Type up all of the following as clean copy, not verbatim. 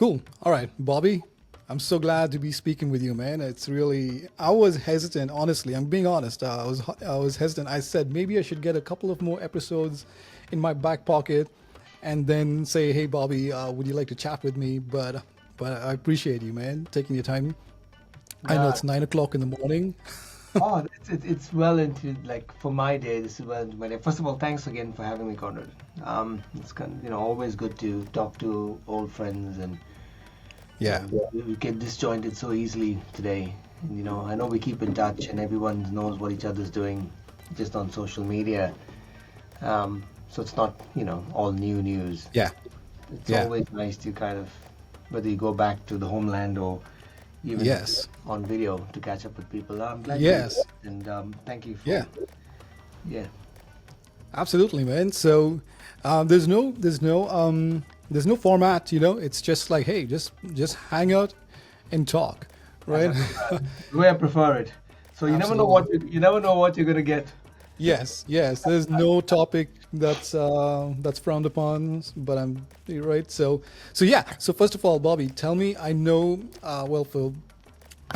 Cool. All right, Bobby. I'm so glad to be speaking with you, man. It's really. I was hesitant, honestly. I'm being honest. I was hesitant. I said maybe I should get a couple of more episodes in my back pocket, and then say, "Hey, Bobby, would you like to chat with me?" But I appreciate you, man, taking your time. I know No, it's 9 o'clock in the morning. oh, it's well into like for my day. This is well into my day. First of all, thanks again for having me, Conrad. It's kind of, always good to talk to old friends, and Yeah. we get disjointed so easily today. And, I know we keep in touch, and everyone knows what each other's doing just on social media. So it's not all new news. Yeah. It's Yeah. always nice to kind of whether you go back to the homeland or even Yes. on video to catch up with people. I'm glad you did that, Yes. and thank you Yeah. for yeah. Absolutely, man. So there's no format. It's just like, hey, just hang out and talk, As right? I prefer, the way I prefer it. So you never know Absolutely. you never know what you're gonna get. Yes, yes. There's no topic that's frowned upon, but I'm right. So yeah. So first of all, Bobby, tell me. I know. Well, Phil,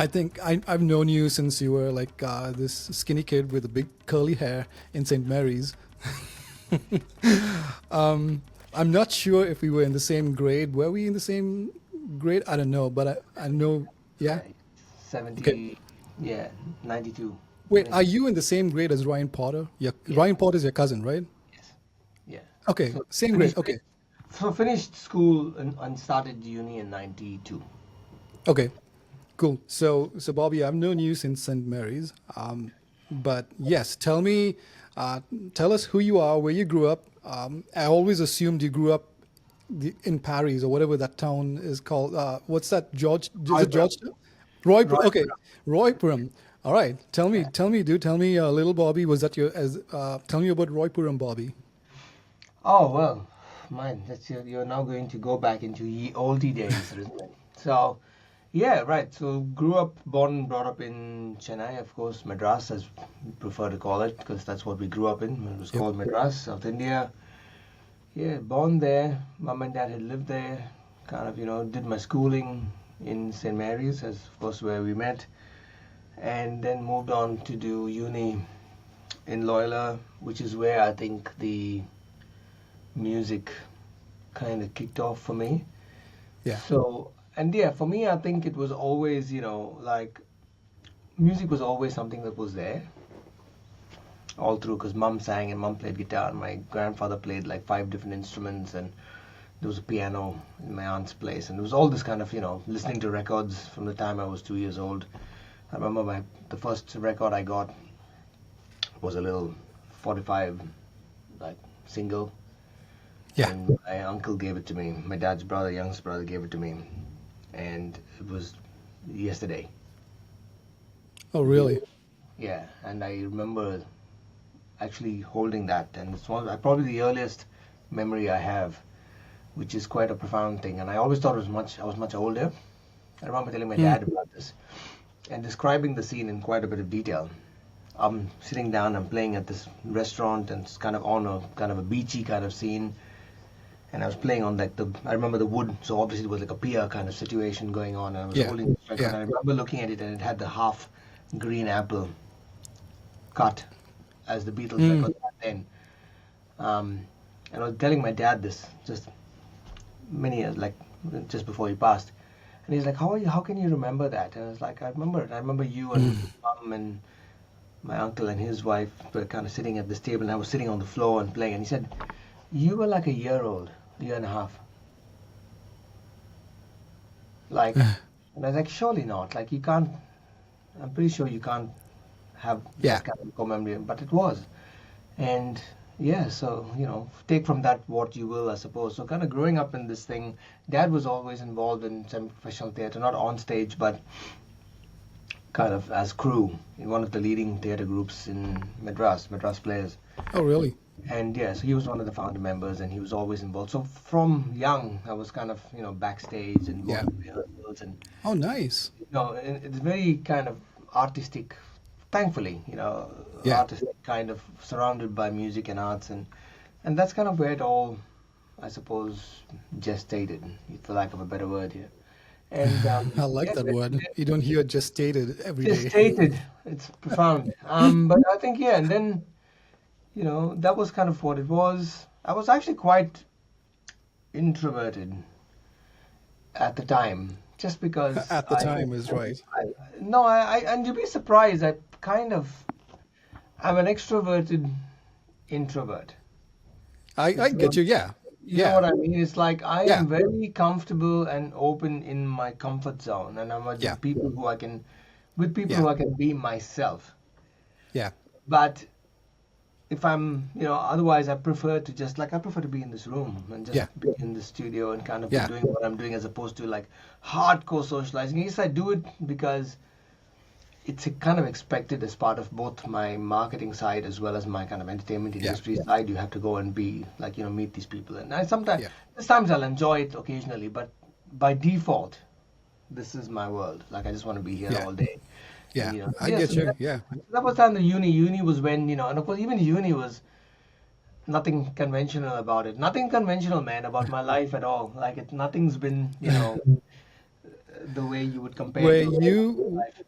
I think I've known you since you were like this skinny kid with a big curly hair in St. Mary's. I'm not sure if we were in the same grade. Were we in the same grade? I don't know, but I know. Yeah. Yeah, Okay. 70, yeah, 92. Wait, are 90, you in the same grade as Ryan Potter? Yeah, yeah, Ryan Potter is your cousin, right? yes, yeah. Okay, So same grade. finished Okay, finished school and started uni in 92. okay, cool. So Bobby, I've known you since St. Mary's. But yes, uh, tell us who you are, where you grew up. I always assumed you grew up in Paris or whatever that town is called. What's that? George? Is it Royapuram. Georgetown? Roypuram. Okay, Royapuram. Roypuram. All right. Yeah. Tell me, dude. Tell me, little Bobby. Was that your as? Tell me about Roypuram, Bobby. Oh well, man, you're now going to go back into ye oldie days, isn't it? So, yeah, right. So grew up, born and brought up in Chennai, of course, Madras, as we prefer to call it, because that's what we grew up in. It was Yep. called Madras, South India. Yeah, born there. Mom and dad had lived there. Kind of, did my schooling in St. Mary's, as of course where we met, and then moved on to do uni in Loyola, which is where I think the music kind of kicked off for me. Yeah. So, and yeah, for me, I think it was always, like music was always something that was there all through because mum sang and mum played guitar and my grandfather played like five different instruments and there was a piano in my aunt's place and it was all this kind of, listening to records from the time I was 2 years old. I remember the first record I got was a little 45 like single Yeah. and my uncle gave it to me. My dad's brother, youngest brother, gave it to me, and it was yesterday. Oh, really? Yeah, and I remember actually holding that, and it's probably the earliest memory I have, which is quite a profound thing. And I always thought I was much older. I remember telling my Hmm. dad about this and describing the scene in quite a bit of detail. I'm sitting down, I'm playing at this restaurant, and it's kind of on a kind of a beachy kind of scene. And I was playing on like I remember the wood, so obviously it was like a pier kind of situation going on. And I was Yeah. holding this record, Yeah. and I remember looking at it, and it had the half green apple cut as the Beatles Hmm. record back then. And I was telling my dad this just many years, like just before he passed. And he's like, How can you remember that?" And I was like, "I remember it. I remember you and mum and my uncle and his wife were kind of sitting at this table, and I was sitting on the floor and playing." And he said, "You were like a year old, a year and a half." Like, and I was like, "Surely not. Like, you can't. I'm pretty sure you can't have Yeah. that kind of core memory." But it was. And yeah, so, take from that what you will, I suppose. So kind of growing up in this thing, dad was always involved in semi-professional theatre, not on stage, but kind of as crew in one of the leading theatre groups in Madras Players. Oh, really? And yeah, so he was one of the founder members and he was always involved. So from young, I was kind of, backstage and Yeah. going to rehearsals and Oh, nice. it's very kind of artistic, thankfully, Yeah. artistic kind of surrounded by music and arts and that's kind of where it all I suppose, gestated, for lack of a better word here. And I like that word. You don't hear gestated every day. gestated, it's profound. But I think, yeah, and then, that was kind of what it was. I was actually quite introverted at the time, just because At the time is right. I no, and you'd be surprised. I'm an extroverted introvert. I get you. Yeah. You know Yeah. what I mean? It's like I Yeah. am very comfortable and open in my comfort zone, and I'm Yeah. with people Yeah. who I can be myself. Yeah. But if I'm, otherwise I prefer to be in this room and just Yeah. be in the studio and kind of be Yeah. doing what I'm doing as opposed to like hardcore socializing. Yes, I do it because it's a kind of expected as part of both my marketing side as well as my kind of entertainment Yeah. industry side. You have to go and be like, meet these people. And Yeah. sometimes I'll enjoy it occasionally, but by default, this is my world. Like I just want to be here Yeah. all day. And, Yeah. I get so you. Yeah. that was time the uni. Uni was when, and of course even uni was nothing conventional about it. Nothing conventional, man, about my life at all. Like nothing's been, the way you would compare Were to you? life.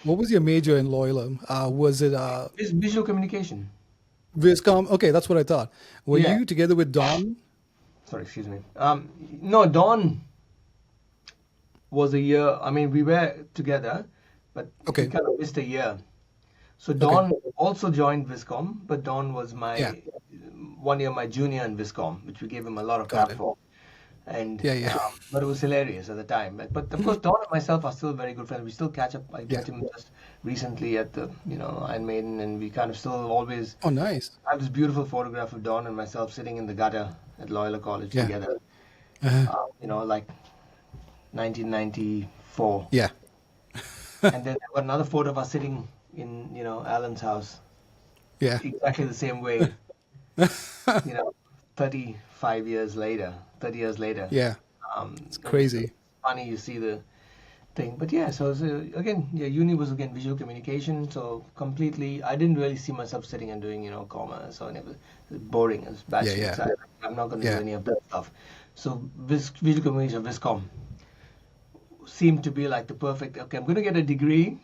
What was your major in Loyola? Was it It's visual communication. Viscom? Okay, that's what I thought. Were Yeah. you together with Don? Sorry, excuse me. No, Dawn was a year. I mean, we were together, but we Okay. kind of missed a year. So Okay. Dawn also joined Viscom, but Dawn was Yeah. my 1 year my junior in Viscom, which we gave him a lot of Got crap it. for. And Yeah. Yeah. but it was hilarious at the time. But of course, Don and myself are still very good friends. We still catch up. I Yeah. met him just recently at the Iron Maiden, and we kind of still always Oh, nice. have this beautiful photograph of Don and myself sitting in the gutter at Loyola College Yeah. together. Uh, Like 1994. yeah. And then I've got another photo of us sitting in Alan's house Yeah. exactly the same way. 35 years later, 30 years later. Yeah. It's crazy. Funny you see the thing. But yeah, so again, yeah, uni was again visual communication. So completely, I didn't really see myself sitting and doing commerce or anything. It was boring as bad Yeah. shit. Yeah. So I'm not going to Yeah. do any of that stuff. So visual communication, Viscom, seemed to be like the perfect. Okay, I'm going to get a degree,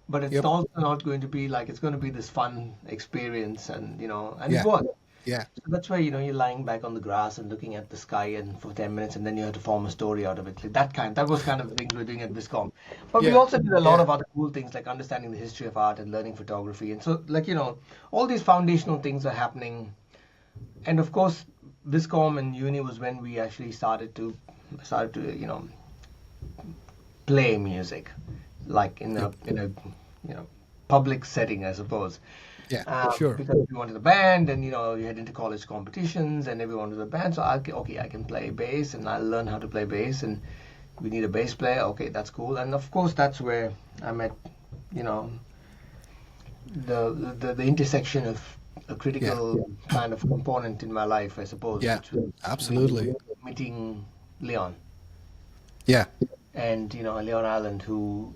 but it's Yep. also not going to be like it's going to be this fun experience, and and Yeah. it was. Yeah. So that's why you're lying back on the grass and looking at the sky and for 10 minutes, and then you have to form a story out of it. Like that was kind of the things we were doing at Viscom. But we Yeah. also did a lot Yeah. of other cool things like understanding the history of art and learning photography. And so all these foundational things are happening. And of course, Viscom and uni was when we actually started to play music, like in a public setting, I suppose. Yeah. Sure. Because we wanted a band, and you head into college competitions, and everyone was a band. So I can play bass, and I'll learn how to play bass, and we need a bass player. Okay, that's cool. And of course, that's where I met, the intersection of a critical kind of component in my life, I suppose. Yeah. Which was Absolutely. meeting Leon Yeah. and Leon Island, who.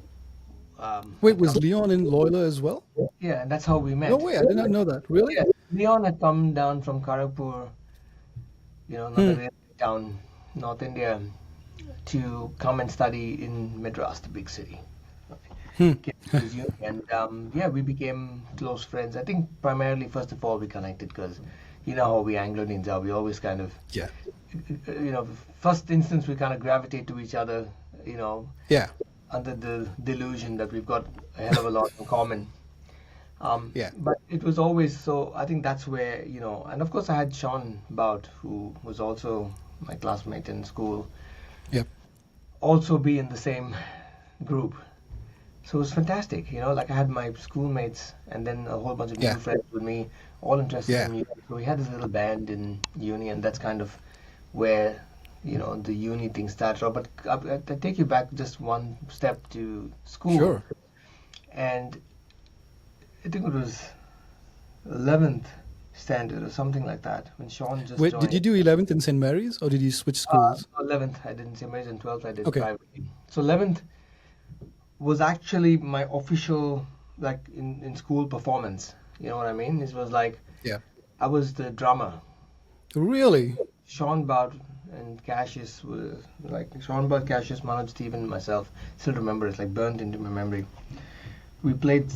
Wait, was Leon in Loyola as well? Yeah, and that's how we met. No way. I did not know that. Really? Yeah, Leon had come down from Kharagpur, another railway town, North India, to come and study in Madras, the big city. Came to his uni, and we became close friends. I think primarily, first of all, we connected because you know how we Anglo-Indians are. We always kind of, Yeah. first instance, we kind of gravitate to each other, Yeah. under the delusion that we've got a hell of a lot in common. Yeah. But it was always so. I think that's where and of course I had Sean Bout, who was also my classmate in school, Yep. also be in the same group. So it was fantastic. Like I had my schoolmates and then a whole bunch of new Yeah. friends with me, all interested Yeah. in music. So we had this little band in uni, and that's kind of where the uni thing started off. But I take you back just one step to school. Sure. And I think it was 11th standard or something like that when Sean just Wait, joined. did you do 11th in St. Mary's or did you switch schools? 11th I didn't say Mary's, and 12th I did Okay. privately. So 11th was actually my official like in school performance. You know what I mean? It was like Yeah. I was the drummer. Really? Sean Bart and Cassius were like Sean Bart, Cassius, Manoj, Stephen, and myself. Still remember, it's like burnt into my memory. We played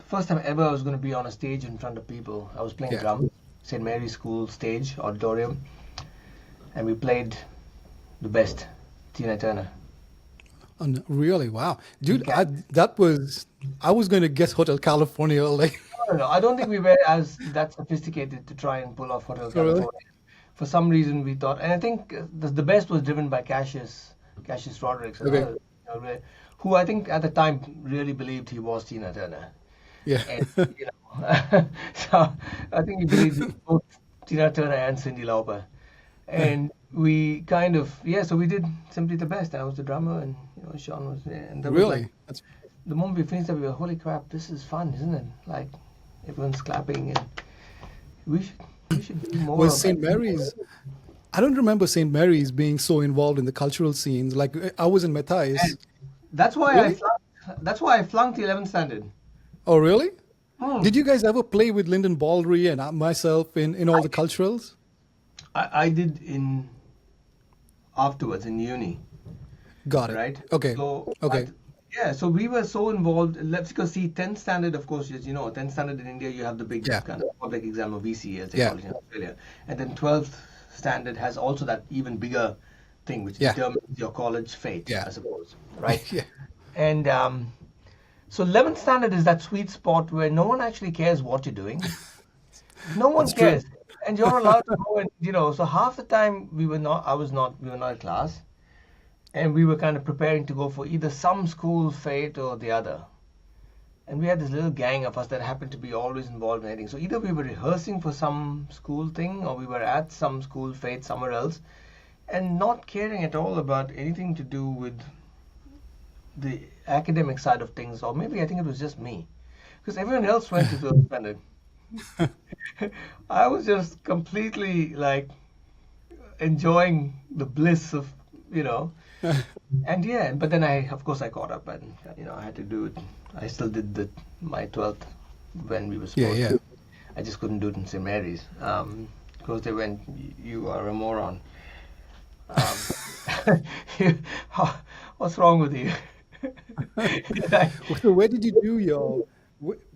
first time ever I was going to be on a stage in front of people. I was playing Yeah. drums, St. Mary's School stage auditorium, and we played the best, Tina Turner. Really? Wow, We dude. ca- I was going to guess Hotel California. Like, I don't know. I don't think we were as that sophisticated to try and pull off Hotel oh, really? California. For some reason, we thought, and I think the best was driven by Cassius Rodericks, and Okay. others, who I think at the time really believed he was Tina Turner. Yeah. And so I think he believed in both Tina Turner and Cyndi Lauper. And we kind of, yeah, so we did Simply the Best. I was the drummer, and Sean was there, and there was like Really? That's the moment we finished that, we were, holy crap, this is fun, isn't it? Like everyone's clapping, and we should we should do more was of St. that. Mary's. I don't remember St. Mary's being so involved in the cultural scenes. Like I was in Matthias. And that's why I Really? flunked. That's why I flunked the 11th standard. Oh, really? Hmm. Did you guys ever play with Lyndon Baldry and myself in all the culturals? I did in afterwards in uni, Got it. right? Okay. So Okay. yeah, so we were so involved. Let's go see 10th standard. Of course, as you know, 10th standard in India, you have the big Yeah. kind of public exam of VCE as they Yeah. call it in Australia, and then 12th standard has also that even bigger thing, which Yeah. determines your college fate, Yeah. I suppose, right? Yeah. And so 11th standard is that sweet spot where no one actually cares what you're doing. No one That's true. cares, and you're allowed to go and So half the time we were not. I was not. We were not in class, and we were kind of preparing to go for either some school fete or the other. And we had this little gang of us that happened to be always involved in anything. So either we were rehearsing for some school thing, or we were at some school fete somewhere else, and not caring at all about anything to do with the academic side of things. Or maybe I think it was just me, because everyone else went to the standard. I was just completely like enjoying the bliss of, you know, and yeah, but then of course, I caught up, and I had to do it. I still did my 12th when we were Yeah. supposed Yeah. to. I just couldn't do it in St. Mary's because they went, you are a moron. Um, what's wrong with you? I- So where did you do your?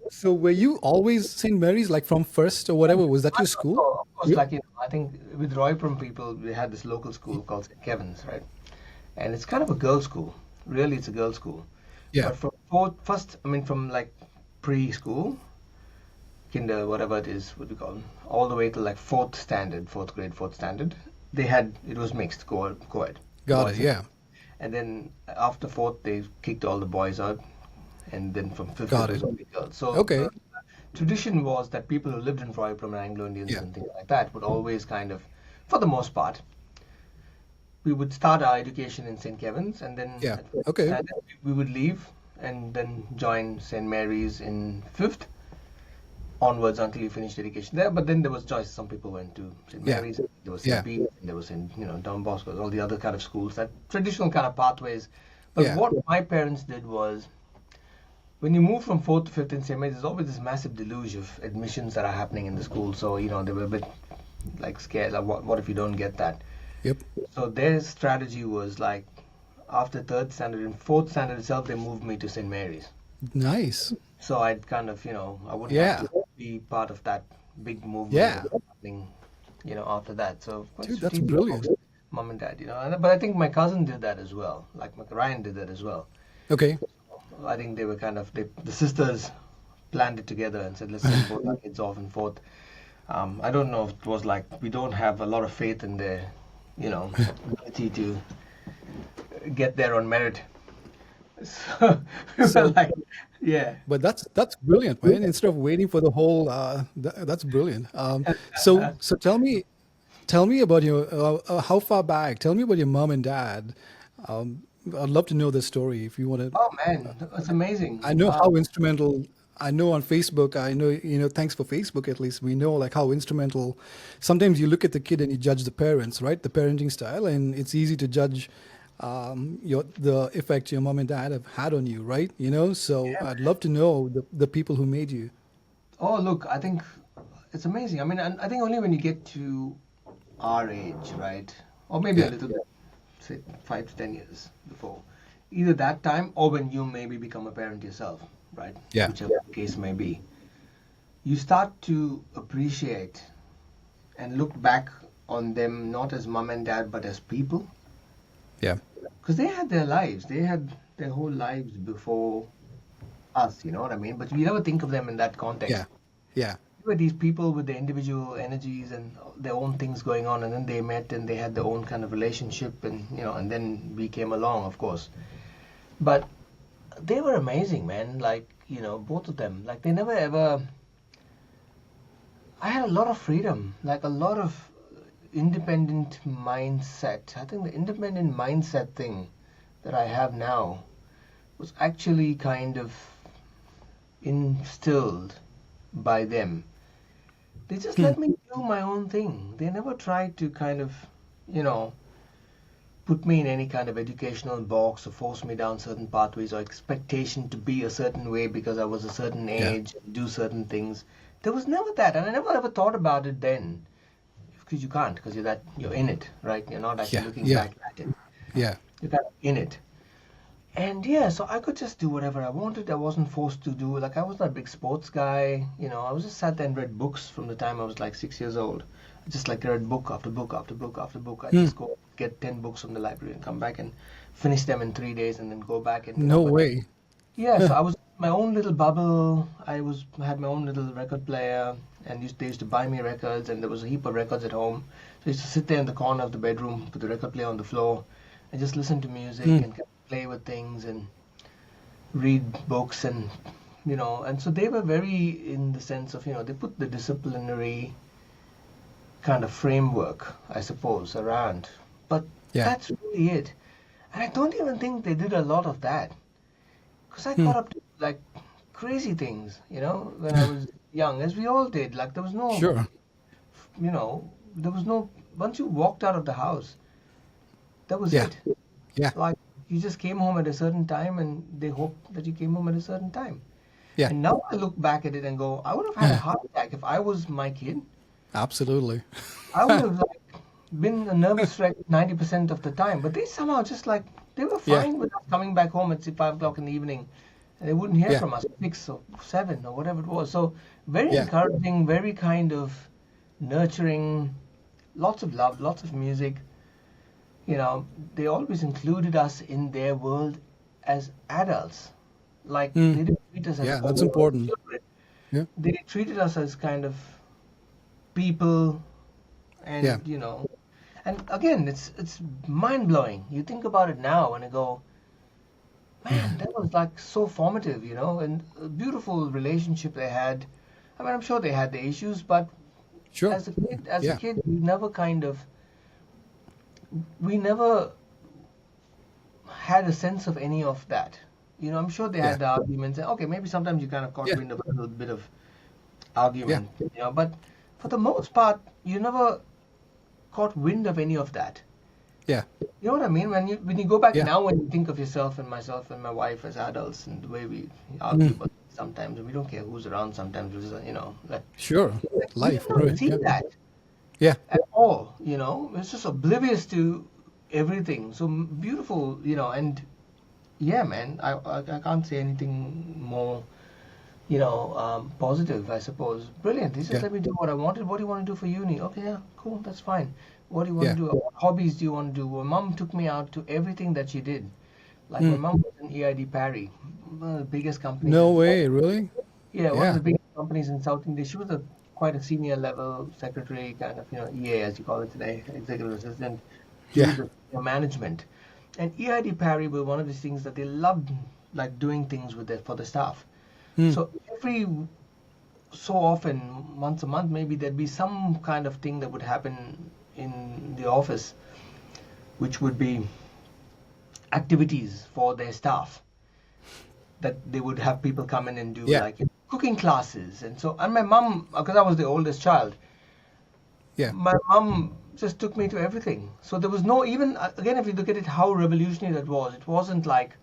So were you always St. Mary's, like from first or whatever? Was that your school? So, of course, Yeah. like I think with Royapuram people, we had this local school called St. Kevin's, right? And it's kind of a girls' school. Really, it's a girls' school. Yeah. But from like preschool, kinder, whatever it is, what do you call them, all the way to like fourth grade, fourth standard, it was mixed, co-ed, Got boys it. Yeah. and then after fourth, they kicked all the boys out, and then from fifth, Got it was it. only girls. So Okay. the tradition was that people who lived in Royapuram and Anglo Indians Yeah. and things like that would always kind of, for the most part, we would start our education in St. Kevin's, and then Yeah. at fifth Okay. standard, we would leave and then join St. Mary's in fifth onwards until you finished education there. But then there was choice. Some people went to St. Yeah. Mary's, there was Yeah. St. Peter's, and there was Don Bosco, all the other kind of schools, that traditional kind of pathways. But Yeah. what my parents did was, when you move from fourth to fifth in St. Mary's, there's always this massive deluge of admissions that are happening in the school. So they were a bit like scared. Like, what if you don't get that? Yep. So their strategy was like, after third standard, in fourth standard itself, they moved me to St. Mary's. Nice. So I'd kind of, I wouldn't Yeah. have to be part of that big movement Yeah. that was happening, after that. So quite Dude, that's strategic brilliant. of mom and dad, But I think my cousin did that as well. Like Ryan did that as well. Okay. I think they were the sisters planned it together and said, let's send both our kids off in fourth. I don't know if it was like, we don't have a lot of faith in their, ability to get there on merit. So we were So, like, yeah. but that's brilliant, man. Instead of waiting for the whole, that's brilliant. So tell me about your how far back. Tell me about your mom and dad. I'd love to know the story if you want to. Oh man, that's amazing. I know how instrumental. I know on Facebook. I know Thanks for Facebook. At least we know like how instrumental. Sometimes you look at the kid and you judge the parents, right? The parenting style, and it's easy to judge the effect your mom and dad have had on you, right? So Yeah. I'd love to know the people who made you. Oh look, I think it's amazing. I mean, I think only when you get to our age, right? Or maybe a Yeah. little bit, say 5 to 10 years before. Either that time or when you maybe become a parent yourself, right? Yeah. Whichever the case may be. You start to appreciate and look back on them not as mom and dad but as people, Yeah. because they had their lives, they had their whole lives before us, you know what I mean? But we never think of them in that Yeah. context. Yeah. There were these people with their individual energies and their own things going on, and then they met and they had their own kind of relationship, and and then we came along, of course. But they were amazing, man. Like, both of them. Like, they never ever. I had a lot of freedom, like a lot of independent mindset. I think the independent mindset thing that I have now was actually kind of instilled by them. They just Hmm. let me do my own thing. They never tried to kind of, you know, put me in any kind of educational box or force me down certain pathways or expectation to be a certain way because I was a certain Yeah. age, do certain things. There was never that, and I never ever thought about it then, because you can't, because you're in it, right? You're not actually Yeah. looking Yeah. back at it. Yeah. You're kind of in it. And yeah, so I could just do whatever I wanted. I wasn't forced to do, like, I was not a big sports guy. I was just sat there and read books from the time I was like 6 years old. I just like read book after book after book after book. I Hmm. just go get 10 books from the library and come back and finish them in 3 days and then go back and, No but way. yeah, so I was my own little bubble. I had my own little record player, and they used to buy me records, and there was a heap of records at home. So I used to sit there in the corner of the bedroom, put the record player on the floor, and just listen to music Hmm. and kind of play with things and read books and so they were very in the sense of they put the disciplinary kind of framework, I suppose, around. But Yeah. that's really it. And I don't even think they did a lot of that. Because I Hmm. got up to like crazy things, when I was young, as we all did. Like Sure. there was no, once you walked out of the house, that was Yeah. it. Yeah. Like you just came home at a certain time and they hoped that you came home at a certain time. Yeah. And now I look back at it and go, I would have had a heart attack if I was my kid. Absolutely. I would have like been a nervous wreck 90% of the time. But they somehow just like they were Yeah. fine with us coming back home at say, 5 o'clock in the evening, and they wouldn't hear Yeah. from us at 6 or 7 or whatever it was. So very Yeah. encouraging, very kind of nurturing, lots of love, lots of music. They always included us in their world as adults. Like Hmm. they didn't treat us as Yeah. That's old important. children. Yeah. They treated us as kind of people, Yeah. and again, it's mind blowing. You think about it now and you go, man, that was like so formative, and a beautiful relationship they had. I mean, I'm sure they had the issues, but Sure. as a Yeah. kid, we never had a sense of any of that. I'm sure they Yeah. had the arguments. And okay, maybe sometimes you kind of caught Yeah. wind of a little bit of Yeah. argument, but for the most part, you never caught wind of any of that. Yeah. You know what I mean? When you go back Yeah. now and you think of yourself and myself and my wife as adults and the way we Hmm. argue about things sometimes, and we don't care who's around sometimes, like Sure. we Life. don't Right. see Yeah. that Yeah. at all. It's just oblivious to everything. So beautiful, and yeah, man, I can't say anything more, positive, I suppose. Brilliant. He just Yeah. let me do what I wanted. What do you want to do for uni? Okay, yeah, cool, that's fine. What do you want to Yeah. do? What hobbies do you want to do? Well, mom took me out to everything that she did. Like my Hmm. mom was in EID Parry, one of the biggest companies No in South. way. Really? Yeah, one of Yeah. the biggest companies in South India. She was quite a senior level secretary, kind of, EA as you call it today, executive assistant to Yeah. the senior management. And EID Parry were one of these things that they loved, like doing things with it for the staff. Hmm. So every so often, once a month, maybe there'd be some kind of thing that would happen in the office, which would be activities for their staff that they would have people come in and do Yeah. like cooking classes. And my mom, because I was the oldest child, Yeah. my mom just took me to everything. So there was no, even again, if you look at it, how revolutionary that was. It wasn't like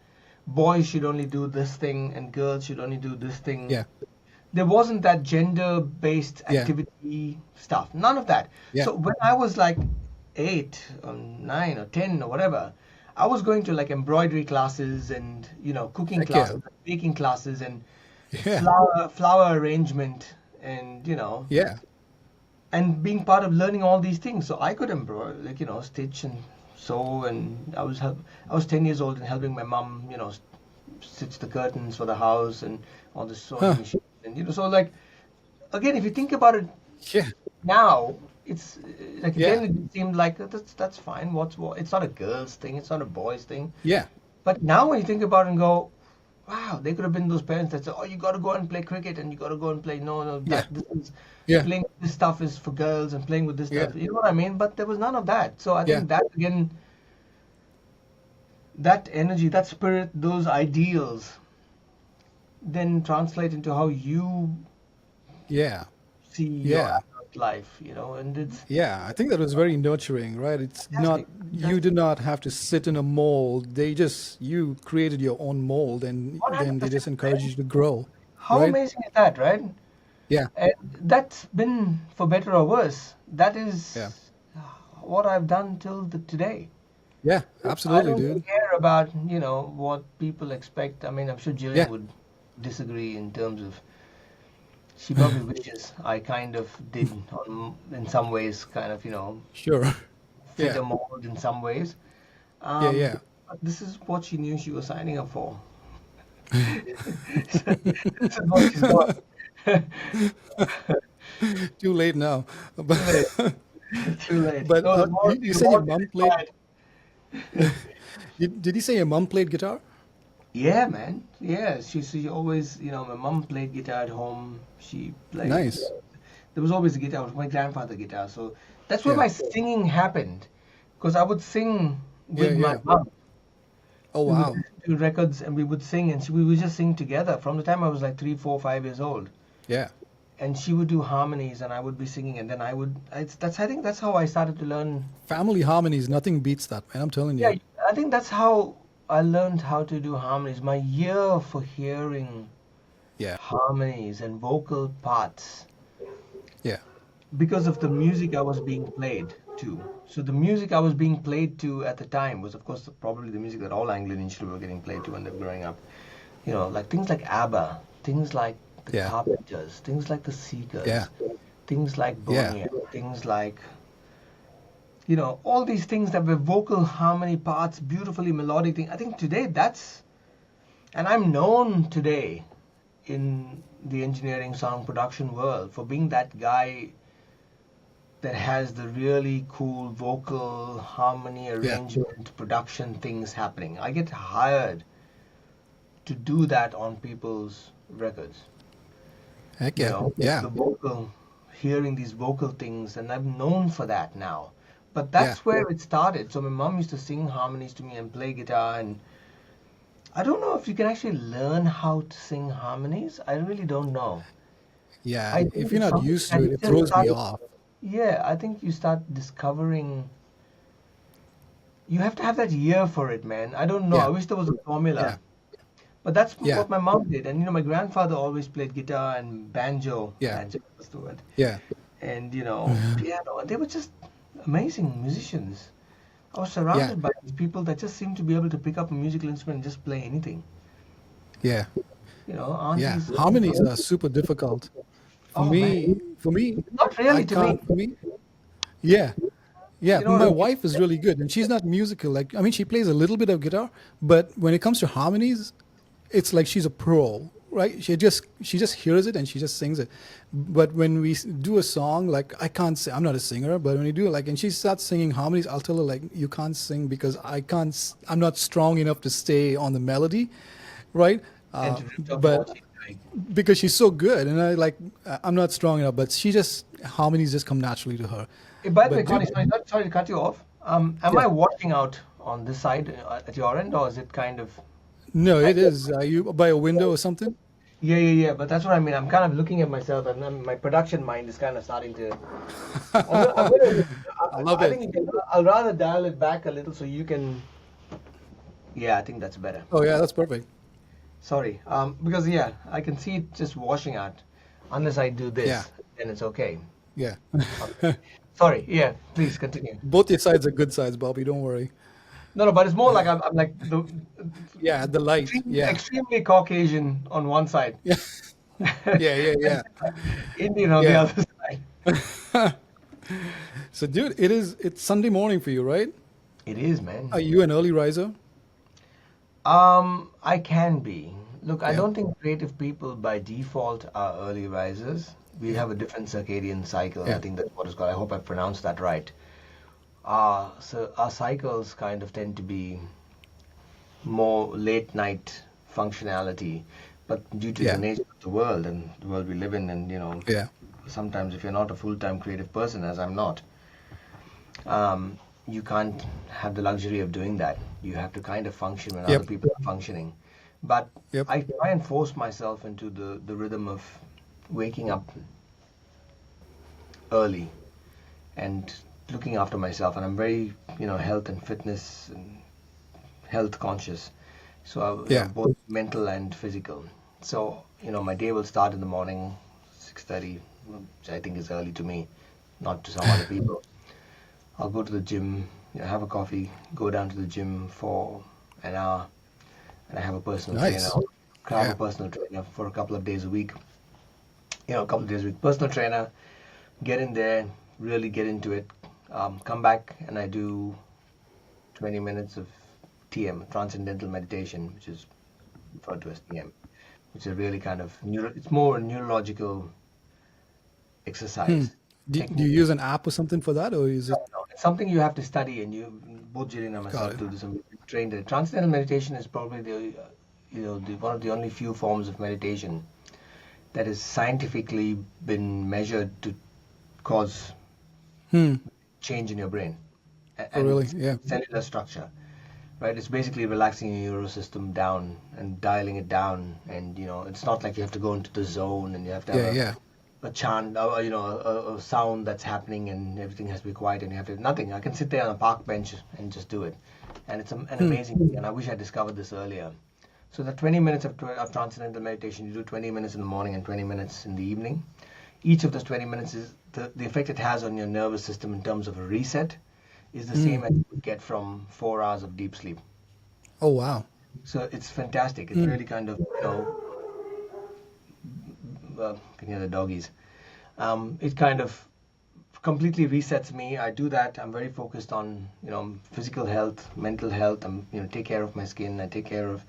boys should only do this thing and girls should only do this thing. Yeah. there wasn't that gender-based Yeah. activity stuff. None of that. Yeah. So when I was like 8 or 9 or 10 or whatever, I was going to like embroidery classes and cooking Heck yeah. classes, baking classes, and Yeah. flower arrangement, and Yeah. and being part of learning all these things. So I could embroider, like stitch and sew, and I was 10 years old and helping my mum, stitch the curtains for the house and on the sewing Huh. machine. And so like again, if you think about it Yeah. now, it's like Yeah. then it seemed like that's fine. What? It's not a girl's thing. It's not a boy's thing. Yeah. But now when you think about it and go, wow, they could have been those parents that said, oh, you got to go and play cricket and you got to go and play. No, no, Yeah. this is Yeah. playing with this stuff is for girls and playing with this Yeah. stuff. You know what I mean? But there was none of that. So I Yeah. think that again, that energy, that spirit, those ideals, then translate into how you Yeah. see your Yeah. adult life. And it's Yeah, I think that was very nurturing, right? It's not, fantastic. you did not have to sit in a mold. You created your own mold and then they 100%. just encourage you to grow, How right? amazing is that, right? Yeah, And that's been, for better or worse, that yeah, is what I've done till today. yeah, I absolutely, don't dude. care about, what people expect. I mean, I'm sure Jillian Yeah, would disagree in terms of she probably wishes I kind of did, in some ways, kind of, sure. fit Yeah, a mold in some ways. yeah, Um, yeah. but this is what she knew she was signing up for. This is what she's got. Too late now. Too late. But, Too late. but No, you the said your more is mom played, required. did you say your mom played guitar? Yeah, man. Yeah, she always, my mom played guitar at home. She played. Nice. There was always a guitar. It was my grandfather guitar. So that's where Yeah, my singing happened, because I would sing yeah, with my yeah. mom. Oh, We would wow. listen to records and we would sing, and we would just sing together from the time I was like 3, 4, 5 years old. Yeah, And she would do harmonies, and I would be singing, and then I think that's how I started to learn. family harmonies, nothing beats that, man. I'm telling Yeah, you. I think that's how I learned how to do harmonies. My ear for hearing Yeah, harmonies and vocal parts, yeah, because of the music I was being played to. So the music I was being played to at the time was, of course, probably the music that all Anglian instruments were getting played to when they were growing up. Like things like ABBA, things like the yeah, Carpenters, things like the Seekers, yeah, things like yeah, Boney, things like, all these things that were vocal harmony parts, beautifully melodic thing. I think today and I'm known today in the engineering sound production world for being that guy that has the really cool vocal harmony yeah. arrangement production things happening. I get hired to do that on people's records. Heck yeah, yeah, The vocal, hearing these vocal things, and I'm known for that now. But yeah, that's where it started. So my mom used to sing harmonies to me and play guitar, and I don't know if you can actually learn how to sing harmonies. I really don't know. yeah. I think If you're it's not something used that to it, you it just throws me start. off. Yeah, I think you start discovering. You have to have that ear for it, man. I don't know. I Yeah, wish there was a yeah, formula. But that's yeah, what my mom did. And my grandfather always played guitar and banjo. yeah, Banjo was the word. yeah, And piano. They were just amazing musicians. I was yeah, surrounded by these people that just seemed to be able to pick up a musical instrument and just play anything. yeah, yeah. Aunties. Harmonies are super difficult. For Oh man, me, for me, not I really to me. can't. For me, yeah, yeah. You know what My I mean? wife is really good, and she's not musical. Like, I mean, she plays a little bit of guitar, but when it comes to harmonies, it's like she's a pro, right? She just hears it and she just sings it. But when we do a song, like I can't sing, I'm not a singer, but when we do it, like, and she starts singing harmonies, I'll tell her like, you can't sing because I'm not strong enough to stay on the melody, right? And to drift off to But what she's doing. because she's so good, and I'm not strong enough, but harmonies just come naturally to her. By the way, But Connie, dude, sorry to cut you off. Am yeah, I watching out on this side at your end, or is it kind of? no, I, it is. Are you by a window or something? yeah. But that's what I mean. I'm kind of looking at myself, and then my production mind is kind of starting to. I love I it. think I'll rather dial it back a little so you can. Yeah, I think that's better. Oh yeah, that's perfect. Sorry. Because I can see it just washing out. Unless I do Yeah. this, then it's okay. Yeah. Okay. Sorry. Yeah. Please continue. Both your sides are good sides, Bobby. Don't worry. No, no, but it's more like I'm like the Yeah, the light. Yeah. extremely Caucasian on one side Yeah. Yeah. Yeah. and Yeah. Indian on the Yeah. other side. So, dude, it's Sunday morning for you, right? It is, man. Are you an early riser? I can be. Look, I Yeah. don't think creative people by default are early risers. We Yeah. have a different circadian cycle. I Yeah. think that's what it's called. I hope I pronounced that right. So our cycles kind of tend to be more late night functionality, but due to the Yeah. nature of the world and the world we live in, and Yeah. sometimes if you're not a full-time creative person, as I'm not, you can't have the luxury of doing that. You have to kind of function when other Yep. people are functioning. But Yep. I try and force myself into the rhythm of waking up early and looking after myself. And I'm very, health and fitness and health conscious. So, Yeah. both mental and physical. So, my day will start in the morning, 6:30, which I think is early to me, not to some other people. I'll go to the gym, have a coffee, go down to the gym for an hour, and I have a personal trainer. Nice. Grab a Yeah. personal trainer for a couple of days a week. A couple of days a week. Personal trainer, get in there, really get into it. Come back, and I do 20 minutes of TM, Transcendental Meditation, which is referred to as TM, which is really kind of it's more a neurological exercise Do you technique. use an app or something for that, or is No, it? no, it's something you have to study, and both Jillian and Got myself it. do this, and we've trained it. Transcendental meditation is probably one of the only few forms of meditation that has scientifically been measured to cause change in your brain Oh, and really? Yeah. cellular structure. Right? It's basically relaxing your neural system down and dialing it down, and it's not like you have to go into the zone and you have to have Yeah. Yeah. a chant, a sound that's happening, and everything has to be quiet, and you have to nothing. I can sit there on a park bench and just do it, and it's an amazing thing. And I wish I discovered this earlier. So the 20 minutes of transcendental meditation, you do 20 minutes in the morning and 20 minutes in the evening. Each of those 20 minutes is the effect it has on your nervous system in terms of a reset is the same as you would get from 4 hours of deep sleep. Oh, wow. So it's fantastic. It's really kind of, can hear the doggies. It kind of completely resets me. I do that. I'm very focused on, physical health, mental health. Take care of my skin. I take care of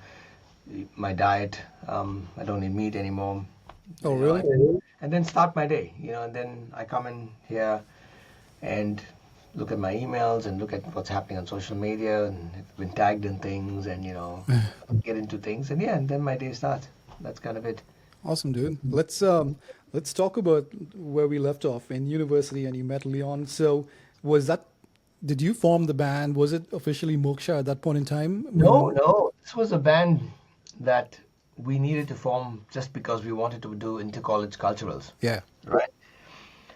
my diet. I don't eat meat anymore. Oh, You know, really? and then start my day. And then I come in here and look at my emails and look at what's happening on social media, and have been tagged in things, and get into things, and and then my day starts. That's kind of it. Awesome, dude. Let's talk about where we left off in university, and you met Leon. So, was that? Did you form the band? Was it officially Moksha at that point in time? No, When? no, this was a band that we needed to form just because we wanted to do inter-college culturals, Yeah. right?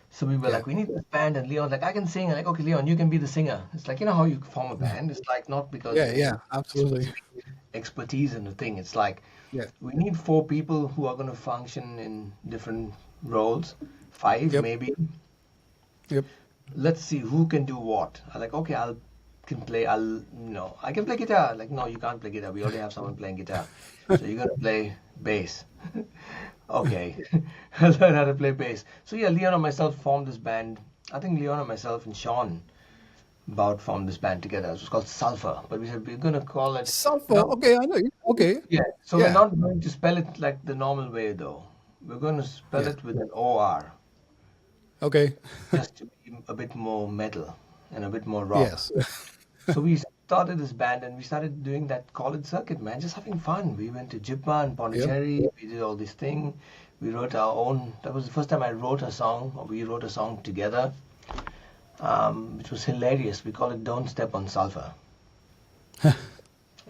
So we were Yeah. like, we need this band, and Leon's like, I can sing. I'm like, okay, Leon, you can be the singer. It's like, how you form a band. It's like not because Yeah. you have Yeah. Absolutely. specific expertise in the thing. It's like Yeah. we need four people who are going to function in different roles, five Yep. maybe. Yep. Let's see who can do what. I'm like, okay, I can play guitar. Like, no, you can't play guitar. We already have someone playing guitar. So you're gonna play bass. Okay. I'll learn how to play bass. So yeah, Leon and myself formed this band. I think Leon and myself and Sean about formed this band together. It was called Sulfur. But we said we're gonna call it Sulfur. no, Okay, I know you. Okay. yeah. So we're Yeah. not going to spell it like the normal way though. We're going to spell Yeah. it with an OR, Okay. just to be a bit more metal and a bit more rock. Yes. So we started this band and we started doing that college circuit, man, just having fun. We went to Jipma and Yep. Pondicherry. We did all this thing. We wrote our own. That was the first time I wrote a song, or we wrote a song together, which was hilarious. We call it "Don't Step on Sulfur." All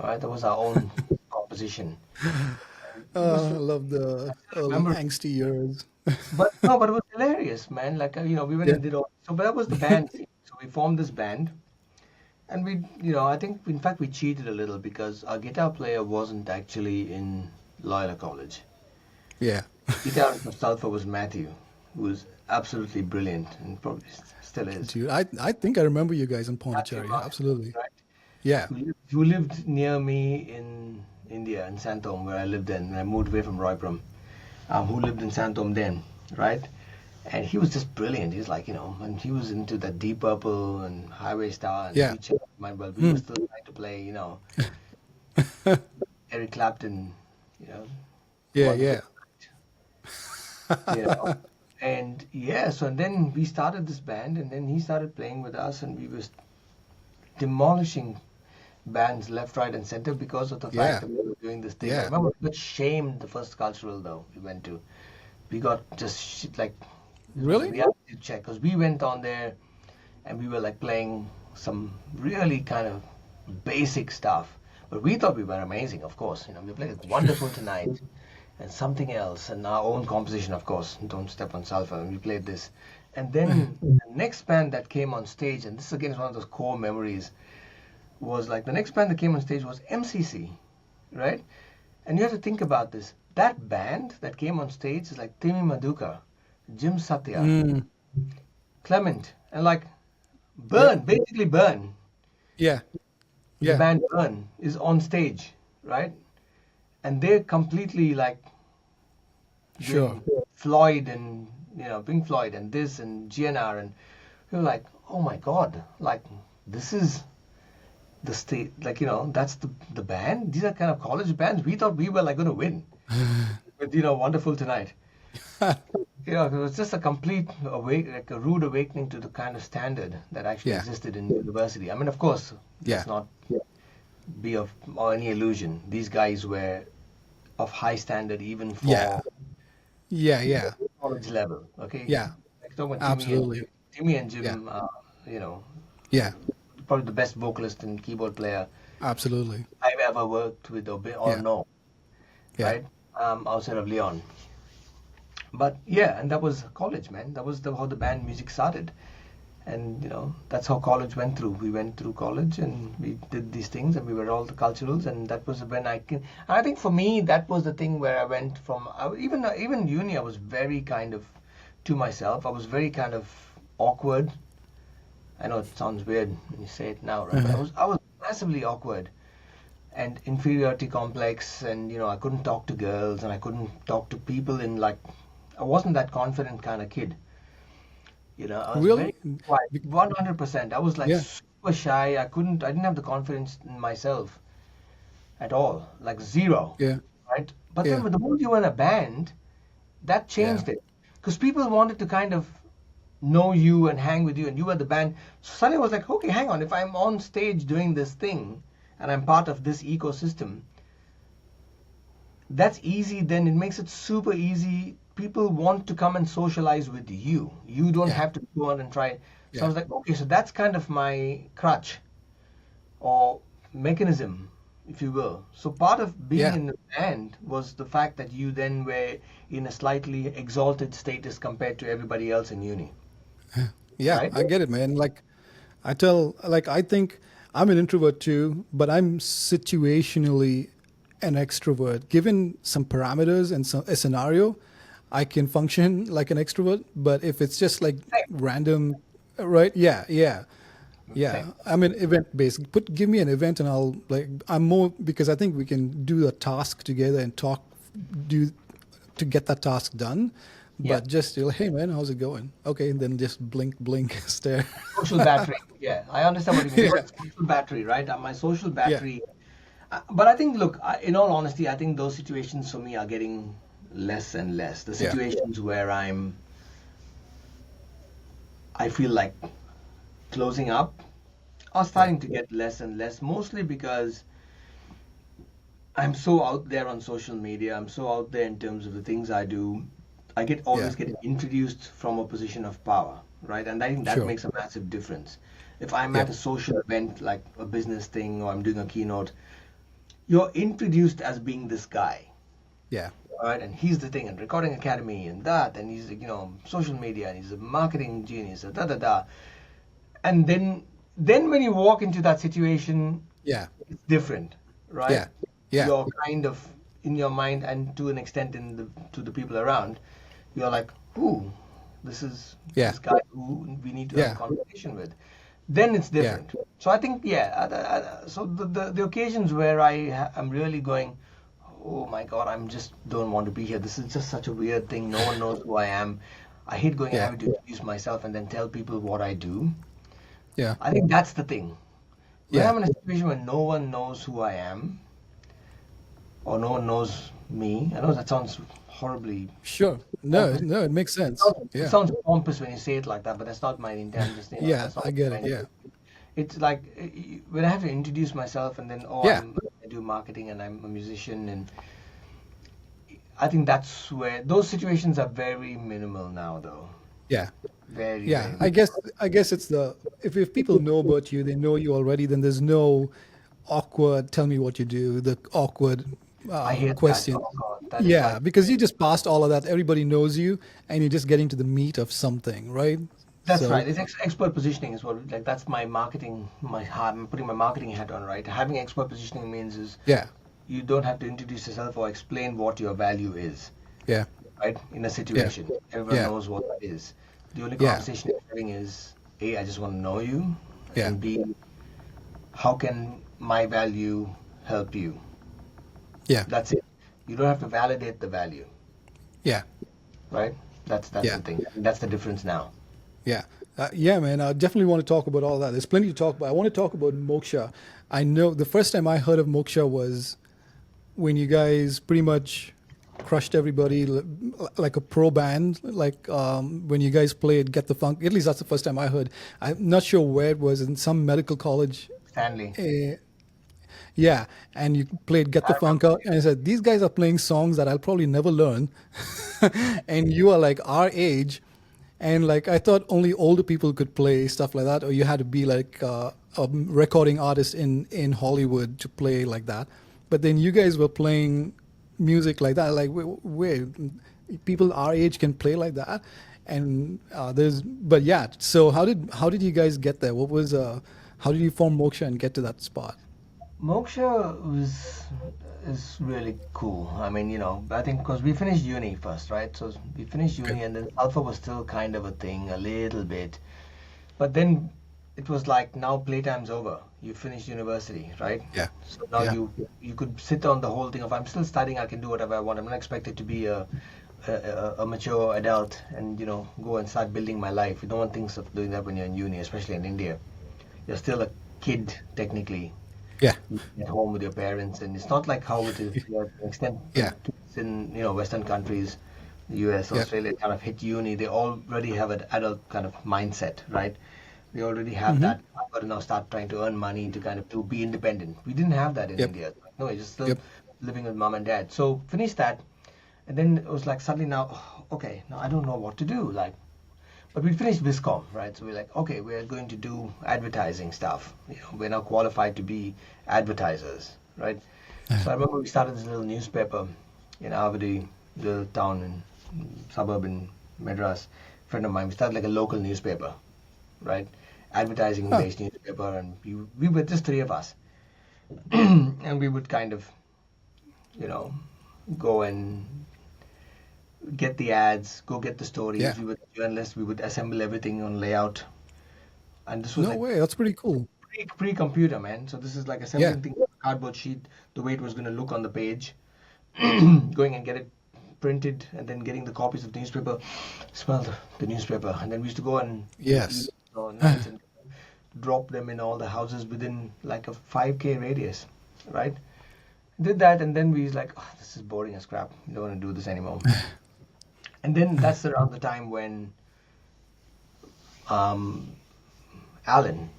right, that was our own composition. It was, I love the I early remember, angsty years. but no, but it was hilarious, man. Like we went Yeah. and did all. So, but that was the band thing. So we formed this band. And I think, in fact, we cheated a little because our guitar player wasn't actually in Loyola College. Yeah. guitar for Sulphur was Matthew, who was absolutely brilliant and probably still is. Dude, I think I remember you guys in Matthew Pondicherry. Martin, Absolutely. right? Yeah. Who lived near me in India, in Santom, where I lived then, and I moved away from Royapuram. Who lived in Santom then, right? And he was just brilliant. He's like, when he was into that Deep Purple and Highway Star and Yeah. Reach Out, well, we were Hmm. still trying to play, Eric Clapton, Yeah, wonderful, yeah. and yeah, so and then we started this band, and then he started playing with us, and we was demolishing bands left, right, and center because of the fact Yeah. that we were doing this thing. I Yeah. remember we got shamed the first cultural though we went to. We got just shit like it was a Really? reality check because we went on there and we were like playing some really kind of basic stuff. But we thought we were amazing, of course. We played like Wonderful Tonight and something else and our own composition, of course. Don't Step on Sulphur. And we played this. And then the next band that came on stage, and this again is one of those core memories, was like the next band that came on stage was MCC, right? And you have to think about this. That band that came on stage is like Timmy Maduka, Jim Satya, Mm. Clement, and like Yep. Burn, basically Burn. Yeah. The Yeah. band Burn is on stage, right? And they're completely like Sure. doing Floyd and Pink Floyd and this and GNR, and we were like, oh my God, like this is the state, like that's the band. These are kind of college bands. We thought we were like going to win with Wonderful Tonight. It was just a complete like a rude awakening to the kind of standard that actually Yeah. existed in university. I mean, of course, Yeah. let's not be of or any illusion. These guys were of high standard even for Yeah. Yeah. Yeah. college level. Okay, Yeah. like talking about Absolutely. Timmy and Yeah. Jim, Yeah. probably the best vocalist and keyboard player Absolutely. I've ever worked with or Yeah. know, Yeah. right? Outside of Leon. But yeah, and that was college, man. That was how the band music started. And that's how college went through. We went through college and we did these things and we were all the culturals, and that was when I think for me that was the thing where I went from even uni I was very kind of to myself. I was very kind of awkward. I know it sounds weird when you say it now, right? But I was massively awkward and inferiority complex, and I couldn't talk to girls and I couldn't talk to people I wasn't that confident kind of kid. I was Really? very quiet, 100%. I was like Yeah. super shy. I didn't have the confidence in myself at all, like zero, Yeah. right? But Yeah. then the moment you were in a band, that Yeah. changed it. Because people wanted to kind of know you and hang with you, and you were the band. So suddenly I was like, okay, hang on. If I'm on stage doing this thing and I'm part of this ecosystem, that's easy. Then it makes it super easy. People want to come and socialize with you. You don't Yeah. have to go on and try. So I Yeah. was like, okay, so that's kind of my crutch or mechanism, if you will. So part of being Yeah. in the band was the fact that you then were in a slightly exalted status compared to everybody else in uni, Yeah. right? I get it, man. I think I'm an introvert too, but I'm situationally an extrovert. Given some parameters and a scenario, I can function like an extrovert. But if it's just like Same. random, right? Yeah. Yeah. Yeah, Same. I'm an event based. Give me an event and I'm more because I think we can do a task together and do to get that task done. Yeah. But just hey man, how's it going? Okay, and then just blink, blink, stare. Social battery. Yeah, I understand what you mean. But social battery, right? My social battery. But I think, look, in all honesty, I think those situations for me are getting less and less. The Yeah. situations where I feel like closing up are starting to get less and less, mostly because I'm so out there on social media. I'm so out there in terms of the things I do. I always get introduced from a position of power, right? And I think that Sure. makes a massive difference. If I'm Yeah. at a social event like a business thing or I'm doing a keynote, you're introduced as being this guy, Yeah. right? And he's the thing, and Recording Academy and that, and he's social media, and he's a marketing genius, and da da da. And then when you walk into that situation, Yeah. it's different, right? Yeah. Yeah. You're kind of in your mind and to an extent to the people around, you're like, "Ooh, this is Yeah. this guy who we need to have a Yeah. conversation with." Then it's Yeah. different. So I think, yeah. So the occasions where I'm really going, oh my God, I'm just don't want to be here. This is just such a weird thing. No one knows who I am. I hate going and Yeah. having to introduce myself and then tell people what I do. Yeah. I think that's the thing. When Yeah. I'm in a situation where no one knows who I am or no one knows me, I know that sounds horribly Sure. No, pompous. no, it makes It sense. sounds, it Yeah. sounds pompous when you say it like that, but that's not my intent. Just, Yeah, that's not I get my it. Yeah. intent. It's like when I have to introduce myself and then, oh, Yeah. I do marketing and I'm a musician, and I think that's where those situations are very minimal now, though. Yeah. Very, very Yeah. minimal. I guess it's the if people know about you, they know you already, then there's no awkward tell me what you do, the awkward I hate that. question. Oh God, that is Yeah, like because you just passed all of that. Everybody knows you and you're just getting to the meat of something, right? that's So, right. It's expert positioning is what like that's my marketing. I'm putting my marketing hat on, right? Having expert positioning means is yeah. you don't have to introduce yourself or explain what your value is, Yeah. right? In a Yeah. situation, everyone Yeah. knows what that is. The only Yeah. conversation you're having is A, I just want to know you, Yeah. and B, how can my value help you? Yeah. That's it. You don't have to validate the value, Yeah. right? That's Yeah. the thing. That's the difference now. Yeah. Yeah, man. I definitely want to talk about all that. There's plenty to talk about. I want to talk about Moksha. I know the first time I heard of Moksha was when you guys pretty much crushed everybody like a pro band, like when you guys played Get the Funk. At least that's the first time I heard. I'm not sure where it was, in some medical college. Stanley, Uh, yeah, and you played Get the I Funk remember. Out, and I said, these guys are playing songs that I'll probably never learn. And you are like our age, and like I thought only older people could play stuff like that, or you had to be like a recording artist in Hollywood to play like that. But then you guys were playing music like that, like wait, people our age can play like that, and but yeah. So how did you guys get there? What was how did you form Moksha and get to that spot? Moksha is really cool. I mean, I think because we finished uni first, right? So we finished Okay. uni, and then Alpha was still kind of a thing, a little bit. But then it was like now playtime's over. You finished university, right? Yeah. So now Yeah. you could sit on the whole thing of I'm still studying. I can do whatever I want. I'm not expected to be a mature adult and go and start building my life. No one thinks of doing that when you're in uni, especially in India. You're still a kid technically Yeah. at home with your parents, and it's not like how it is to an extent Yeah. when kids in Western countries, the US, Yeah. Australia, kind of hit uni. They already have an adult kind of mindset, right? They already have Mm-hmm. that. I've got to now start trying to earn money to kind of to be independent. We didn't have that in Yep. India. No, you're just still Yep. living with mom and dad. So finish that, and then it was like suddenly now, okay, now I don't know what to do. Like, but we finished Viscom, right? So we're like, okay, we're going to do advertising stuff. We're now qualified to be advertisers, right? So I remember we started this little newspaper in Avadi, the town in suburb in Madras. A friend of mine, we started like a local newspaper, right? Huh. Advertising-based newspaper, and we were just three of us, and we would kind of, you know, go and get the ads, go get the stories. Yeah. We were journalists. We would assemble everything on layout, and this was No like way. That's pretty cool. pre-computer, man. So this is like Yeah. assembling things on a cardboard sheet, the way it was going to look on the page, going and get it printed, and then getting the copies of the newspaper, smell the newspaper, and then we used to go and Yes. nights and drop them in all the houses within like a 5K radius, right? Did that, and then we was like, oh, this is boring as crap. We don't want to do this anymore. And then that's around the time when um, Alan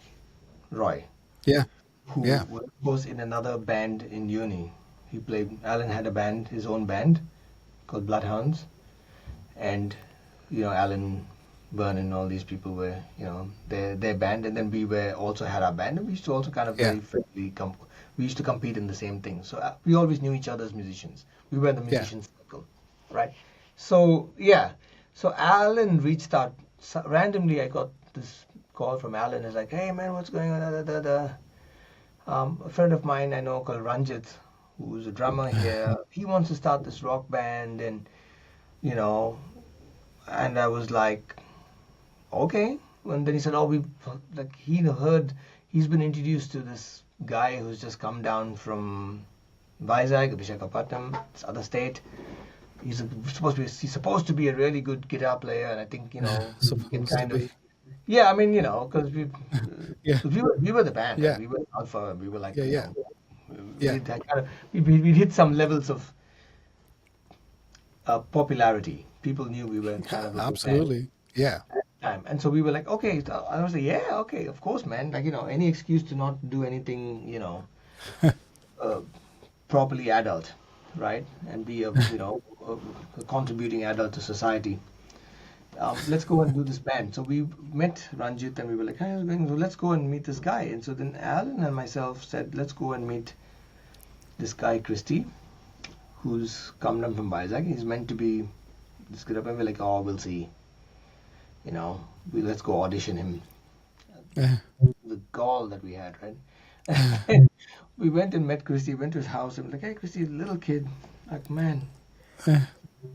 Roy, Yeah. who Yeah. was in another band in uni. Alan had a band, his own band called Bloodhounds. And, Alan Byrne and all these people were, their band. And then we were also had our band. And we used to also kind of Yeah. very friendly, we used to compete in the same thing. So we always knew each other's musicians. We were in the Yeah. musician circle, right? So, yeah. So Alan reached out. So randomly, I got this call from Alan. He's like, hey, man, what's going on? Da, da, da, da. A friend of mine I know called Ranjit who's a drummer here. He wants to start this rock band, and you know, and I was like, okay. And then he said, oh, we like he heard he's been introduced to this guy who's just come down from Vizag, Visakhapatnam, this other state. He's supposed to be a really good guitar player, and I think he can Supposed to kind of be. yeah. I mean, because Yeah. we were the band, right? Yeah. We were Alpha. We were like Yeah. Yeah. we Yeah. did that kind of we hit some levels of popularity. People knew we were kind of like a band Absolutely. Yeah. at the time, and so we were like, okay. So I was like, yeah, okay, of course, man. Like any excuse to not do anything, uh, properly adult, right? And be a contributing adult to society. Let's go and do this band. So we met Ranjit and we were like, hey, so let's go and meet this guy. And so then Alan and myself said, let's go and meet this guy, Christy, who's come down from Vizag. He's meant to be this good up. And we're like, oh, we'll see. Let's go audition him. Uh, The gall that we had, right? We went and met Christy, went to his house, and we're like, hey, Christy, little kid. Like, man. uh,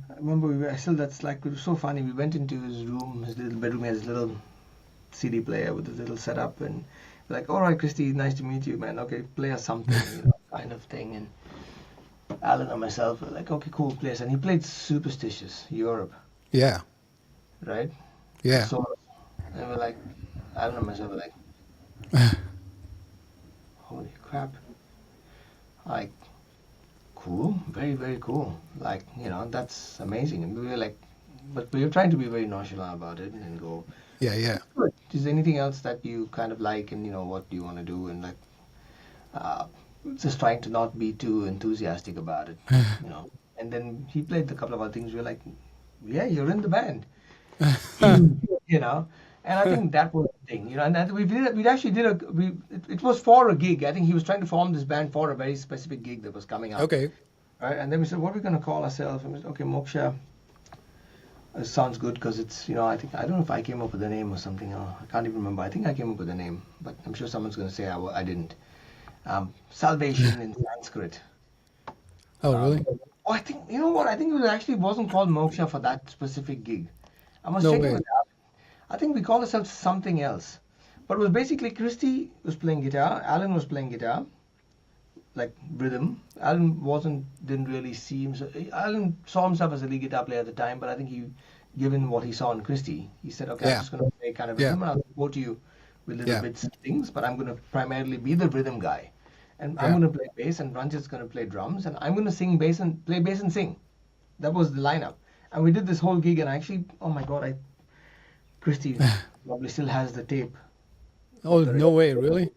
I remember that's like, it was so funny. We went into his room, his little bedroom, he had his little CD player with his little setup, and we're like, all right, Christy, nice to meet you, man. Okay, play us something, kind of thing. And Alan and myself were like, okay, cool, play us. And he played Superstitious, Europe, yeah. right? Yeah. So, and we're like, Alan and myself were like, Uh, holy crap. Like, cool, very, very cool. Like, that's amazing. And we were like, but we were trying to be very nonchalant about it and go, yeah. Yeah. good. Is there anything else that you kind of like, and what do you want to do? And like, uh, just trying to not be too enthusiastic about it, And then he played a couple of other things. We were like, yeah, you're in the band, you know. And I think that was the thing, And we actually it was for a gig. I think he was trying to form this band for a very specific gig that was coming up. Okay. Right, and then we said, what are we going to call ourselves? And we said, okay, Moksha. Sounds good because it's, I don't know if I came up with the name or something. I can't even remember. I think I came up with the name, but I'm sure someone's going to say I didn't. Salvation in Sanskrit. Oh, really? Oh, I think, what? I think it actually wasn't called Moksha for that specific gig. I must No check it way. with that. I think we called ourselves something else. But it was basically Christy was playing guitar, Alan was playing guitar, like rhythm. Didn't really see himself. Alan saw himself as a lead guitar player at the time, but I think given what he saw in Christy, he said, okay, I'm Yeah. just going to play kind of Yeah. rhythm and I'll support you with little Yeah. bits and things, but I'm going to primarily be the rhythm guy. And I'm Yeah. going to play bass and Ranjit's going to play drums and I'm going to sing bass and play bass and sing. That was the lineup. And we did this whole gig and actually, oh my God, Christy probably still has the tape. Oh, no way. Really?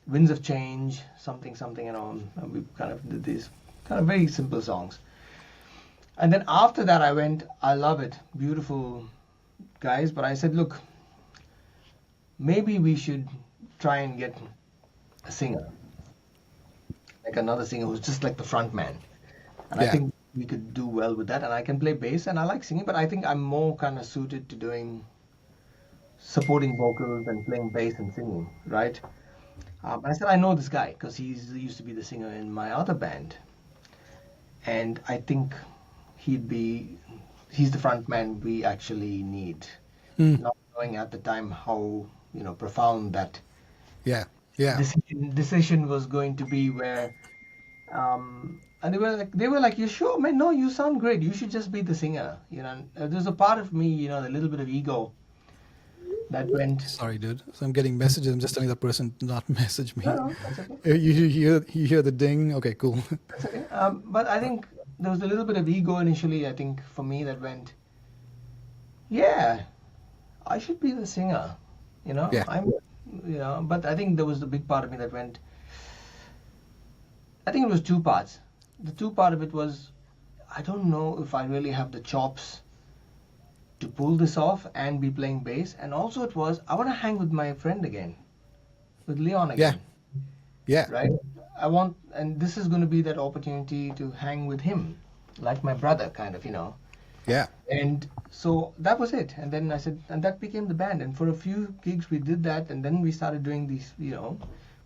Winds of Change, something, and we kind of did these kind of very simple songs. And then after that, I love it, beautiful guys, but I said, look, maybe we should try and get a singer, like another singer who's just like the front man. And I Yeah. think we could do well with that. And I can play bass and I like singing, but I think I'm more kind of suited to doing supporting vocals and playing bass and singing, right? And I said, I know this guy because he used to be the singer in my other band. And I think he's the front man we actually need. Hmm. Not knowing at the time how, profound that Yeah. Yeah. decision was going to be where, and they were like, you sure, man? No, you sound great. You should just be the singer. There's a part of me, a little bit of ego that went, Sorry, dude. So I'm getting messages. I'm just telling the person to not message me. no, that's okay. You hear the ding? Okay, cool. That's okay. But I think there was a little bit of ego initially, I think, for me that went, yeah, I should be the singer, Yeah. but I think there was the big part of me that went, I think it was two parts. The two part of it was, I don't know if I really have the chops to pull this off and be playing bass. And also it was, I want to hang with my friend again, with Leon again. Yeah. Right? And this is going to be that opportunity to hang with him, like my brother, kind of, Yeah. And so that was it. And then I said, and that became the band. And for a few gigs we did that, and then we started doing these,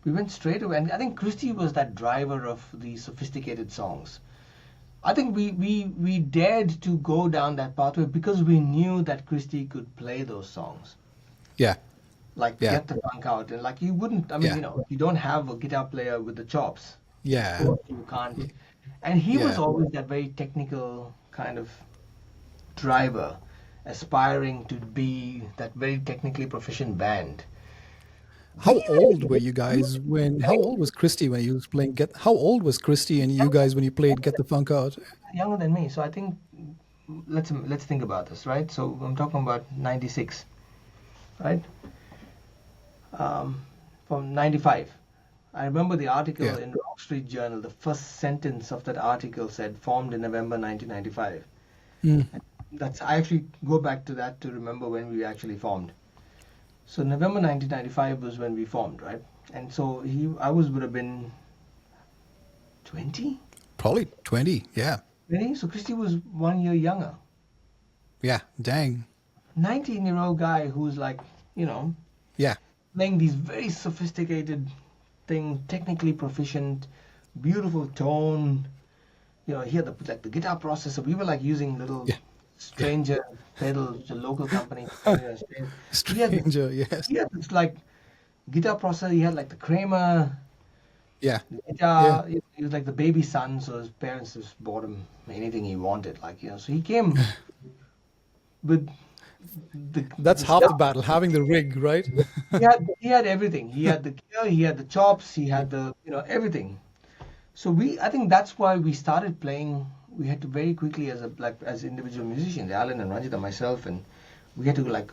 We went straight away, and I think Christy was that driver of the sophisticated songs. I think we dared to go down that pathway because we knew that Christy could play those songs, Yeah. like Yeah. get the funk out, and like you wouldn't. I mean, Yeah. if you don't have a guitar player with the chops, of Yeah. course you can't. And he was Yeah. always that very technical kind of driver, aspiring to be that very technically proficient band. How We old were were you we guys when? were How old was Christy when you was playing Get? How old was Christy and you guys when you played Get the Funk Out? younger than me, so I think let's think about this, right? So I'm talking about '96, right? From '95. I remember the article Yeah. in Rock Street Journal. The first sentence of that article said, "Formed in November 1995." Mm. That's I actually go back to that to remember when we actually formed. So November 1995 was when we formed, right? And so I would have been 20, Probably 20. Yeah. 20. So Christy was 1 year younger. Yeah. Dang. 19-year-old guy who's like, you know, Yeah. playing these very sophisticated things, technically proficient, beautiful tone. He had the guitar processor. We were like using little Yeah. Yeah. stranger pedals, a local company. He had this, Stranger. Yes. he had this like guitar processor. He had like the Kramer Yeah. Yeah. guitar. He was like the baby son, so his parents just bought him anything he wanted. So he came with That's the half the stuff. battle, having the rig, right? He had everything. He had the gear, he had the chops, he had the everything. So I think that's why we started playing. We had to very quickly as individual musicians, Alan and Ranjit and myself, and we had to like,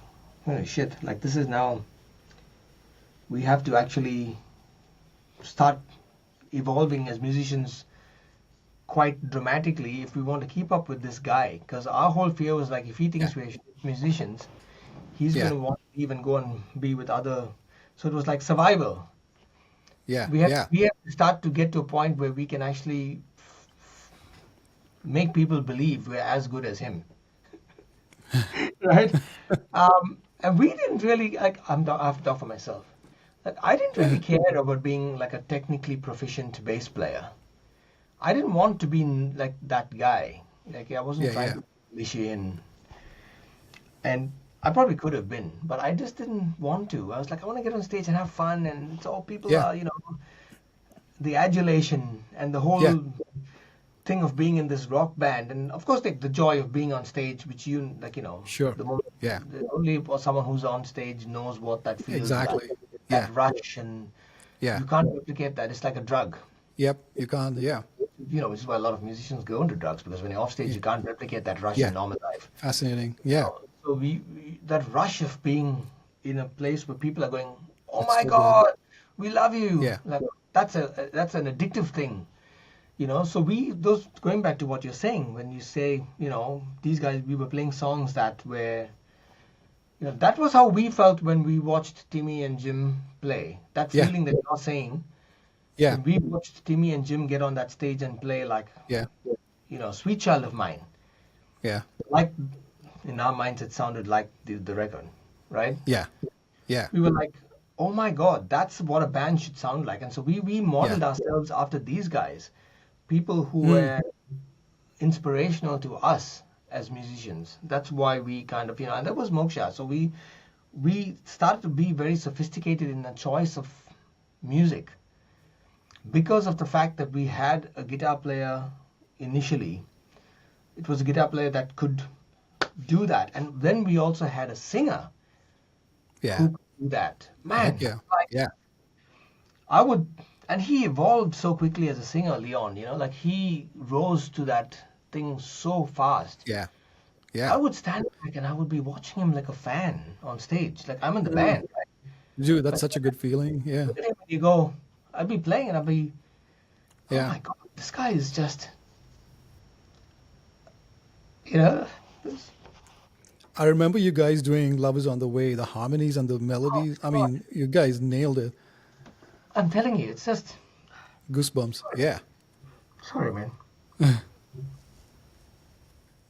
shit, like this is now. We have to actually start evolving as musicians quite dramatically if we want to keep up with this guy. Because our whole fear was like, if he Yeah. thinks we're musicians, he's going Yeah. to want to even go and be with other. So it was like survival. Yeah. We have Yeah. we have to start to get to a point where we can actually make people believe we're as good as him, right? And we didn't really like. I have to talk for myself. Like I didn't really care about being like a technically proficient bass player. I didn't want to be like that guy. Like I wasn't Yeah. trying Yeah. to be cliche and I probably could have been, but I just didn't want to. I was like, I want to get on stage and have fun, and so people Yeah. are, the adulation and the Yeah. whole thing of being in this rock band, and of course, like the joy of being on stage, which Sure. the moment Yeah. only someone who's on stage knows what that feels like. Exactly. Yeah. That rush, and Yeah. you can't replicate that. It's like a drug. Yep. You can't. Yeah. Which is why a lot of musicians go into drugs because when you're off stage, Yeah. you can't replicate that rush Yeah. in normal life. Fascinating. Yeah. So we that rush of being in a place where people are going, "Oh That's my so good. God, we love you!" Yeah. Like that's an addictive thing. So those going back to what you're saying when you say, these guys, we were playing songs that were, that was how we felt when we watched Timmy and Jim play. That Yeah. feeling that you're saying Yeah. when we watched Timmy and Jim get on that stage and play like, Yeah. Sweet Child of Mine. Yeah. Like in our minds, it sounded like the record, right? Yeah. Yeah. We were like, oh my God, that's what a band should sound like. And so we modeled Yeah. ourselves after these guys, people who Mm. were inspirational to us as musicians. That's why we kind of, and that was Moksha. So we started to be very sophisticated in the choice of music because of the fact that we had a guitar player initially. It was a guitar player that could do that. And then we also had a singer Yeah. who could do that. Man, Heck yeah. like Yeah. I would, and he evolved so quickly as a singer, Leon, like he rose to that thing so fast. Yeah. I Yeah. would stand back and I would be watching him like a fan on stage. Like I'm in the Mm. band, right? Dude, that's But such a good feeling. Yeah. look at him when you go, I'd be playing and I'd be, oh Yeah. my God, this guy is just, you know, this- I remember you guys doing Love is on the Way, the harmonies and the melodies. I God. mean, you guys nailed it. I'm telling you, it's just, Goosebumps. Yeah. sorry, man.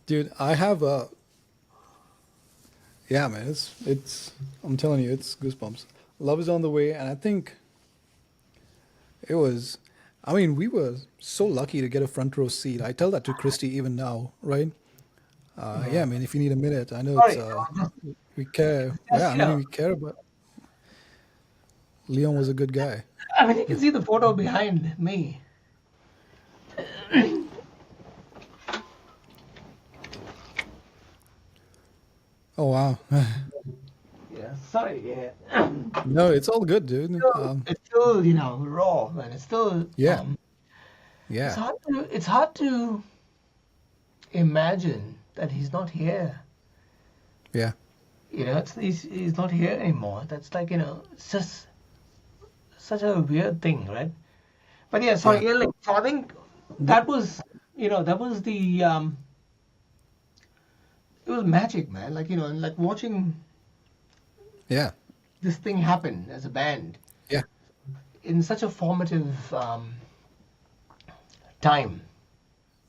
Dude, I have a yeah, man, it's I'm telling you, it's goosebumps. Love is on the Way, and I think It was, I mean, we were so lucky to get a front row seat. I tell that to Christy even now, right? Yeah, Yeah. I mean, if you need a minute, I know it's, Sorry, just, we care. Yeah, just I mean, we care, but Leon was a good guy. I mean, you can see the photo behind me. Oh, wow. Yeah, sorry. Yeah. No, it's all good, dude. It's still, raw, man. It's still, Yeah, yeah, it's hard to imagine that he's not here. yeah, He's not here anymore. That's like, it's just such a weird thing, right? But yeah, yeah, sorry. Yeah, like, so I think that was, that was it was magic, man. Like, and like watching yeah, this thing happen as a band yeah, in such a formative time.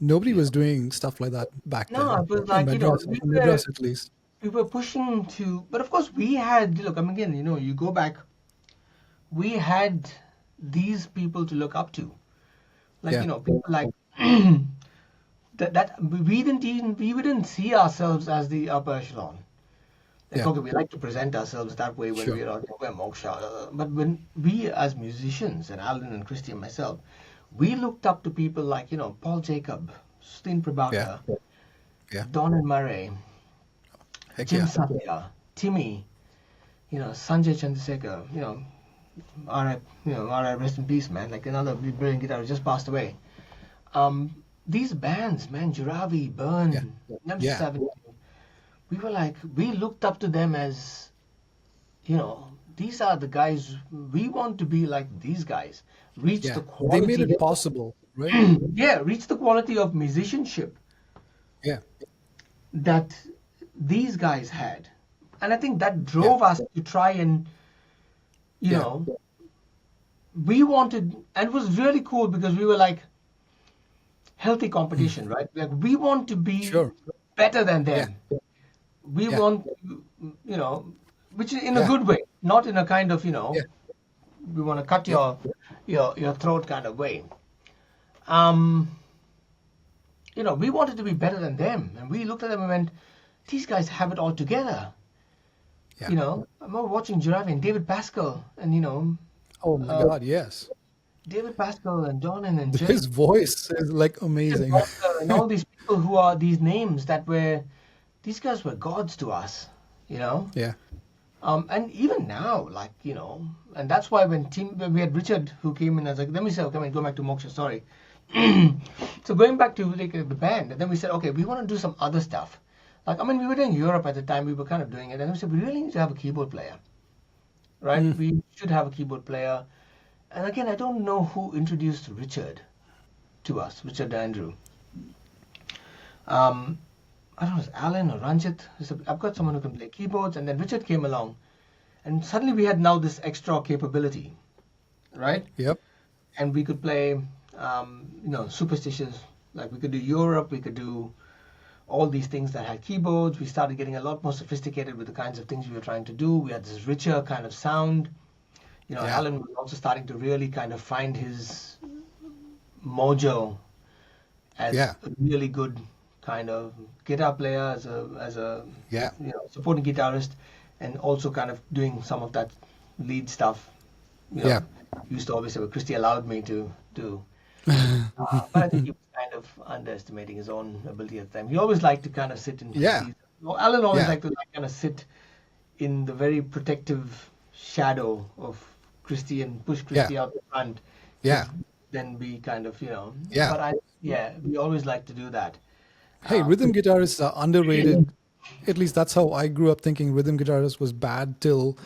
nobody was doing stuff like that back No, then it was in like, Madras, in Madras at least. we were pushing to, but of course we had, look, I mean, again, you go back, we had these people to look up to. Like, Yeah, people like that we didn't see ourselves as the upper echelon. Like, yeah, okay, we like to present ourselves that way when sure. we're out, we're moksha. But when we as musicians, and Alan and Christy and myself, we looked up to people like, Paul Jacob, Steen Yeah, Prabhakar, yeah, Don and Murray, heck Jim yeah. Satya, Timmy, Sanjay Chandrasekhar, R.I. R.I. rest in peace, man. Like another brilliant guitarist just passed away. These bands, man, Juravi, Yeah, Burn, Number yeah, 7, we looked up to them as, these are the guys, we want to be like these guys. Reach yeah. the They made quality, it possible, right? yeah, reach the quality of musicianship Yeah, that these guys had. And I think that yeah, drove us to try and, you yeah, know, we wanted, and it was really cool because we were like healthy competition, right? Like we want to be sure. better than Yeah, them. We yeah, want to, which is in a yeah, good way, not in a kind of, yeah, we want to cut yep, your throat kind of way. Um, we wanted to be better than them, and we looked at them and went, these guys have it all together. yeah. I remember watching Giraffe and David Pascal, and Oh my uh, God, yes. David Pascal and Donan and Jerry His voice is like amazing. Walker and all these people who are these names that were these guys were gods to us, you know. Yeah, And even now, like and that's why when we had Richard who came in as like, then we said, okay, I mean, go back to Moksha, sorry. So going back to like the band, and then we said, okay, we want to do some other stuff. Like I mean, we were in Europe at the time, we were kind of doing it, and then we said we really need to have a keyboard player, right? mm, We should have a keyboard player. And again, I don't know who introduced Richard to us, Richard Andrew. Um, I don't know, it's Alan or Ranjit. He said, I've got someone who can play keyboards, and then Richard came along, and suddenly we had now this extra capability, right? yep, And we could play, superstitious. Like we could do Europe, we could do all these things that had keyboards. We started getting a lot more sophisticated with the kinds of things we were trying to do. We had this richer kind of sound. yeah, Alan was also starting to really kind of find his mojo as yeah, a really good kind of guitar player, as a yeah, supporting guitarist, and also kind of doing some of that lead stuff. yeah, Used to always say, well, Christy allowed me to do. But I think he was kind of underestimating his own ability at the time. He always liked to kind of sit in yeah, Christie's. Alan always yeah, liked to kind of sit in the very protective shadow of Christie and push yeah, Christie out the front to yeah, then be kind of, yeah. But we always like to do that. Hey, Um, rhythm guitarists are underrated. At least that's how I grew up thinking rhythm guitarist was bad till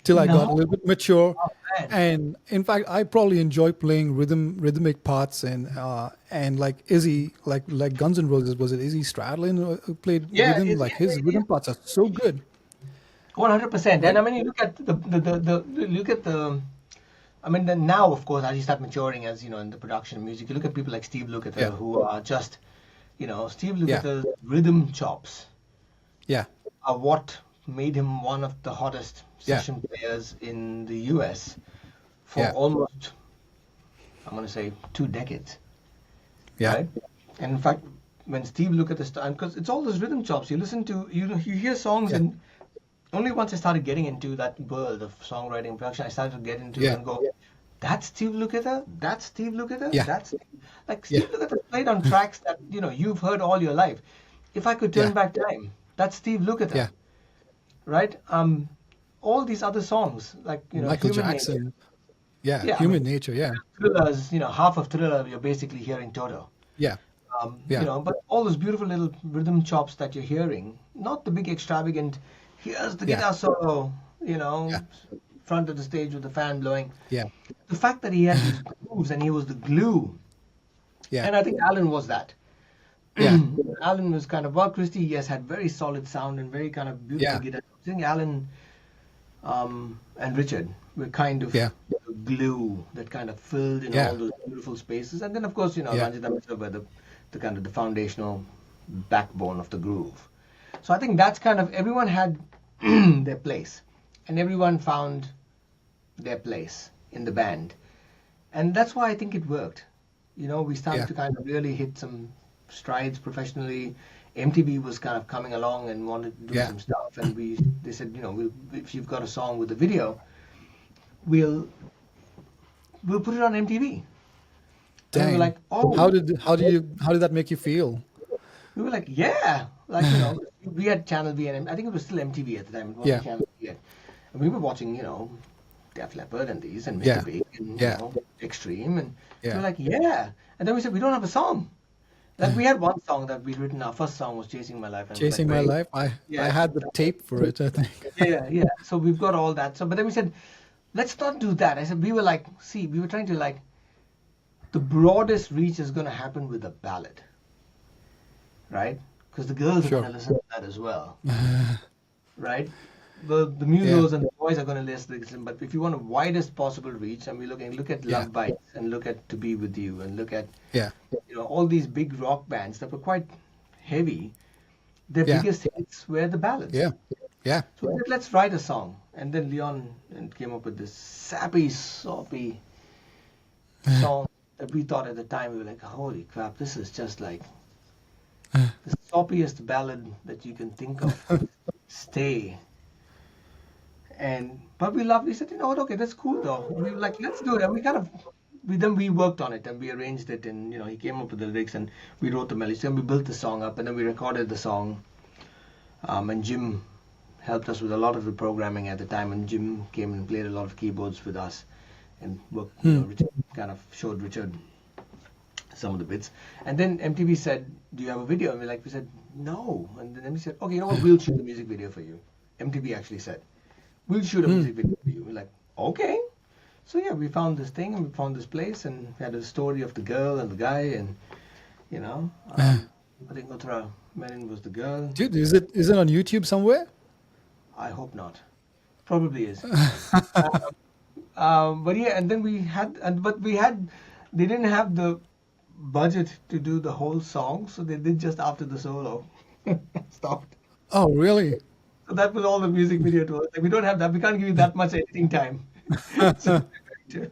I got a no, little bit mature. oh man, And in fact, I probably enjoy playing rhythmic parts and like Izzy, like Guns N' Roses, was it Izzy Stradlin who played yeah, rhythm? Like his rhythm parts are so good, 100%. And right? I mean, you look at the look at the. I mean, then now, of course, as you start maturing, as in the production of music, you look at people like Steve Lukather, Yeah, who are just, Steve yeah, Lukather's rhythm chops yeah, are what made him one of the hottest yeah, session players in the US for yeah, almost I'm going to say 2 decades, Yeah. right? And in fact, when Steve look at the stuff, because it's all those rhythm chops. You listen to, you hear songs, Yeah. and only once I started getting into that world of songwriting and production, I started to get into it Yeah. and go, that's Steve Lukather, that's Steve Lukather, Yeah. that's like Yeah. Steve Lukather played on tracks that you've heard all your life. If I could turn Yeah. back time, that's Steve Lukather, Yeah. right? All these other songs like Michael Human Nature. Jackson. Yeah. Yeah, I mean Human Nature. Yeah. Thriller's, half of Thriller you're basically hearing Toto. Yeah. Yeah. But all those beautiful little rhythm chops that you're hearing, not the big extravagant, here's the Yeah. guitar solo, Yeah. front of the stage with the fan blowing. Yeah. The fact that he had these grooves and he was the glue, Yeah. and I think Alan was that. Yeah. Alan was kind of, well, Christie, yes, had very solid sound and very kind of beautiful Yeah. guitar. I think Alan and Richard were kind of Yeah. the glue that kind of filled in Yeah. all those beautiful spaces. And then, of course, Yeah. Ranjit and Mishra were the kind of the foundational backbone of the groove. So I think that's kind of, everyone had their place, and everyone found their place in the band. And that's why I think it worked. We started Yeah. to kind of really hit some strides professionally. MTV was kind of coming along and wanted to do Yeah. some stuff, and they said, if you've got a song with a video, we'll put it on MTV. And we Dang. were like, oh, How did that make you feel? we were like, yeah, like we had Channel V, and I think it was still MTV at the time. It wasn't Yeah. Channel V yet. And we were watching, Def Leppard and these and Mr. Yeah. Big and Yeah. Extreme, and we Yeah. were like, yeah. And then we said, we don't have a song. Like we had one song that we'd written. Our first song was "Chasing My Life." And we were Chasing like, My great. Life. I Yeah. had the tape for it, I think. Yeah. So we've got all that. So, but then we said, let's not do that. I said, we were like, we were trying to the broadest reach is going to happen with a ballad, right? Because the girls Sure. are going to listen to that as well, right? The musos and the boys are going to listen, but if you want a widest possible reach, and look at Yeah. Love Bites, and look at To Be With You, and look at Yeah. all these big rock bands that were quite heavy. Their Yeah. biggest hits were the ballads. Yeah. Yeah. So we said, let's write a song, and then Leon came up with this sappy, soppy song that we thought at the time, we were like, holy crap, this is just like the soppiest ballad that you can think of. Stay. But we said, okay, that's cool though. We were like, let's do it. And we worked on it, and we arranged it, and he came up with the lyrics, and we wrote the melody, and we built the song up, and then we recorded the song. And Jim helped us with a lot of the programming at the time, and Jim came and played a lot of keyboards with us, and worked. Richard kind of showed Richard some of the bits, and then MTV said, "Do you have a video?" And we said, "No." And then MTV said, "Okay, you know what? We'll shoot a music video for you." MTV actually said, "We'll shoot a music video for you." We're like, "Okay." So yeah, we found this thing, and we found this place, and we had a story of the girl and the guy, and I think Uttara Menon was the girl. Dude, is it on YouTube somewhere? I hope not. Probably is. But yeah, and then they didn't have the budget to do the whole song, so they did just after the solo. Stopped. Oh, really? So that was all the music video to us. Like, we don't have that. We can't give you that much editing time. So we're going to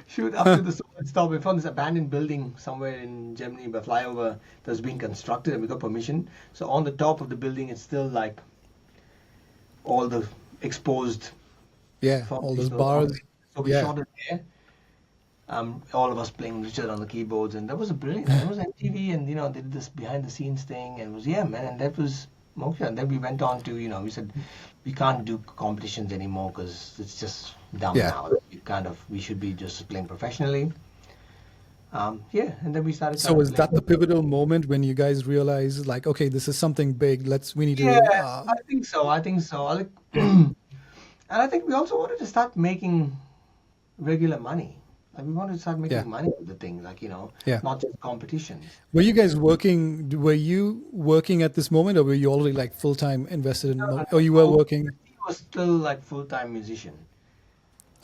shoot after the solo and stop. We found this abandoned building somewhere in Germany, by flyover, that was being constructed, and we got permission. So on the top of the building, it's still like all the exposed. Yeah, all those bars. So we shot it there. All of us playing Richard on the keyboards, and that was a brilliant. It was MTV, and they did this behind the scenes thing, and it was and that was okay. And then we went on to we said we can't do competitions anymore because it's just dumb now. We should be just playing professionally. And then we started. So was that the pivotal moment when you guys realized, like, okay, this is something big. We need to. Yeah, I think so. And I think we also wanted to start making regular money. Like we wanted to start making money with the thing, not just competitions. Were you guys working? Were you working at this moment, or were you already like full time invested in? Or you were working? He was still like full-time musician.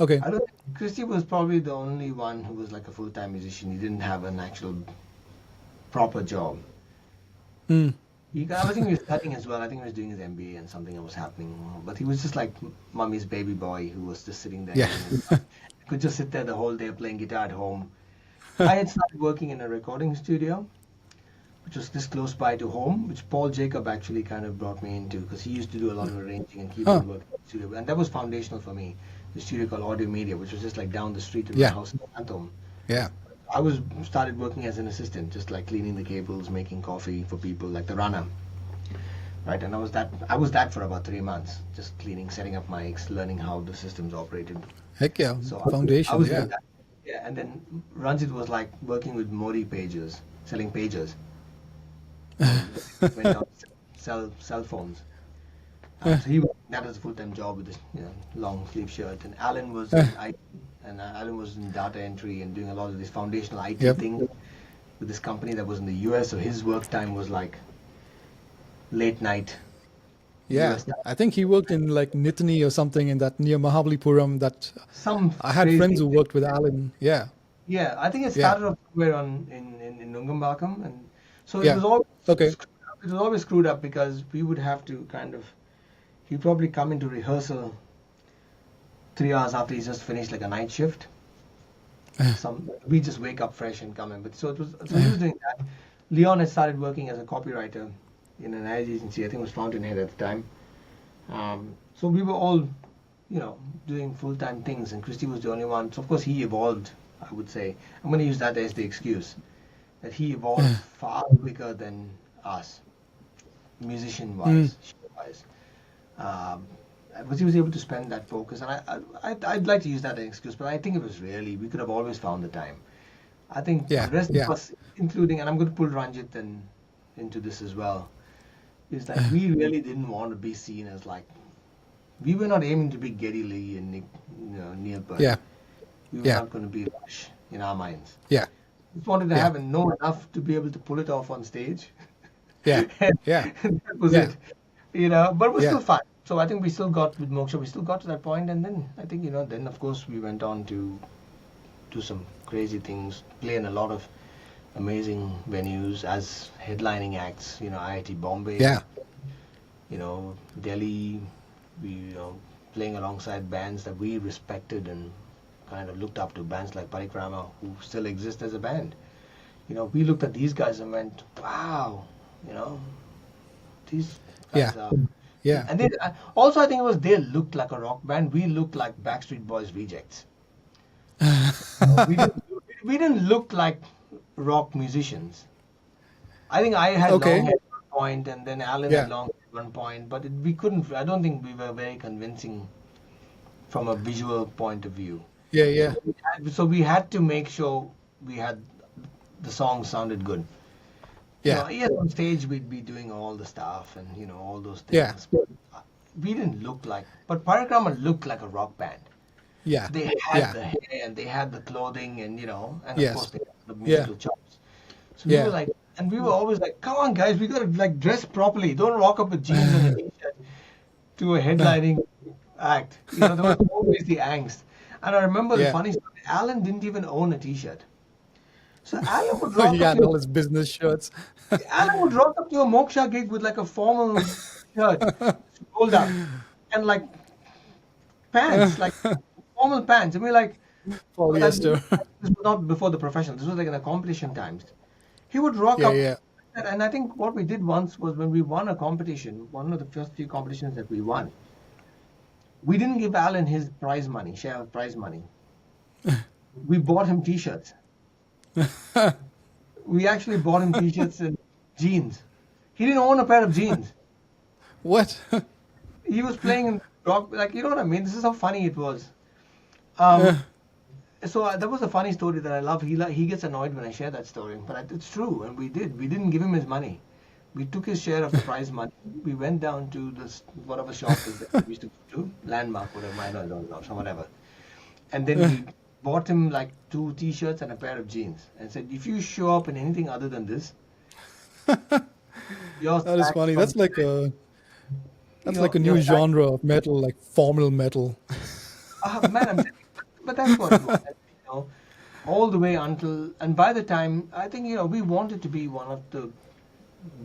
Okay. I don't think Christy was probably the only one who was like a full-time musician. He didn't have an actual proper job. I think he was studying as well. I think he was doing his MBA and something that was happening. But he was just like mommy's baby boy who was just sitting there. Yeah. could just sit there the whole day playing guitar at home. I had started working in a recording studio, which was this close by to home, which Paul Jacob actually kind of brought me into because he used to do a lot of arranging and Huh. keyboard work in the studio. And that was foundational for me. The studio called Audio Media, which was just like down the street in my Yeah. house in Anthem. Yeah. I started working as an assistant, just like cleaning the cables, making coffee for people, like the runner, right? And I was that for about 3 months, just cleaning, setting up mics, learning how the systems operated. Heck yeah. So I Foundation. was Yeah. doing that. Yeah, and then Ranjit was like working with Modi pagers, selling pagers. Went on to sell cell phones. So that was a full-time job with this long sleeve shirt. And Alan was in IT, and Alan was in data entry and doing a lot of these foundational IT Yep. things with this company that was in the US. So his work time was like late night Yeah. US time. I think he worked in like Nittany or something in that near Mahabalipuram. That Some I had crazy. friends who worked with Alan. Yeah. Yeah, I think it Yeah. started off somewhere in Nungambakkam, and so it Yeah. was all Okay. it was always screwed up because we would have to kind of he'd probably come into rehearsal 3 hours after he's just finished like a night shift. We just wake up fresh and come in. But so he was doing that. Leon had started working as a copywriter in an ad agency. I think it was Fountainhead at the time. So we were all, doing full-time things, and Christy was the only one. So of course he evolved. I would say I'm going to use that as the excuse that he evolved far quicker than us, musician-wise, show-wise. Because he was able to spend that focus, and I'd like to use that as an excuse, but I think it was really we could have always found the time. I think Yeah, the rest yeah. of us, including, and I'm going to pull Ranjit into this as well, is that we really didn't want to be seen as like we were not aiming to be Geddy Lee and Neil Peart. Yeah. We were Yeah. not going to be Rush in our minds. Yeah. We just wanted to Yeah. have and know enough to be able to pull it off on stage. Yeah. And Yeah. that was Yeah. it. But it was Yeah. still fun. So I think we still got with Moksha, we still got to that point, and then I think then of course we went on to do some crazy things, play in a lot of amazing venues as headlining acts. IIT Bombay. Yeah. Delhi. We playing alongside bands that we respected and kind of looked up to, bands like Parikrama, who still exist as a band. We looked at these guys and went, wow, these guys Yeah. are. Yeah. And also, I think it was they looked like a rock band. We looked like Backstreet Boys rejects. We didn't look like rock musicians. I think I had Okay. long hair at one point, and then Alan Yeah. had long hair at one point. But we couldn't. I don't think we were very convincing from a visual point of view. Yeah. Yeah. So we had to make sure we had the songs sounded good. Yeah. Yes, on stage we'd be doing all the stuff and all those things. Yeah. But we didn't look like. But Parikrama looked like a rock band. Yeah. They had Yeah. the hair and they had the clothing and and Yes. of course they had the musical chops. So Yeah. we were like, and we were always like, come on guys, we gotta like dress properly. Don't rock up with jeans and a t-shirt to a headlining act. There was always the angst. And I remember the Yeah. funny story. Alan didn't even own a t-shirt. So Alan would rock He up had to all his business shirts. Alan would rock up to a Moksha gig with like a formal shirt, rolled up, and like pants, like formal pants. And we're like, Polyester. this was not before the professional. This was like in the competition times. He would rock Yeah. up. Yeah. And I think what we did once was when we won a competition, one of the first few competitions that we won, we didn't give Alan his prize money, share of prize money. We bought him t-shirts. We actually bought him t-shirts and jeans. He didn't own a pair of jeans. What? He was playing in rock, like, you know what I mean? This is how funny it was. So that was a funny story that I love. He gets annoyed when I share that story, but it's true, and we did. We didn't give him his money. We took his share of the prize money. We went down to this whatever shop that we used to go to, Landmark, whatever, I don't know, some whatever. And then we bought him like 2 t-shirts and a pair of jeans, and said, if you show up in anything other than this, you're That is sacked funny. from That's like the- a new you're sacked. genre of metal, like formal metal. Man, I'm telling you, but that's what it was. All the way until, and by the time, I think, we wanted to be one of the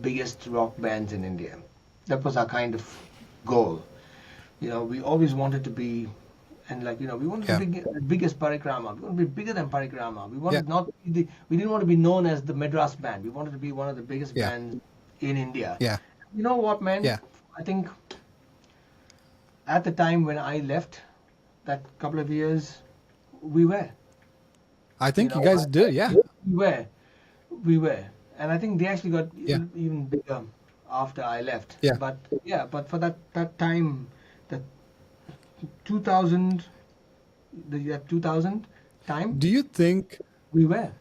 biggest rock bands in India. That was our kind of goal. We always wanted to be And like, we wanted Yeah. to be the biggest parikrama. We wanted to be bigger than parikrama. We Yeah. wanted not we didn't want to be known as the Madras band. We wanted to be one of the biggest Yeah. bands in India. Yeah. You know what, man? Yeah. I think at the time when I left, that couple of years, we were. I You think you know, guys did. Yeah. we were, we were, and I think they actually got Yeah. even bigger after I left. Yeah. But yeah, but for that time, the 2000, the year 2000 time, Do you think we were.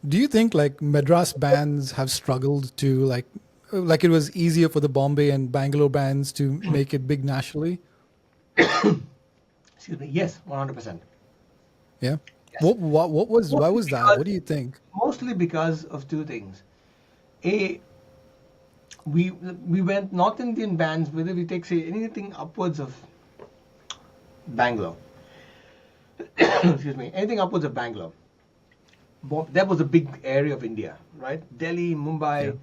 Do you think like Madras bands have struggled to like it was easier for the Bombay and Bangalore bands to make it big nationally? Excuse me. Yes, 100%. Yeah. Yes. What was why Mostly was that? What because do you think? mostly because of two things. A, we went North Indian bands, whether we take say anything upwards of Bangalore, excuse me, anything upwards of Bangalore. That was a big area of India, right? Delhi, Mumbai,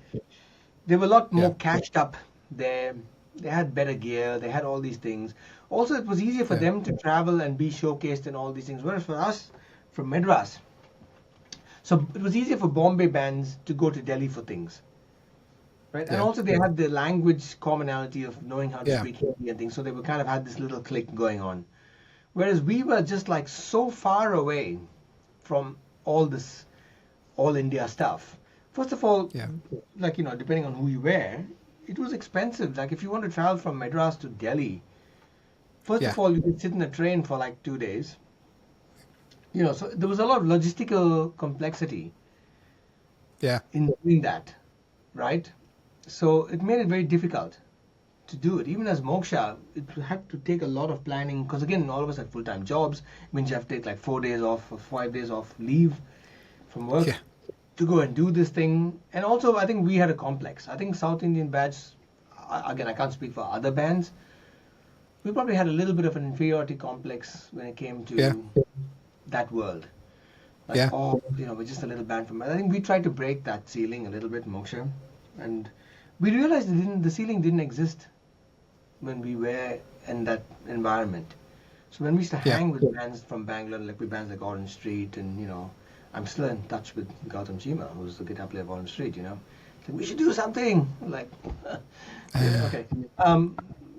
they were a lot Yeah. more cashed up there. They had better gear. They had all these things. Also, it was easier for Yeah. them to travel and be showcased and all these things. Whereas for us, from Madras, so it was easier for Bombay bands to go to Delhi for things, right? And Yeah. also they had the language commonality of knowing how to Yeah. speak Hindi and things. So they were kind of had this little clique going on. Whereas we were just like so far away from all this all India stuff. First of all, Yeah. like depending on who you were, it was expensive. Like if you want to travel from Madras to Delhi, first Yeah. of all you could sit in a train for like 2 days. So there was a lot of logistical complexity Yeah. in doing that, right? So it made it very difficult to do it. Even as Moksha, it had to take a lot of planning because again, all of us had full-time jobs. It means you have to take like 4 days off or 5 days off leave from work Yeah. to go and do this thing. And also, I think we had a complex. I think South Indian bands, again, I can't speak for other bands. We probably had a little bit of an inferiority complex when it came to Yeah. that world. Like, Yeah. we're just a little band from. I think we tried to break that ceiling a little bit, Moksha, and we realized the ceiling didn't exist when we were in that environment. So when we used to Yeah. hang with bands from Bangalore, like with bands like Orange Street, and I'm still in touch with Gautam Chima, who's the guitar player of Orange Street. Like, we should do something. Like, yeah, okay,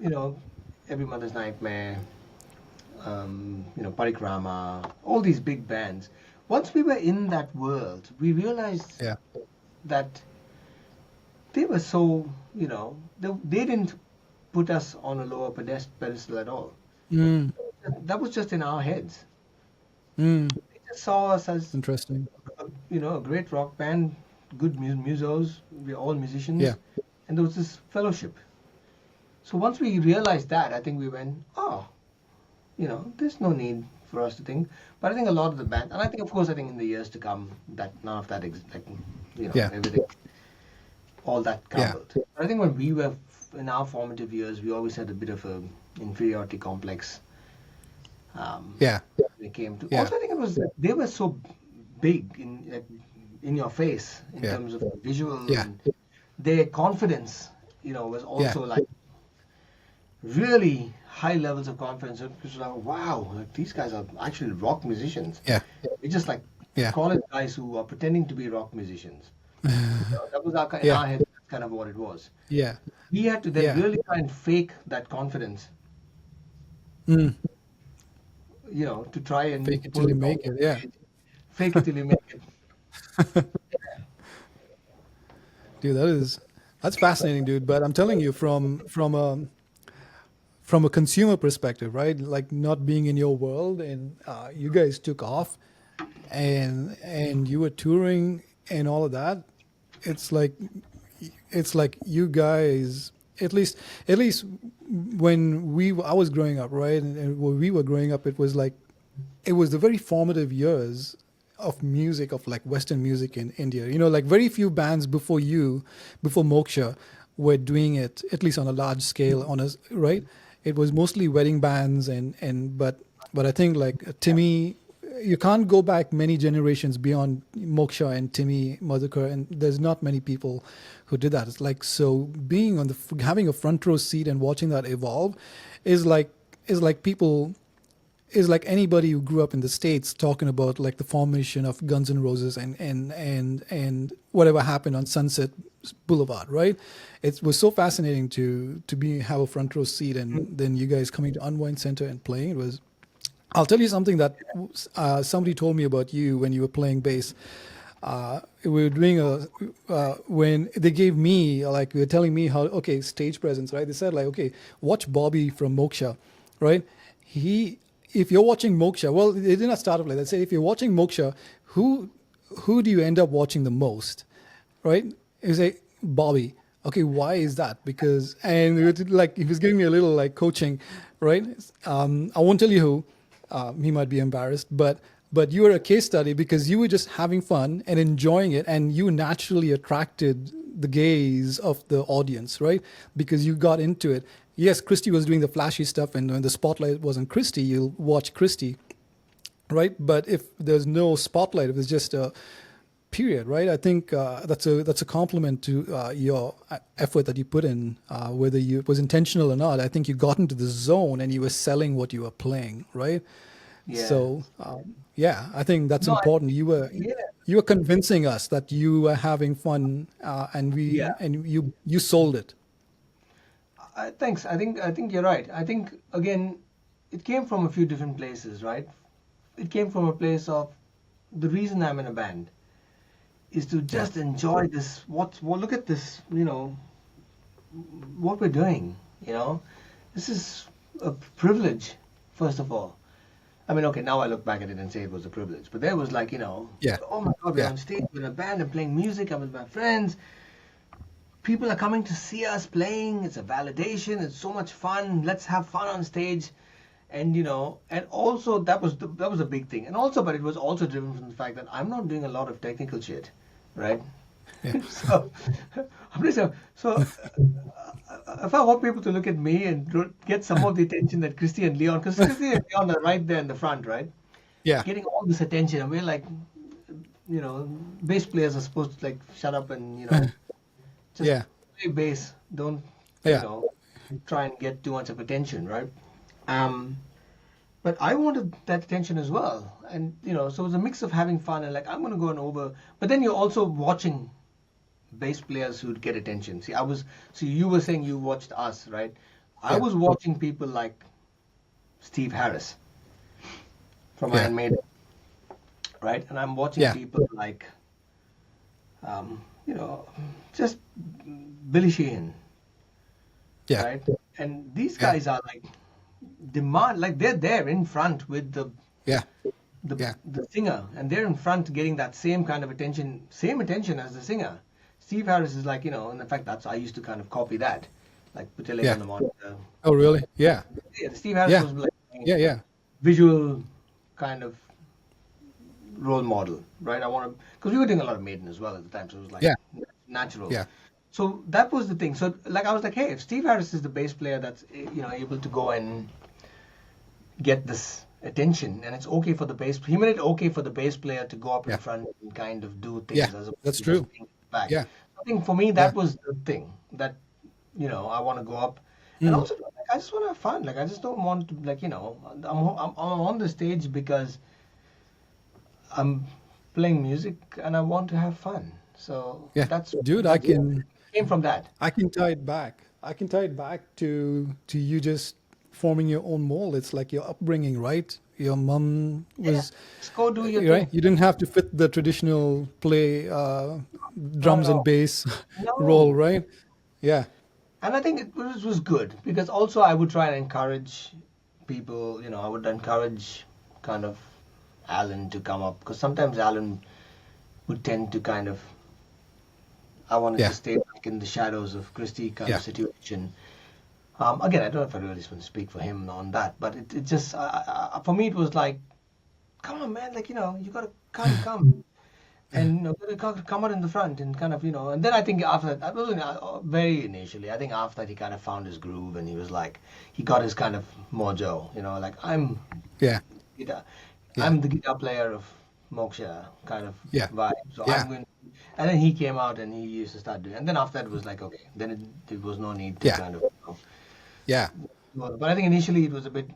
you know, Every Mother's Nightmare, Parikrama, all these big bands. Once we were in that world, we realized Yeah. that they were so, they didn't put us on a lower pedestal at all. Mm. That was just in our heads. Mm. They just saw us as, Interesting. a great rock band, good musos. We're all musicians. Yeah. And there was this fellowship. So once we realized that, I think we went, there's no need for us to think. But I think a lot of the band, and I think, of course, in the years to come, that none of that, Yeah. everything, all that Yeah. crumbled. But I think when we were in our formative years, we always had a bit of a inferiority complex. Yeah. When it came to. Yeah. Also, I think it was they were so big in your face in Yeah. terms of visual. Yeah. And their confidence, was also like really high levels of confidence. It was like, wow, like these guys are actually rock musicians. Yeah. We just like Yeah. college guys who are pretending to be rock musicians. That was in Yeah. our head. That's kind of what it was. Yeah. We had to then Yeah. really try and fake that confidence. Mm. To try and Fake it pull till you it make off. it. Yeah. Fake it till you make it. Dude, that's fascinating, dude. But I'm telling you, from a consumer perspective, right? Like not being in your world, and you guys took off, and you were touring and all of that. It's like you guys, at least when I was growing up, right, and when we were growing up, it was the very formative years of music, of like Western music in India. Like very few bands before Moksha, were doing it at least on a large scale. Right, it was mostly wedding bands, but I think like Timmy, you can't go back many generations beyond Moksha and Timmy Madhukar, and there's not many people who did that. It's like, so being having a front row seat and watching that evolve is like people is like anybody who grew up in the States talking about like the formation of Guns N' Roses and whatever happened on Sunset Boulevard, right? It was so fascinating to be have a front row seat, and then you guys coming to Unwind Center and playing. It was. I'll tell you something that somebody told me about you when you were playing bass. We were doing when they gave me, like, they were telling me how, okay, stage presence, right? They said, like, okay, watch Bobby from Moksha, right? If you're watching Moksha, well, they did not start off like that. They said, if you're watching Moksha, who do you end up watching the most, right? You say Bobby. Okay, why is that? Because, and like, he was giving me a little like coaching, right? I won't tell you who. He might be embarrassed, but you were a case study because you were just having fun and enjoying it, and you naturally attracted the gaze of the audience, right? Because you got into it. Yes, Christy was doing the flashy stuff, and when the spotlight was on Christy, you'll watch Christy, right? But if there's no spotlight, if it's just a period, right? I think that's a compliment to your effort that you put in, whether it was intentional or not. I think you got into the zone and you were selling what you were playing, right? Yeah. So yeah, I think that's No, important. yeah. You were convincing us that you were having fun, Yeah. and you sold it. Thanks. I think you're right. I think again, it came from a few different places, right? It came from a place of the reason I'm in a band is to Yeah, just enjoy this. Well, look at this. What we're doing. This is a privilege. First of all, I mean, okay, now I look back at it and say it was a privilege, but there was like, yeah, oh my God, we're yeah, on stage, we're in a band, I'm playing music, I'm with my friends. People are coming to see us playing. It's a validation. It's so much fun. Let's have fun on stage, and also that was a big thing. And also, but it was also driven from the fact that I'm not doing a lot of technical shit, right? yeah, so I'm just so if I want people to look at me and get some of the attention that Christy and Leon, because Christy and Leon are right there in the front, right? yeah, Getting all this attention, and we're like, bass players are supposed to like shut up and just yeah, play bass. Don't you yeah, know try and get too much of attention, right? Um, but I wanted that attention as well, and so it was a mix of having fun and like I'm gonna go and over. But then you're also watching bass players who'd get attention. So you were saying you watched us, right? I yeah, was watching people like Steve Harris from yeah, Iron Maiden, right? And I'm watching yeah, people like um, you know, just Billy Sheehan, yeah, right? And these yeah, guys are like like they're there in front with the yeah, the yeah, the singer, and they're in front getting that same kind of attention, same attention as the singer. Steve Harris is like, and in fact, I used to kind of copy that, like put your leg yeah. on the monitor. Oh, really? Yeah, Yeah, Steve Harris yeah, was like yeah, yeah, visual kind of role model, right? I want to, because we were doing a lot of Maiden as well at the time, so it was like yeah, natural. yeah, So that was the thing. So like I was like, hey, if Steve Harris is the bass player that's able to go and get this attention, and it's okay for the bass, he made it okay for the bass player to go up in yeah, front and kind of do yeah. things as opposed That's to just true. being back. Yeah, I think for me yeah. that was the thing that I want to go up, and Mm. also like, I just want to have fun. Like I just don't want to like I'm on the stage because I'm playing music and I want to have fun. So Yeah, that's dude, that's came from that. I can tie it back. I can tie it back to you just forming your own mold. It's like your upbringing, right? Your mom Yeah, was just go do your right. thing. You didn't have to fit the traditional play Not at drums and all. bass role, No. right? Yeah, And I think it was good because also I would try and encourage people, I would encourage kind of Alan to come up because sometimes Alan would tend to kind of, I wanted to yeah, stay back in the shadows of Christie kind of yeah, situation. Again, I don't know if I really want to speak for him on that, but it just, for me, it was like, come on, man, like, you gotta come. And come out in the front and kind of and then I think after that wasn't very initially. I think after that he kind of found his groove and he was like he got his kind of mojo, like yeah, guitar yeah, I'm the guitar player of Moksha kind of yeah, vibe, so yeah, I'm going. And then he came out and he used to start doing, and then after that it was like okay, then there was no need to yeah, kind of yeah, but I think initially it was a bit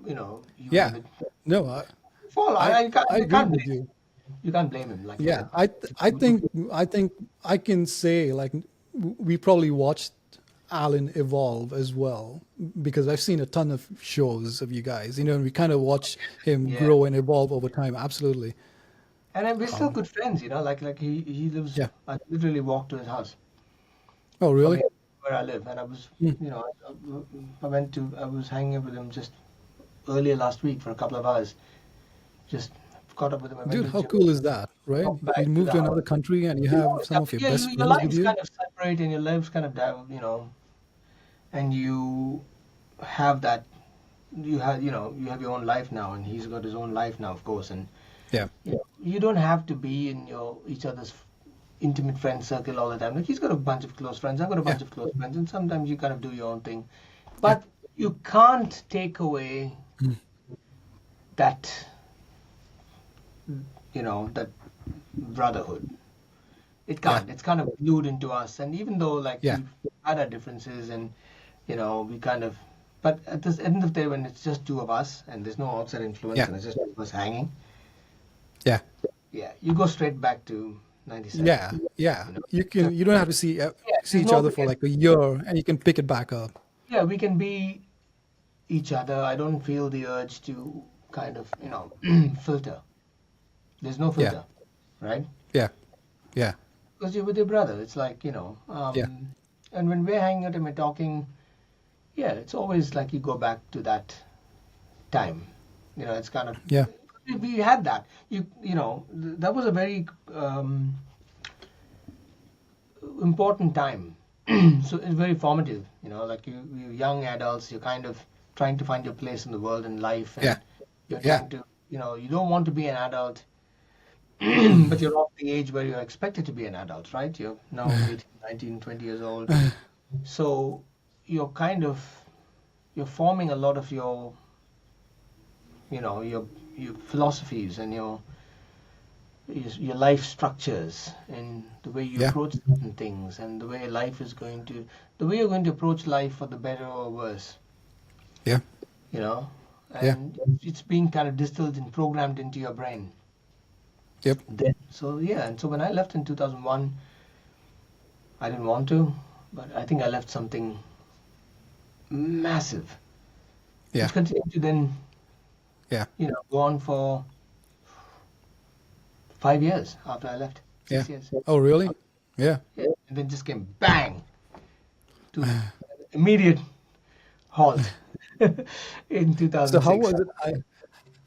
he was a Yeah. bit No, fall. I I You agree can't with blame you. you can't blame him. Like you Yeah, said. I think I can say like we probably watched Alan evolve as well because I've seen a ton of shows of you guys, and we kind of watch him Yeah. grow and evolve over time. Absolutely. And then we're still good friends. Like he lives. Yeah. I literally walked to his house Oh, from really? here where I live, and I was Mm. I was hanging out with him just earlier last week for a couple of hours. Just caught up with him. I went Dude, to the how gym, cool is that, right? dropped You back to move the to another house. country and you have some of your Yeah, best your friends with lives you. kind of separate and your lives kind of and you have that you have your own life now, and he's got his own life now, of course, and Yeah. you don't have to be in your each other's intimate friend circle all the time. Like he's got a bunch of close friends, I've got a Yeah. bunch of close friends, and sometimes you kind of do your own thing, Yeah. but you can't take away that that brotherhood. It Yeah. can't. It's kind of glued into us. And even though like Yeah. we've had our differences and we kind of, but at the end of the day, when it's just two of us and there's no outside influence Yeah. and it's just two of us hanging, Yeah. yeah, you go straight back to '97. Yeah. Yeah. You know, You don't have to yeah, see there's each no other for like a year and you can pick it back up. yeah, we can be each other. I don't feel the urge to kind of filter. There's no Yeah. filter, right? Yeah. Yeah. Because you're with your brother. It's like Yeah. and when we're hanging out and we're talking, yeah, it's always like you go back to that time. It's kind of Yeah. we had that. That was a very important time. So it's very formative. Like you young adults, you're kind of trying to find your place in the world and life, and Yeah. you're Yeah. trying to, you don't want to be an adult, but you're of the age where you're expected to be an adult, right? You're now 18, 19, 20 years old. So you're kind of you're forming a lot of your philosophies and your life structures and the way you Yeah. approach certain things and the way the way you're going to approach life for the better or worse, Yeah. you know, Yeah. and it's being kind of distilled and programmed into your brain. Yep. Then, so yeah, and so when I left in 2001, I didn't want to, but I think I left something massive, Yeah. which continued to then, Yeah. go on for 5 years after I left, Yeah. 6 years. Oh, really? Yeah. Yeah, and then just came bang to immediate halt in So how 2006. was it?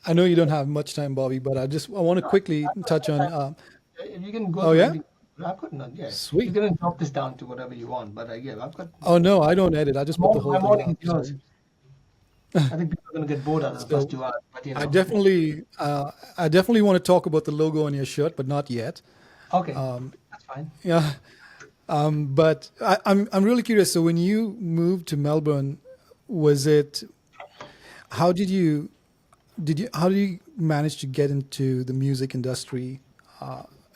I know you don't have much time, Bobby, but I want to quickly touch on. If you can go Oh through yeah, anything, I've got none. Yeah, you sweet. can drop this down to whatever you want, but yeah, I've got. Oh no, I don't edit. I just put the whole My thing morning up. is yours. I think people are going to get bored after the first So 2 hours, but I definitely want to talk about the logo on your shirt, but not yet. okay, that's fine. Yeah. But I'm really curious. So when you moved to Melbourne, was it? How how did you manage to get into the music industry?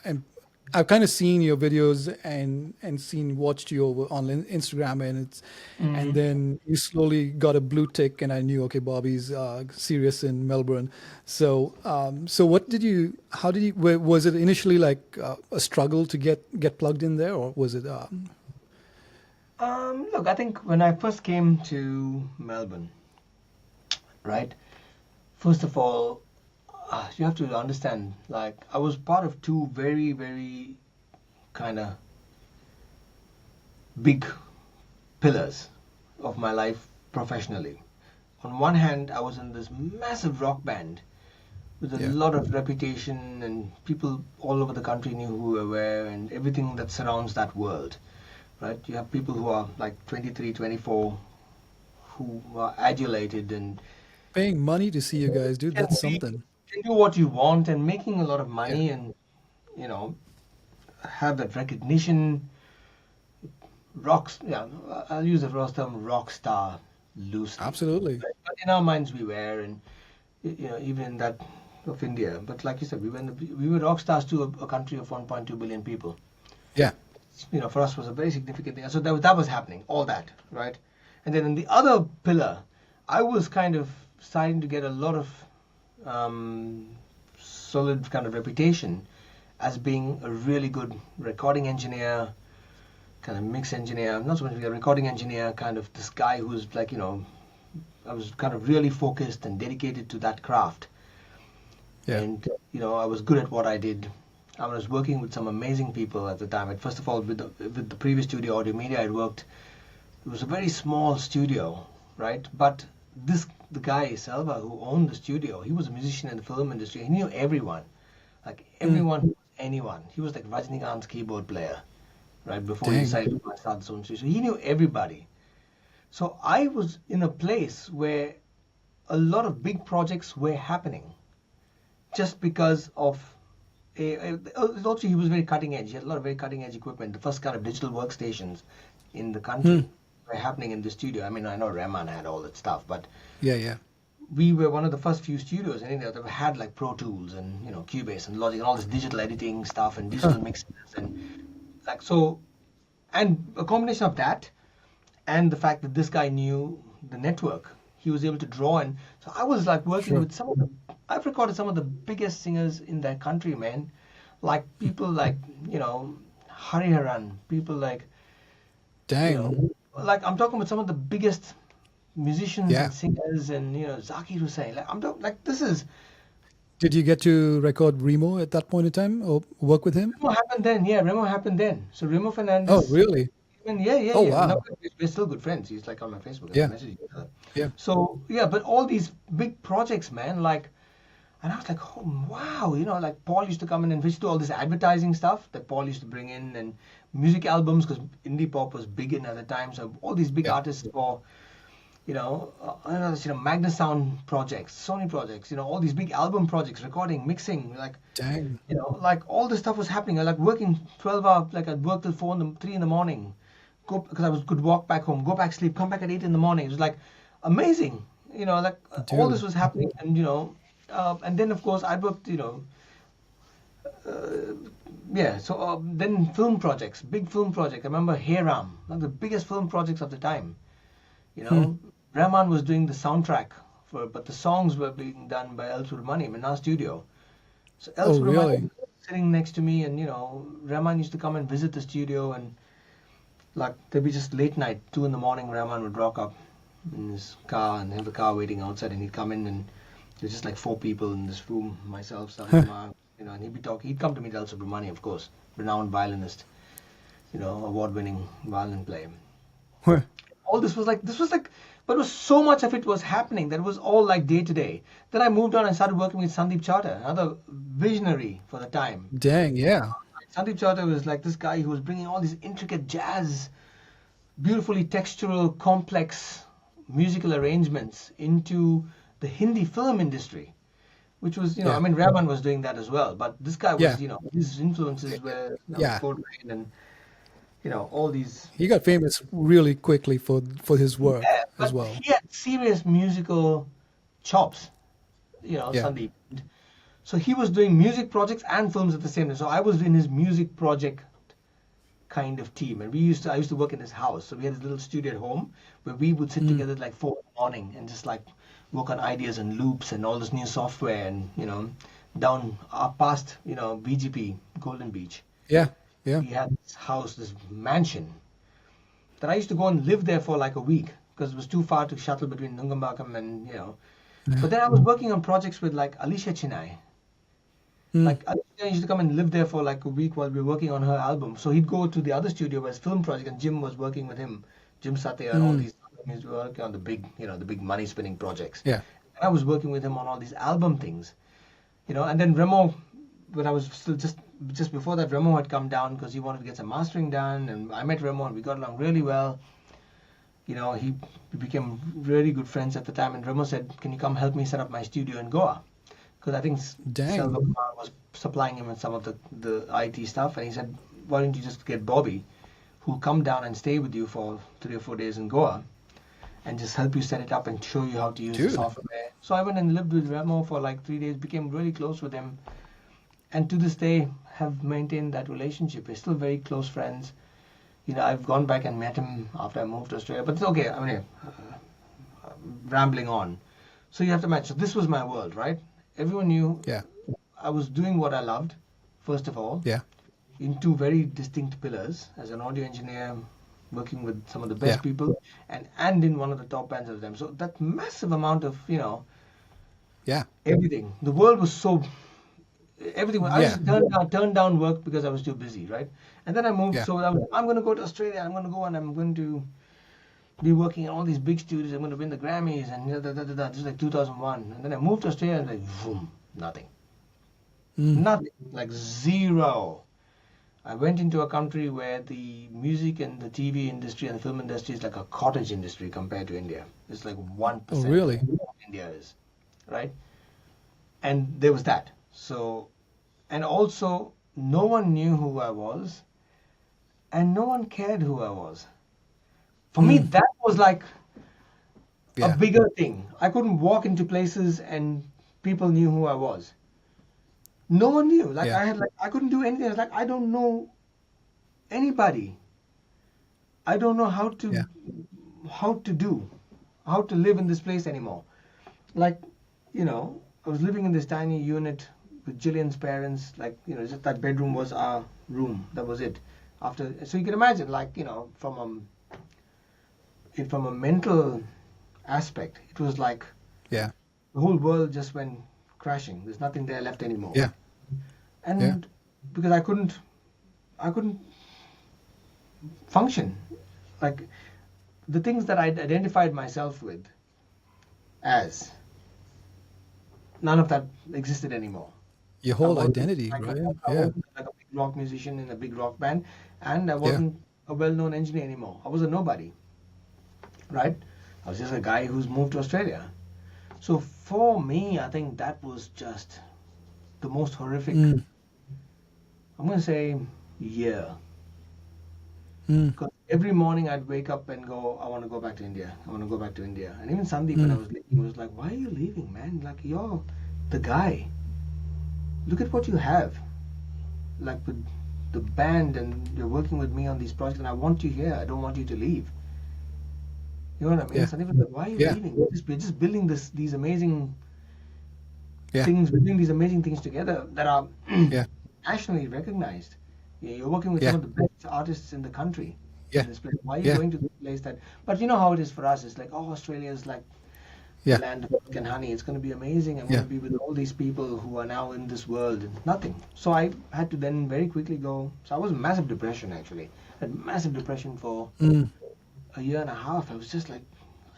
And I've kind of seen your videos and watched you over on Instagram, and then you slowly got a blue tick, and I knew, okay, Bobby's serious in Melbourne. So was it initially like a struggle to get plugged in there, or was it? Look, I think when I first came to Melbourne, right? First of all, you have to understand, like, I was part of two very, very kind of big pillars of my life professionally. On one hand, I was in this massive rock band with a Yeah. lot of reputation, and people all over the country knew who we were and everything that surrounds that world, right? You have people who are like 23, 24 who are adulated and Paying money to see you guys, dude, can that's be, something. can do what you want and making a lot of Yeah, money and you know have that recognition. Rocks, yeah, I'll use the first term rock star loosely, absolutely. right? But in our minds we were, and even in that of India. But like you said, we were rock stars to a country of 1.2 billion people. Yeah, For us was a very significant thing. So that was happening, all that, right? And then in the other pillar, I was kind of starting to get a lot of um, solid kind of reputation as being a really good recording engineer, kind of mix engineer, not so much a recording engineer, kind of this guy who's like, I was kind of really focused and dedicated to that craft. Yeah. And, I was good at what I did. I was working with some amazing people at the time. And first of all, with the previous studio, Audio Media, I'd worked, it was a very small studio, right? But the guy, Selva, who owned the studio, he was a musician in the film industry. He knew everyone, like everyone, anyone. He was like Rajnikant's keyboard player, right? Before he Dang. decided to start his own studio. So he knew everybody. So I was in a place where a lot of big projects were happening just because of also he was very cutting edge. He had a lot of very cutting edge equipment. The first kind of digital workstations in the country were happening in the studio. I mean, I know Rahman had all that stuff, but Yeah. we were one of the first few studios in India that had like Pro Tools and Cubase and Logic and all this digital editing stuff and digital mixes and like so, and a combination of that and the fact that this guy knew the network, he was able to draw. And so I was like working with I've recorded some of the biggest singers in that country, man. Like people like, Hariharan, people like, Dang. like I'm talking about some of the biggest musicians Yeah. and singers and, Zakir Hussain. Like I'm talking, like this is, Did you get to record Remo at that point in time or work with him? Remo happened then. Yeah, Remo happened then. So Remo Oh, Fernandez. really? Yeah. Oh, No, wow. we're still good friends. He's like on my Facebook. Yeah. I message each other. Yeah. So yeah, but all these big projects, man, like, and I was like, oh wow, like Paul used to come in and we used to do all this advertising stuff that Paul used to bring in and music albums because indie pop was big in at the time. So all these big Yeah. artists for, Magnus Sound projects, Sony projects, all these big album projects, recording, mixing, like, Dang. like all this stuff was happening. I like working 12 hours, like I'd work till 3 in the morning, go because could walk back home, go back sleep, come back at 8 in the morning. It was like amazing, like all this Dude. was happening, and and then of course I worked, yeah. So then film projects, big film project. I remember Hayram, one of the biggest film projects of the time. Rahman was doing the soundtrack but the songs were being done by El Subramaniam in our studio. So El Oh, Subramaniam really? was sitting next to me, and Rahman used to come and visit the studio, and like there'd be just late night, 2 in the morning. Rahman would rock up in his car and have the car waiting outside, and he'd come in, and there's just like 4 people in this room, myself, Sandima, and he'd be talking. He'd come to meet El Subramaniam, of course, renowned violinist, award-winning violin player. Huh. All this was like, but it was so much of it was happening that it was all like day to day. Then I moved on and started working with Sandeep Chawda, another visionary for the time. Dang. Yeah. Sandeep Chawda was like this guy who was bringing all these intricate jazz, beautifully textural, complex musical arrangements into the Hindi film industry, which was, Yeah. I mean, Rahman was doing that as well, but this guy was, Yeah. his influences were Yeah. Coltrane and, all these. He got famous really quickly for his work Yeah, as but well. he had serious musical chops, Yeah. Sandeep. So he was doing music projects and films at the same time. So I was in his music project kind of team, and I used to work in his house. So we had this little studio at home where we would sit together at like 4 in the morning and just like work on ideas and loops and all this new software and down past BGP, Golden Beach. Yeah. Yeah. He had this house, this mansion that I used to go and live there for like a week because it was too far to shuttle between Nungambakam and But then I was working on projects with like Alicia Chinay. Like Alicia used to come and live there for like a week while we were working on her album. So he'd go to the other studio where his film project, and Jim was working with him, Jim Satya and all these. He was working on the big, the big money spinning projects. Yeah. And I was working with him on all these album things, and then Remo, when I was still just before that, Remo had come down because he wanted to get some mastering done, and I met Remo and we got along really well. We became really good friends at the time, and Remo said, "Can you come help me set up my studio in Goa?" Because I think Dang. Selva Kumar was supplying him with some of the IT stuff, and he said, "Why don't you just get Bobby, who'll come down and stay with you for 3 or 4 days in Goa, and just help you set it up and show you how to use the Dude. software." So I went and lived with Remo for like 3 days, became really close with him, and to this day have maintained that relationship. We're still very close friends. I've gone back and met him after I moved to Australia, but it's okay. I mean, rambling on. So you have to match. So this was my world, right? Everyone knew Yeah. I was doing what I loved, first of all, Yeah. in two very distinct pillars as an audio engineer, working with some of the best Yeah. people, and in one of the top bands at the time. So that massive amount of Yeah. everything. The world was so everything. I Yeah. just turned down work because I was too busy, right? And then I moved. Yeah. So I'm going to go to Australia. I'm going to go and I'm going to be working in all these big studios. I'm going to win the Grammys and This is like 2001. And then I moved to Australia and like boom, nothing, nothing, like zero. I went into a country where the music and the TV industry and the film industry is like a cottage industry compared to India. It's like 1% Oh, really? of what India is, right? And there was that. So, and also, no one knew who I was, and no one cared who I was. For me, that was like a Yeah. bigger thing. I couldn't walk into places and people knew who I was. No one knew. Like Yeah. I couldn't do anything. I was like, I don't know anybody. I don't know Yeah. how to live in this place anymore. Like, I was living in this tiny unit with Jillian's parents. Like, just that bedroom was our room. That was it. So you can imagine, like, from a mental aspect, it was like Yeah. the whole world just went crashing. There's nothing there left anymore. Yeah. Yeah. And because I couldn't function. Like the things that I'd identified myself with as, none of that existed anymore. Your I whole wasn't identity, like right? I Yeah. wasn't like a big rock musician in a big rock band, and I Yeah. wasn't a well-known engineer anymore. I was a nobody, right? I was just a guy who's moved to Australia. So for me, I think that was just the most horrific, I'm going to say, year. Because every morning I'd wake up and go, I want to go back to India. I want to go back to India. And even Sandeep, when I was leaving, was like, why are you leaving, man? Like, you're the guy. Look at what you have. Like, with the band, and you're working with me on these projects, and I want you here. I don't want you to leave. You know what I mean? Yeah. Sandeep was like, why are you Yeah. leaving? We're just building these amazing Yeah. things. We're doing these amazing things together that are Yeah. nationally recognized. You're working with Yeah. some of the best artists in the country. Yeah. In this place. Why are you Yeah. going to this place that? But you know how it is for us. It's like, oh, Australia is like the Yeah. land of milk and honey. It's going to be amazing. I'm Yeah. going to be with all these people who are now in this world. And nothing. So I had to then very quickly go. So I was in massive depression actually. I had massive depression for a year and a half. I was just like,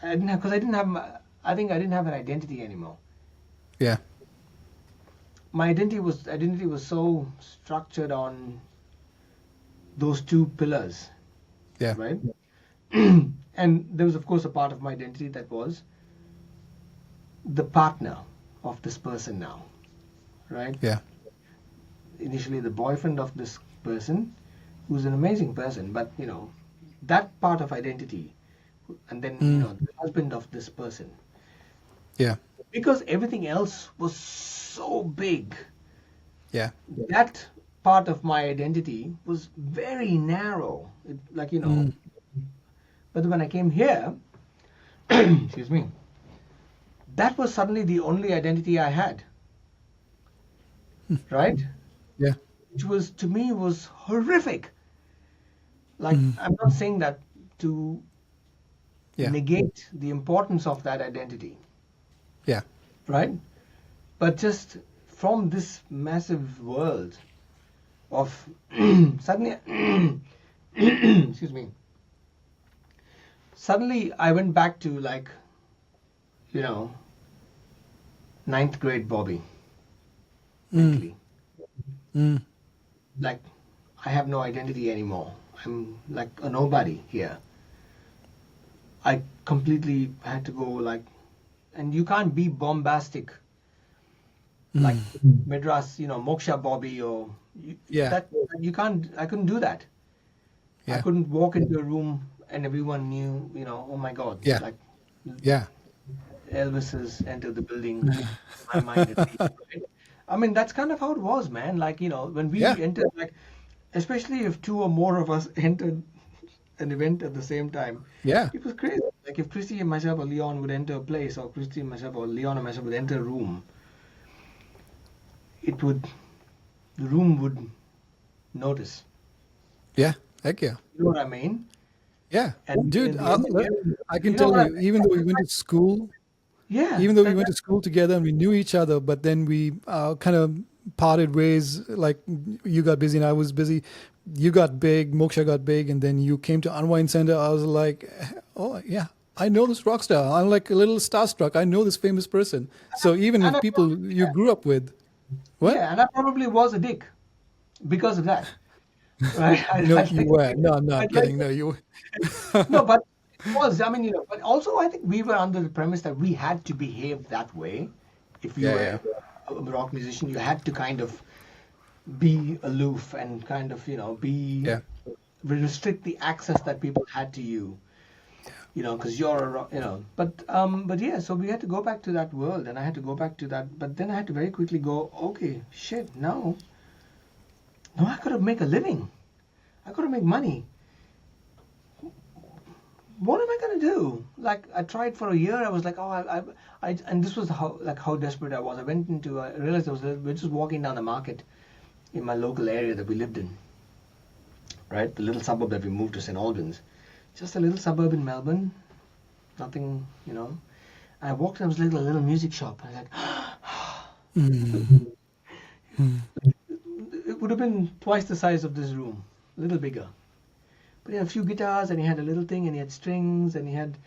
I didn't have, because I didn't have. I think I didn't have an identity anymore. Yeah. My identity was so structured on those two pillars, Yeah. right? And there was, of course, a part of my identity that was the partner of this person now, right? Yeah. Initially, the boyfriend of this person, who's an amazing person, but that part of identity, and then the husband of this person, Yeah. because everything else was so big. Yeah. That part of my identity was very narrow. But when I came here, excuse me, that was suddenly the only identity I had, right? Yeah. Which was, to me, was horrific. Like, I'm not saying that to Yeah. negate the importance of that identity, Yeah. right? But just from this massive world of suddenly, excuse me, suddenly I went back to like, ninth grade Bobby. Mentally. Like, I have no identity anymore. I'm like a nobody here. I completely had to go like, and you can't be bombastic like Madras, Moksha Bobby or Yeah. that you can't. I couldn't do that. I Yeah. couldn't walk into a room and everyone knew, oh my God, Yeah. like Yeah. Elvis has entered the building. In my mind, at least, right? I mean, that's kind of how it was, man. Like, when we Yeah. entered, like, especially if two or more of us entered an event at the same time. Yeah. It was crazy. Like if Christy and myself or Leon would enter a place, or Christy and myself or Leon and myself would enter a room, it would the room would notice. Yeah. Heck yeah. You know what I mean? Yeah. And Dude, in the engineering, I can you know tell what I you, even though we went to school, yeah, even though we went to school together and we knew each other, but then we kind of parted ways. Like you got busy and I was busy. You got big, Moksha got big, and then you came to Unwind Center. I was like, oh yeah, I know this rock star. I'm like a little starstruck. I know this famous person. So even and with I, people you grew up with, what? yeah, and I probably was a dick because of that. Right? No, you were. No, I'm I not like kidding. No, you. no, but it was. I mean, but also I think we were under the premise that we had to behave that way. If you Yeah, were yeah, a rock musician, you had to kind of be aloof and kind of, be yeah, restrict the access that people had to you. Because you're but yeah, so we had to go back to that world, and I had to go back to that. But then I had to very quickly go, okay, shit, no, I got to make a living. I got to make money. What am I gonna do? Like I tried for a year. I was like, oh, and this was how desperate I was. I went into. I realized we're just walking down the market in my local area that we lived in, right? The little suburb that we moved to St. Albans, just a little suburb in Melbourne. Nothing, I walked in. There was a little music shop. I was like, Mm, mm, it would have been twice the size of this room, a little bigger. But he had a few guitars, and he had a little thing, and he had strings, and he had.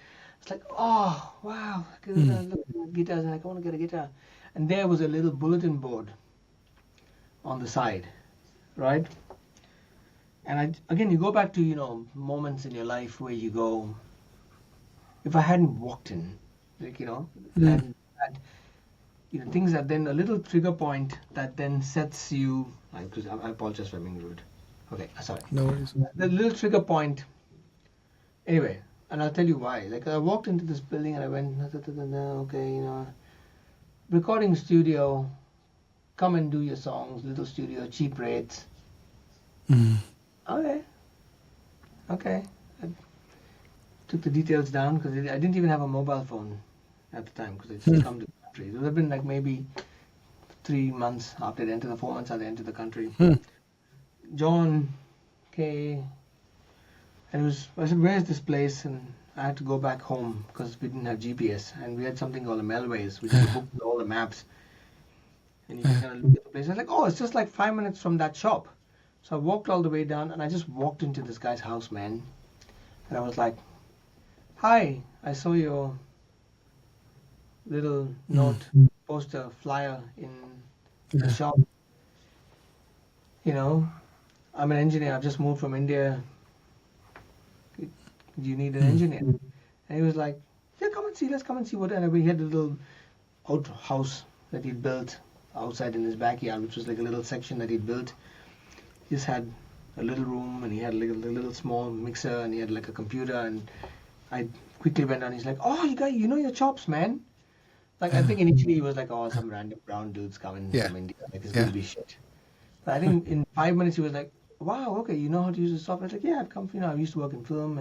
It's like, oh wow, look mm, at the guitars, and I want to get a guitar. And there was a little bulletin board on the side, right? And again, you go back to moments in your life where you go, if I hadn't walked in, like mm. and had things that then a little trigger point that then sets you. Because I apologize for being rude. Okay, sorry. No worries. The little trigger point. Anyway, and I'll tell you why. Like I walked into this building and I went, okay, recording studio, come and do your songs, little studio, cheap rates. Mm, Okay, okay. I took the details down because I didn't even have a mobile phone at the time because I just come to the country. It would have been like maybe 3 months after I entered, the 4 months after I entered the country. mm, John, okay. And I said, where's this place? And I had to go back home because we didn't have GPS. And we had something called a Melways, which is a book with all the maps. And you can kind of look at the place. I was like, oh, it's just like 5 minutes from that shop. So I walked all the way down and I just walked into this guy's house, man. And I was like, hi, I saw your little note, poster, flyer in the yeah. shop. I'm an engineer. I've just moved from India. Do you need an engineer? And he was like, yeah, come and see. Let's come and see what. And we had a little outhouse that he'd built outside in his backyard, which was like a little section that he'd built. He just had a little room, and he had like a little small mixer, and he had like a computer. And I quickly went down. He's like, oh, you know your chops, man. Like I think initially he was like, oh, some random brown dudes coming Yeah. from India. Like it's Yeah. gonna be shit. But I think in 5 minutes he was like, wow, okay, you know how to use the software? I was like, yeah, I've come, I used to work in film,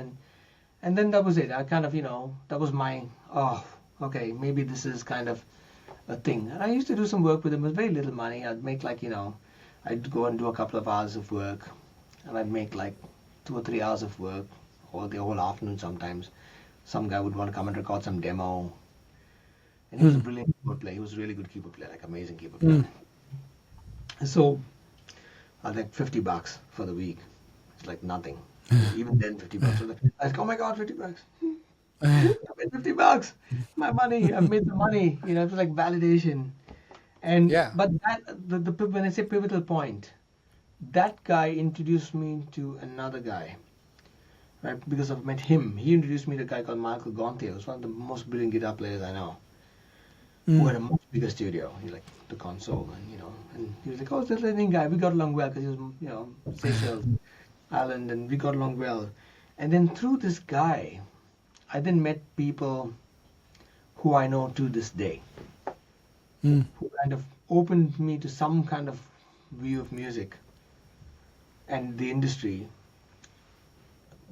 and then that was it. I kind of, that was my, oh, okay, maybe this is kind of a thing. And I used to do some work with him. It was very little money. I'd make like, I'd go and do a couple of hours of work, and I'd make like 2 or 3 hours of work, or the whole afternoon sometimes. Some guy would want to come and record some demo. And he was a brilliant keyboard player. He was a really good keyboard player, like amazing keyboard player. So I was like $50 for the week. It's like nothing. Even then, $50. I was like, oh my god, $50. I made $50. My money. I've made the money. It was like validation. And Yeah. but when I say pivotal point, that guy introduced me to another guy. Right? Because I've met him. He introduced me to a guy called Michael Gontier, who's one of the most brilliant guitar players I know. Who had a much bigger studio. He like the console, and he was like, oh, this Indian guy. We got along well because he was, Seychelles Island, and we got along well. And then through this guy, I then met people who I know to this day, who kind of opened me to some kind of view of music and the industry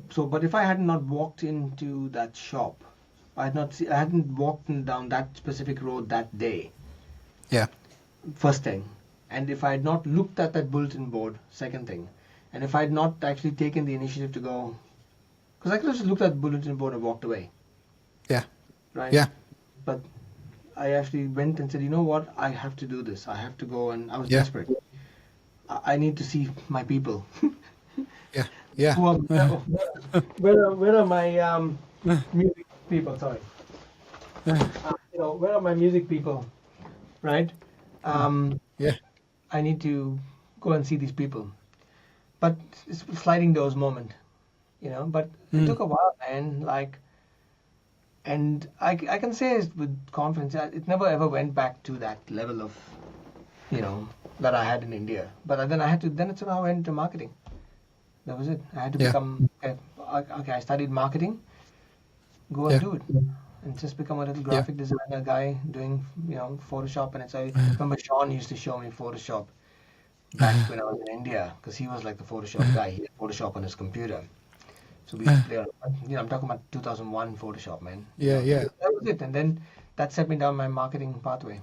So, but if I had not walked into that shop, I hadn't walked down that specific road that day, Yeah. first thing, and if I had not looked at that bulletin board, second thing, and if I had not actually taken the initiative to go, because I could have just looked at the bulletin board and walked away, Yeah. right? Yeah. But I actually went and said, you know what, I have to do this. I have to go, and I was Yeah. desperate. I need to see my people. Yeah. Yeah. Who are, where are my music people? Sorry. Where are my music people? Right? Um, Yeah. I need to go and see these people. But it's a sliding doors moment. But it took a while, man. And I can say it with confidence, it never ever went back to that level of, that I had in India. But then that's when I went to marketing. That was it. I had to Yeah. become, okay, I studied marketing, go and Yeah. do it. And just become a little Yeah. graphic designer guy doing, Photoshop. And I remember Sean used to show me Photoshop back when I was in India, because he was like the Photoshop guy. He had Photoshop on his computer. So we used to play on, I'm talking about 2001 Photoshop, man. Yeah. Yeah. That was it. And then that set me down my marketing pathway.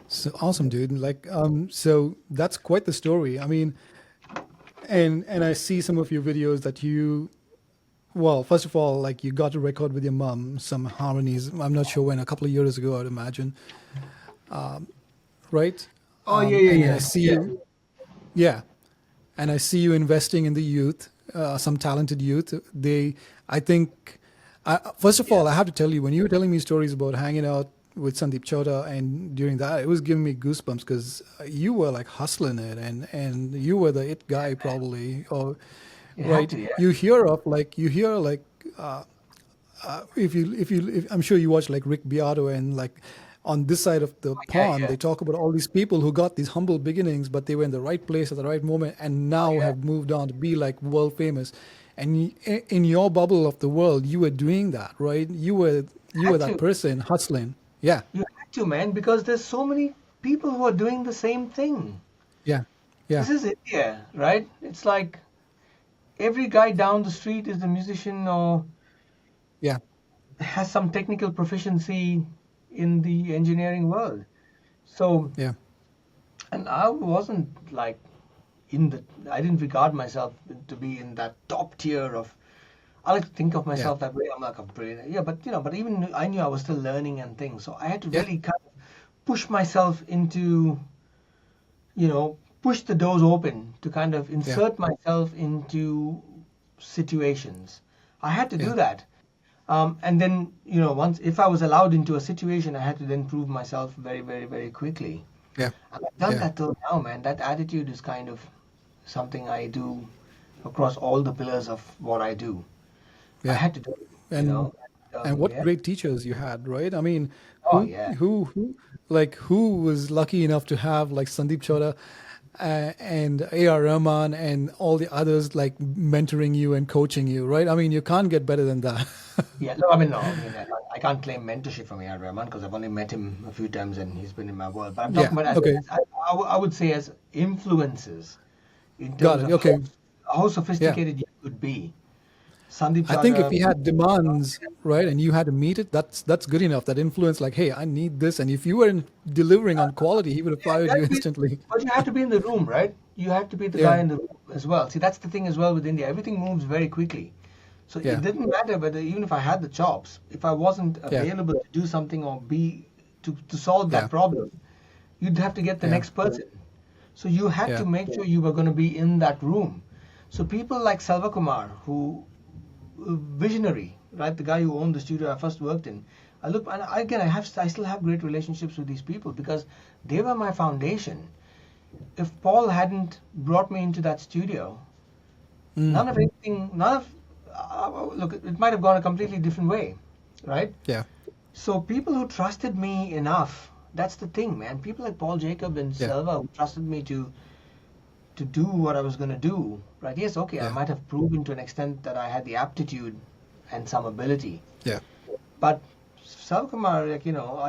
So awesome, dude. Like, so that's quite the story. I mean, and I see some of your videos that you, well, first of all, like you got to record with your mom some harmonies. I'm not sure when, a couple of years ago, I'd imagine, right? Oh, yeah, And yeah, I see yeah. you, yeah, and I see you investing in the youth, some talented youth. I think, first of all, I have to tell you, when you were telling me stories about hanging out with Sandeep Chowda, and during that, it was giving me goosebumps because you were like hustling it, and you were the it guy probably, or You had right? to, yeah. You hear like if I'm sure you watch like Rick Beato, and like on this side of the Yeah, pond, yeah. they talk about all these people who got these humble beginnings, but they were in the right place at the right moment, and Oh, now yeah. have moved on to be like world famous. And in your bubble of the world, you were doing that, right? You were Had that to. person hustling. Yeah, You had to, man, because there's so many people who are doing the same thing. yeah, yeah, This is India, right? It's like every guy down the street is a musician or yeah, has some technical proficiency in the engineering world. So, yeah, and I wasn't like I didn't regard myself to be in that top tier of. I like to think of yeah, myself that way. I'm like a brilliant, yeah, but even I knew I was still learning and things. So I had to yeah, really kind of push myself into, push the doors open to kind of yeah, insert myself into situations. I had to yeah, do that. And then, once if I was allowed into a situation, I had to then prove myself very, very, very quickly. yeah, And I've done yeah, that till now, man. That attitude is kind of something I do across all the pillars of what I do. I yeah. had to do it, you And know. and what Yeah. great teachers you had, right? I mean, Oh, who yeah. who was lucky enough to have like Sandeep Chowda, and A.R. Rahman and all the others like mentoring you and coaching you, right? I mean, you can't get better than that. Yeah, no, I mean, no, I can't claim mentorship from A.R. Rahman because I've only met him a few times and he's been in my world. But I'm Yeah. talking about Okay. I would say as influences in Got terms it. of Okay. how Yeah. sophisticated you could be. Sandeep I think if Chadha, he had demands, right, and you had to meet it, that's good enough. That influence, like, hey, I need this, and if you weren't delivering on quality, he would have yeah, fired you instantly. but you have to be in the room, right? You have to be the guy Yeah. in the room as well. See, that's the thing as well with India. Everything moves very quickly. So it Yeah. didn't matter whether even if I had the chops, if I wasn't Yeah. available to do something or be to solve that Yeah. problem, you'd have to get the Yeah. next person. So you had Yeah. to make sure you were going to be in that room. So people like Salva Kumar, who visionary, right? The guy who owned the studio I first worked in. I look and I still have great relationships with these people because they were my foundation. If Paul hadn't brought me into that studio, Mm. none of look, it might have gone a completely different way, right? Yeah. So people who trusted me enough, that's the thing, man. People like Paul Jacob and Yeah. Selva who trusted me to do what I was going to do, right? Yes, okay, I Yeah. might have proven to an extent that I had the aptitude and some ability. Yeah. But Salkamar,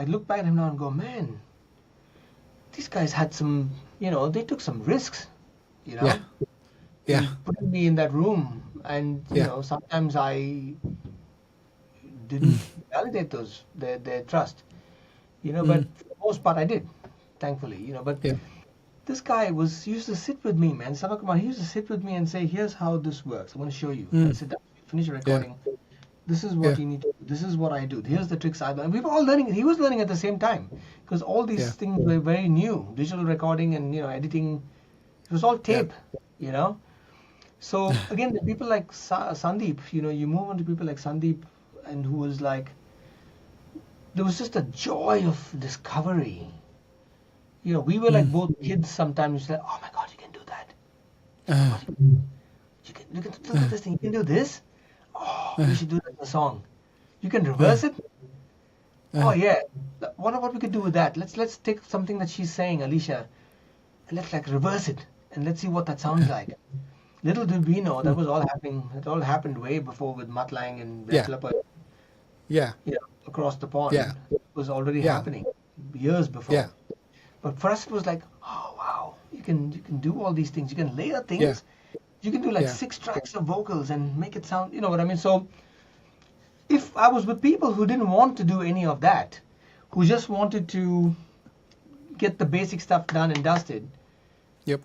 I look back at him now and go, man, these guys had some, they took some risks, you know? Yeah. Yeah. in putting me in that room. And Yeah. sometimes I didn't validate their trust. But Mm. for the most part I did, thankfully. But Yeah. this guy used to sit with me, man. Savakumar, he used to sit with me and say, "Here's how this works. I'm going to show you. Let's Mm. sit down. Finish the Yeah. recording. This is what Yeah. you need to do. This is what I do. Here's the tricks I've done." We were all learning. He was learning at the same time because all these Yeah. things were very new. Digital recording and editing. It was all Yeah. tape. You know. So again, the people like Sandeep. You move on to people like Sandeep, and who was like, there was just a joy of discovery. We were like Mm. both kids sometimes. Like, oh my God, you can do that. Oh my Uh, God, you can look at this thing. You can do this. Oh, we uh, should do that in a song. You can uh, reverse it. Oh uh, yeah. Wonder what we could do with that. Let's take something that she's saying, Alicia, and let's like reverse it and let's see what that sounds like. Little did we know that mm. was all happening. It all happened way before with Matlang and Yeah. developer, Yeah. across the Yeah. pond. It was already Yeah. happening years Yeah. before. But for us, it was like, oh wow, you can do all these things. You can layer Yeah. things. You can do like Yeah. 6 tracks of vocals and make it sound. You know what I mean? So if I was with people who didn't want to do any of that, who just wanted to get the basic stuff done and dusted, Yep.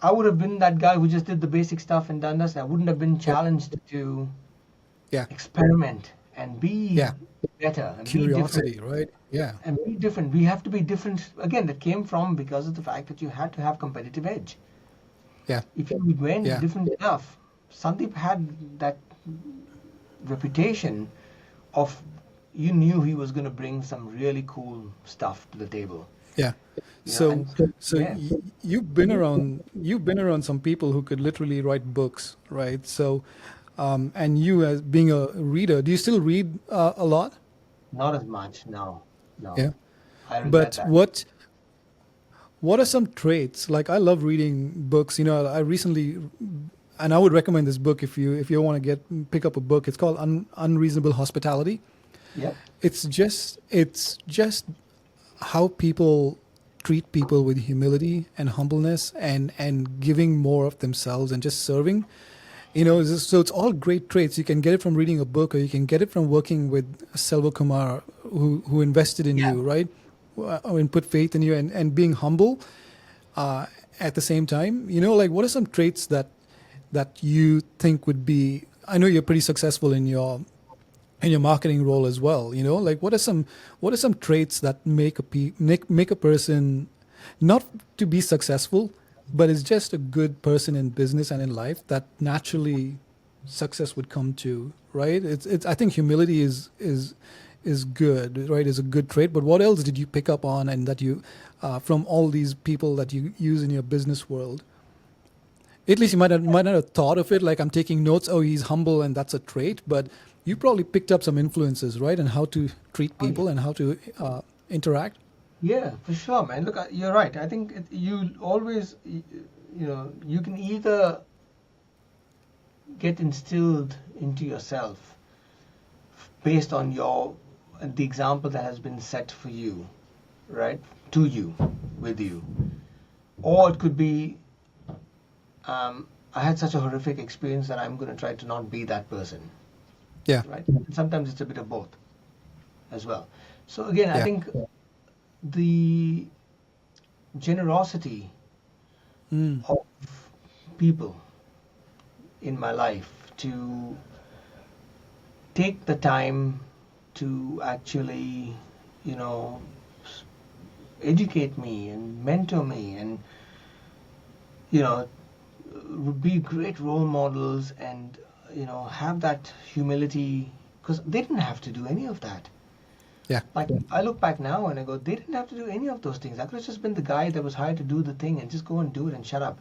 I would have been that guy who just did the basic stuff and done dusted. I wouldn't have been Yep. challenged to Yeah. experiment and be Yeah. better and be different. Curiosity, right? Yeah. And be different. We have to be different. Again, that came from because of the fact that you had to have competitive edge. Yeah. If you weren't Yeah. different enough, Sandeep had that reputation of, you knew he was going to bring some really cool stuff to the table. Yeah. And So, so yeah, you've been around some people who could literally write books, right? So, and you as being a reader, do you still read a lot? not as much. No, no, Yeah. I regret But that. what are some traits? Like I love reading books. I recently, and I would recommend this book if you want to pick up a book. It's called Unreasonable Hospitality. Yep. It's just how people treat people with humility and humbleness and giving more of themselves and just serving. So it's all great traits. You can get it from reading a book, or you can get it from working with Selva Kumar, who invested in Yeah. you, right? And put faith in you, and being humble at the same time. Like what are some traits that you think would be? I know you're pretty successful in your marketing role as well. Like what are some traits that make a person not to be successful, but is just a good person in business and in life, that naturally success would come to, right? It's I think humility is good, right? Is a good trait. But what else did you pick up on, and that you from all these people that you use in your business world? At least you might not have thought of it like I'm taking notes. Oh, he's humble, and that's a trait. But you probably picked up some influences, right, and how to treat Oh yeah. people and how to interact. Yeah, for sure, man. Look, you're right. I think you always, you can either get instilled into yourself based on the example that has been set for you, right, to you, with you, or it could be, I had such a horrific experience that I'm going to try to not be that person, Yeah, right? And sometimes it's a bit of both as well. So again, I yeah, think the generosity mm, of people in my life to take the time to actually, you know, educate me and mentor me and, you know, be great role models and, have that humility, because they didn't have to do any of that. yeah, Like, I look back now and I go, they didn't have to do any of those things. I could have just been the guy that was hired to do the thing and just go and do it and shut up,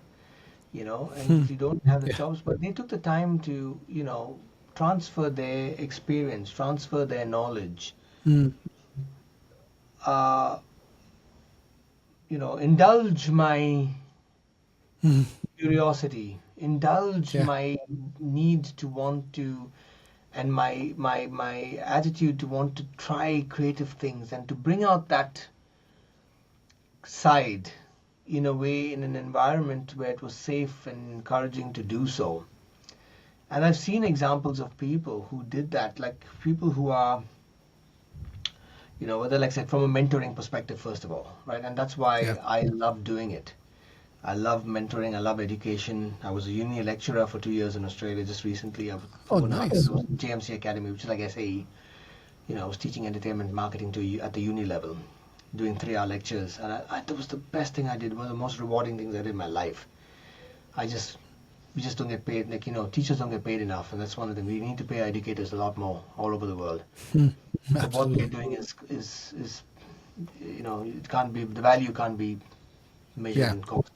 and if you don't have the yeah, jobs. But they took the time to, transfer their experience, transfer their knowledge, mm, uh, indulge my mm, curiosity, indulge yeah, my need to want to, and my attitude to want to try creative things and to bring out that side, in a way, in an environment where it was safe and encouraging to do so. And I've seen examples of people who did that, like people who are, whether, like I said, from a mentoring perspective, first of all, right? And that's Yeah. why I love doing it. I love mentoring. I love education. I was a uni lecturer for 2 years in Australia just recently. Oh, 4.5 years. nice. I was in JMC Academy, which is like SAE. I was teaching entertainment marketing at the uni level, doing 3-hour lectures. And that was the best thing I did, one of the most rewarding things I did in my life. We just don't get paid. Like, teachers don't get paid enough. And that's one of them. We need to pay our educators a lot more all over the world. But what we're Absolutely. doing is it can't be, the value can't be measured Yeah, in cost.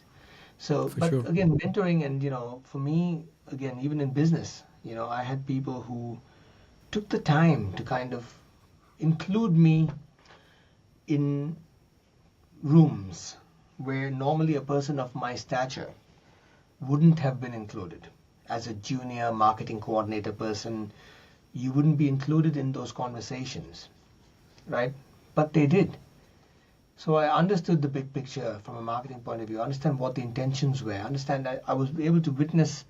So, for but sure. again, mentoring and, for me, again, even in business, I had people who took the time to kind of include me in rooms where normally a person of my stature wouldn't have been included. As a junior marketing coordinator person, you wouldn't be included in those conversations, right? But they did. So I understood the big picture from a marketing point of view, understand what the intentions were, understand that I was able to witness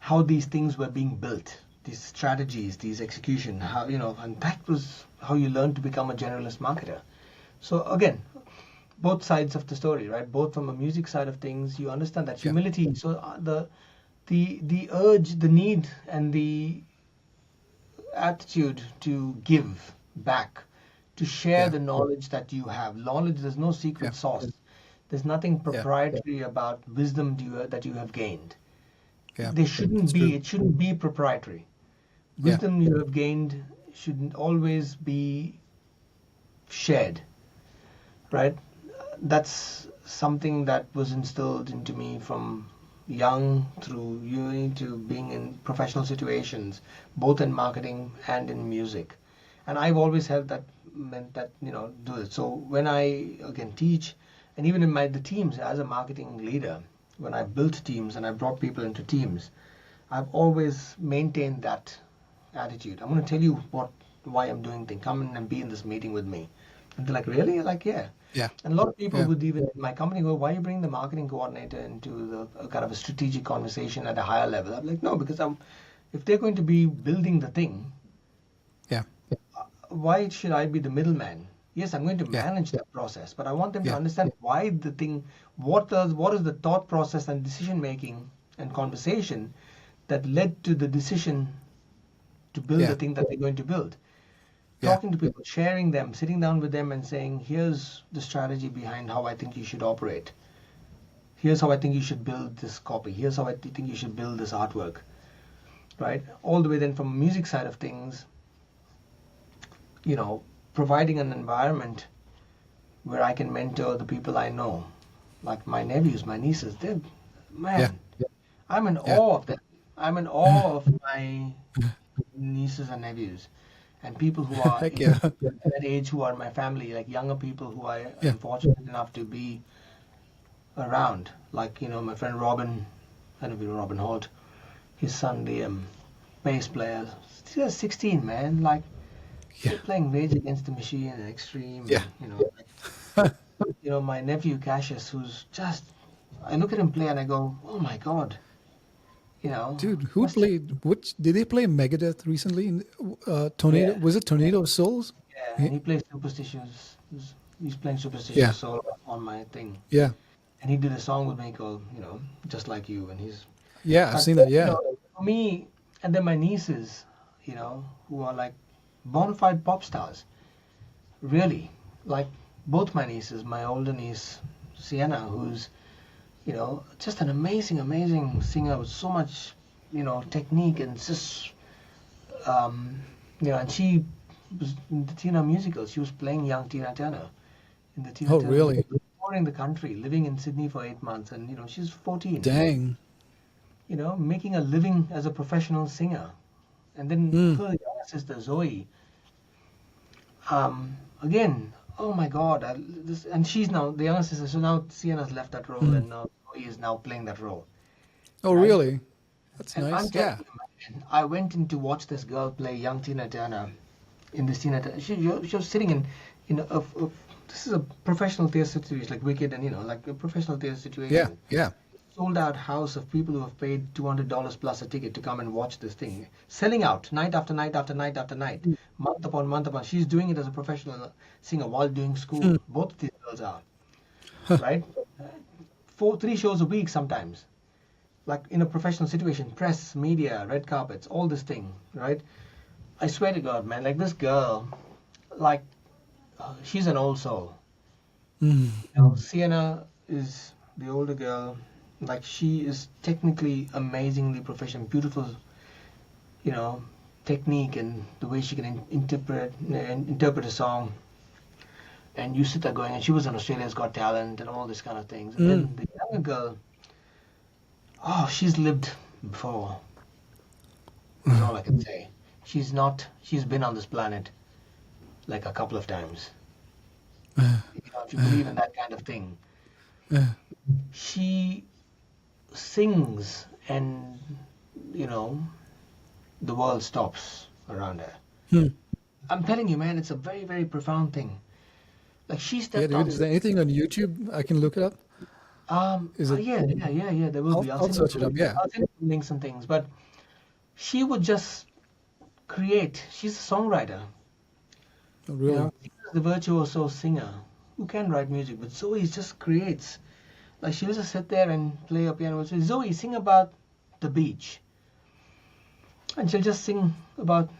how these things were being built, these strategies, these execution, how, and that was how you learn to become a generalist marketer. So again, both sides of the story, right? Both from a music side of things, you understand that Yeah. humility. So the urge, the need, and the attitude to give back, to share Yeah. the knowledge that you have. Knowledge, there's no Yeah. secret sauce. There's nothing Yeah. proprietary about wisdom that you have gained. Yeah. There shouldn't It's be, true. it shouldn't be proprietary. Yeah. Wisdom you have gained shouldn't always be shared, right? That's something that was instilled into me from young through uni to being in professional situations, both in marketing and in music. And I've always held that meant that, do it. So when I again teach, and even in the teams as a marketing leader, when I built teams and I brought people into teams, I've always maintained that attitude. I'm going to tell you why I'm doing things. Come in and be in this meeting with me. And they're like, really? Like, yeah. Yeah. And a lot of people Yeah. would even in my company go, why are you bringing the marketing coordinator into the kind of a strategic conversation at a higher level? I'm like, no, because if they're going to be building the thing, Yeah. why should I be the middleman? Yes, I'm going to Yeah. manage that process, but I want them to Yeah. understand why the thing, what is the thought process and decision making and conversation that led to the decision to build the Yeah. thing that they're going to build. Yeah. Talking to people, sharing them, sitting down with them and saying, here's the strategy behind how I think you should operate. Here's how I think you should build this copy. Here's how I think you should build this artwork. Right? All the way then from music side of things, providing an environment where I can mentor the people I know. Like my nephews, my nieces, Yeah. man, I'm in Yeah. awe of them. I'm in awe of my nieces and nephews. And people who are Heck yeah. that age who are my family, like younger people who I Yeah. am fortunate enough to be around. Like, my friend Robin, I don't know Robin Holt, his son Liam, bass player, still 16, man. Like, Yeah. they're playing Rage Against the Machine and Extreme, Yeah. and, my nephew Cassius, who's just, I look at him play and I go, oh my God, Dude, who must have, played? Which did they play Megadeth recently? Tornado, yeah, was it Tornado of Souls? yeah, Yeah. and he plays Superstitious. He's playing Yeah. Superstitious solo on my thing. Yeah. And he did a song with me called, Just Like You, and he's, Yeah. I've but, seen that. Yeah. for me, and then my nieces, who are like bona fide pop stars, really, like both my nieces, my older niece, Sienna, who's, just an amazing, amazing singer with so much, technique and just, and she was in the Tina musical. She was playing young Tina Turner in the Tina Oh, Turner really? musical, touring the country, living in Sydney for 8 months, and she's 14. Dang. Making a living as a professional singer, and then Mm. her younger sister Zoe, again, oh my God, and she's now the younger sister. So now Sienna's left that role, Mm. and now Zoe is now playing that role, Oh, right? really? That's And I'm nice. telling Yeah. you, man, I went in to watch this girl play young Tina Turner in this Tina Turner. She was sitting in a this is a professional theatre situation, like Wicked, and like a professional theatre Yeah, situation. yeah. Sold out house of people who have paid $200 plus a ticket to come and watch this thing, selling out night after night after night after night, month upon month upon. She's doing it as a professional singer while doing school. Both of these girls are, right? 3 shows a week sometimes, like in a professional situation, press, media, red carpets, all this thing, right? I swear to God, man, like this girl, like she's an old soul. Sienna is the older girl. Like she is technically amazingly professional, beautiful, technique and the way she can interpret a song. And you sit there going, and she was on Australia's Got Talent and all these kind of things. And then the younger girl, oh, she's lived before. That's all I can say. She's been on this planet like a couple of times. If you believe in that kind of thing. She sings and, the world stops around her. I'm telling you, man, it's a very, very profound thing. Like she Yeah, stepped dude. on. Is there anything on YouTube I can look it up? Is it? Yeah, there will be. I'll search it up. Yeah. I'll send you some links and things. But she would just create. She's a songwriter. Oh, really? She's the virtuoso singer who can write music, but Zoe just creates. Like she'll just sit there and play a piano. She'll say, Zoe, sing about the beach. And she'll just sing about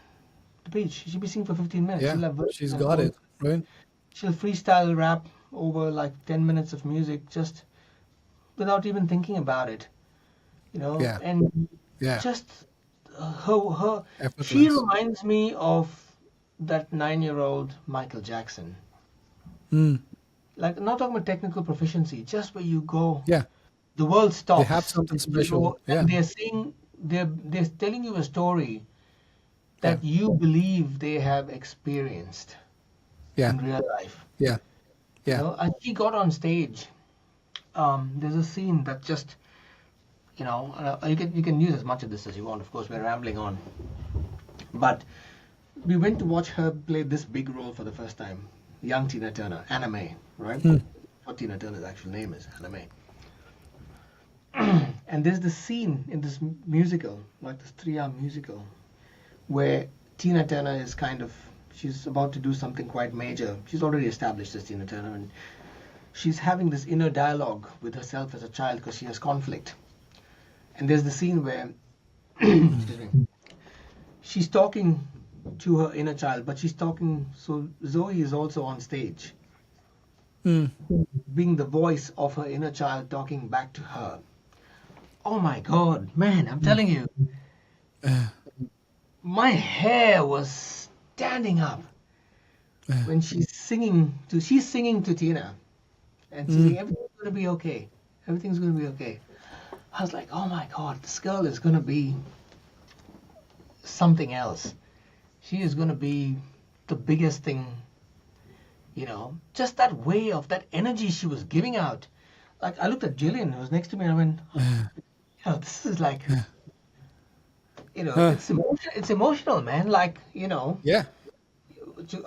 the beach. She'll be singing for 15 minutes. Yeah. She'll have She's got it, right? She'll freestyle rap over like 10 minutes of music just without even thinking about it. Yeah. And Yeah. just her she Effortless. reminds me of that 9-year-old Michael Jackson. Mm. Like, not talking about technical proficiency, just where you go, Yeah. the world stops. They have something and you special. go, Yeah. and they're telling you a story that you believe they have experienced Yeah. in real life. Yeah. Yeah. And she got on stage. There's a scene that just, you can use as much of this as you want. Of course, we're rambling on, but we went to watch her play this big role for the first time. Young Tina Turner, Anna Mae, right? What Tina Turner's actual name is, Anna Mae. And there's this scene in this musical, like this 3-hour musical, where Tina Turner is she's about to do something quite major. She's already established as Tina Turner, and she's having this inner dialogue with herself as a child because she has conflict. And there's the scene where excuse me, she's talking to her inner child, but so Zoe is also on stage, being the voice of her inner child talking back to her. Oh my God, man, I'm telling you, my hair was standing up when she's singing to Tina, and she's saying, everything's going to be okay. Everything's going to be okay. I was like, oh my God, this girl is going to be something else. She is going to be the biggest thing, just that way of that energy she was giving out. Like, I looked at Jillian, who was next to me, and I went, this is like, it's emotional, man. Like, Yeah.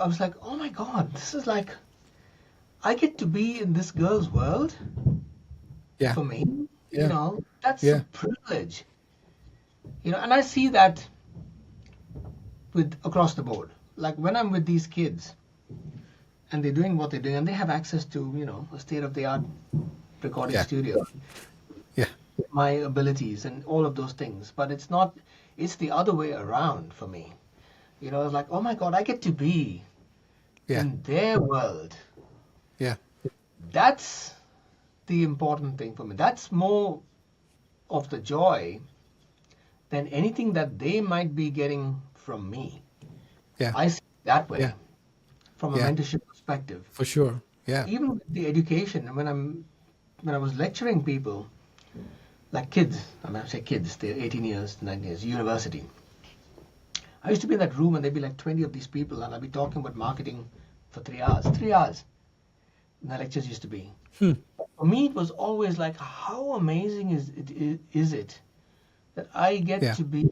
I was like, oh my God, this is like, I get to be in this girl's world. Yeah. For me, Yeah. that's Yeah. a privilege. And I see that with across the board. Like when I'm with these kids and they're doing what they're doing and they have access to, a state-of-the-art recording studio. Yeah. My abilities and all of those things. But it's the other way around for me. It's like, oh my God, I get to be in their world. Yeah. That's the important thing for me. That's more of the joy than anything that they might be getting from me. Yeah. I see it that way, Yeah. from a Yeah. mentorship perspective. For sure. Yeah. Even with the education, when I was lecturing people, like kids, I say kids, they're 18 years, 19 years, university. I used to be in that room and there'd be like 20 of these people and I'd be talking about marketing for 3 hours. 3 hours. And the lectures used to be. For me, it was always like, how amazing is it that I get to be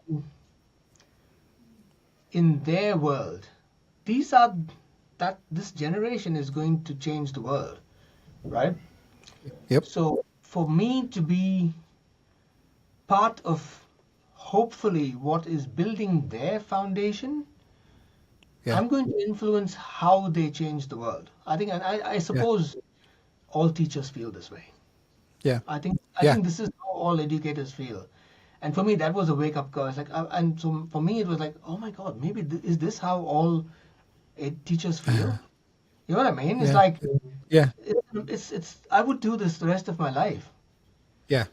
in their world? These are that this generation is going to change the world, right? Yep. So for me to be part of hopefully what is building their foundation, Yeah. I'm going to influence how they change the world. I think, and I Yeah. suppose all teachers feel this way. Yeah. I Yeah. think this is how all educators feel. And for me, that was a wake up call. It's like, and so for me, it was like, oh my God, maybe is this how all teachers feel? You know what I mean? It's Yeah. like, Yeah. it's. I would do this the rest of my life Yeah.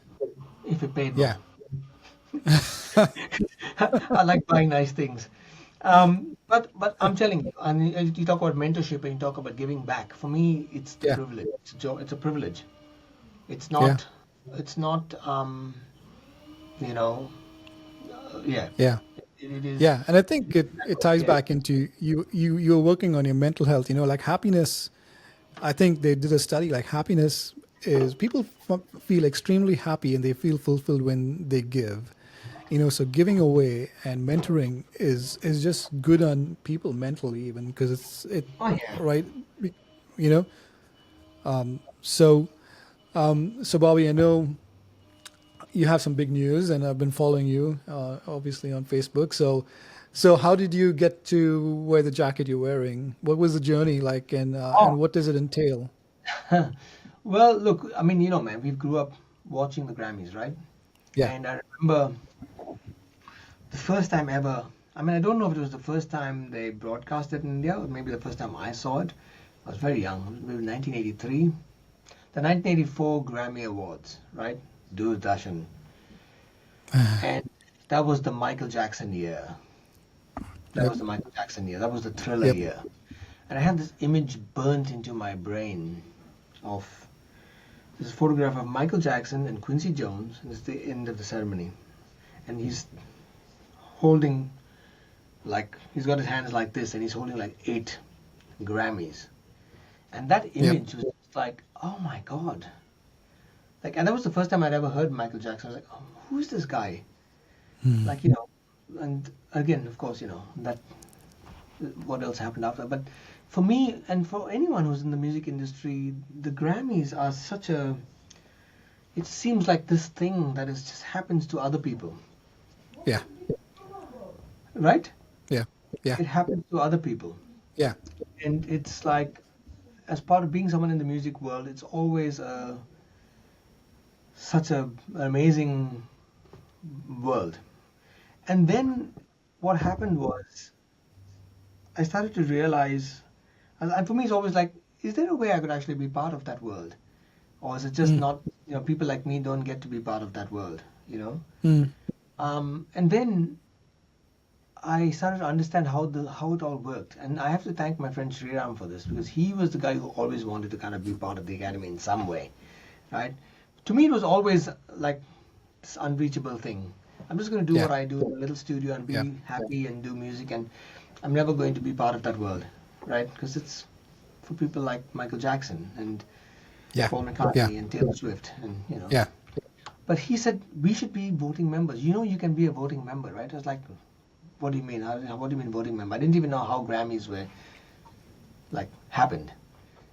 if it paid Yeah. more. I like buying nice things. But I'm telling you, and you talk about mentorship and you talk about giving back. For me, it's the Yeah. privilege. It's a privilege. It's Yeah. not. It's not. You know. Yeah. Yeah. It is. Yeah. And I think it ties Yeah. back into you're working on your mental health, like happiness. I think they did a study like happiness is people feel extremely happy and they feel fulfilled when they give. So giving away and mentoring is just good on people mentally even because it Oh yeah. right you know so so Bobby, I know you have some big news and I've been following you obviously on Facebook. So how did you get to wear the jacket you're wearing? What was the journey like, and Oh. what does it entail? Well, look. I mean, man, we grew up watching the Grammys, right? Yeah. And I remember the first time ever. I mean, I don't know if it was the first time they broadcast it in India, or maybe the first time I saw it. I was very young, maybe 1983. The 1984 Grammy Awards, right? Doordarshan. And that was the Michael Jackson year. That Yep. was the Michael Jackson year. That was the Thriller Yep. year. And I had this image burnt into my brain of this photograph of Michael Jackson and Quincy Jones, and it's the end of the ceremony. And he's holding, like, he's got his hands like this, and he's holding like 8 Grammys. And that Yep. image was just like, oh my God. Like, and that was the first time I'd ever heard Michael Jackson. I was like, oh, who's this guy? Like, and again, of course, that what else happened after. But for me and for anyone who's in the music industry, the Grammys are such a, it seems like this thing that is just happens to other people, Yeah. right? Yeah. Yeah. It happens to other people. Yeah. And it's like, as part of being someone in the music world, it's always such an amazing world. And then what happened was I started to realize, and for me, it's always like, is there a way I could actually be part of that world? Or is it just Mm. not, people like me don't get to be part of that world, Mm. And then I started to understand how it all worked. And I have to thank my friend Sriram for this because he was the guy who always wanted to kind of be part of the academy in some way, right? To me, it was always like this unreachable thing. I'm just going to do Yeah. what I do in a little studio and be Yeah. happy and do music, and I'm never going to be part of that world, right? Because it's for people like Michael Jackson and Yeah. Paul McCartney Yeah. and Taylor Swift, and Yeah. But he said we should be voting members. You can be a voting member, right? I was like, what do you mean? What do you mean voting member? I didn't even know how Grammys were like happened.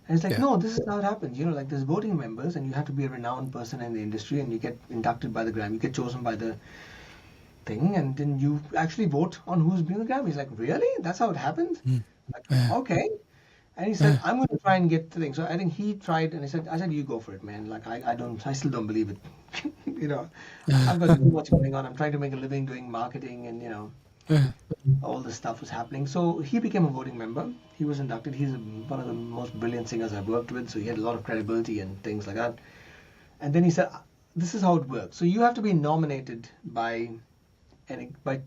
And it's like, Yeah. no, this is how it happens. Like there's voting members, and you have to be a renowned person in the industry, and you get inducted by the Grammy. You get chosen by the thing, and then you actually vote on who's being the Grammy. He's like, really? That's how it happens? Like, okay. And he said, I'm going to try and get the thing. So I think he tried, and I said, you go for it, man. Like, I still don't believe it. I've got too much going on. I'm trying to make a living doing marketing, and all this stuff was happening. So he became a voting member. He was inducted. He's one of the most brilliant singers I've worked with. So he had a lot of credibility and things like that. And then he said, this is how it works. So you have to be nominated by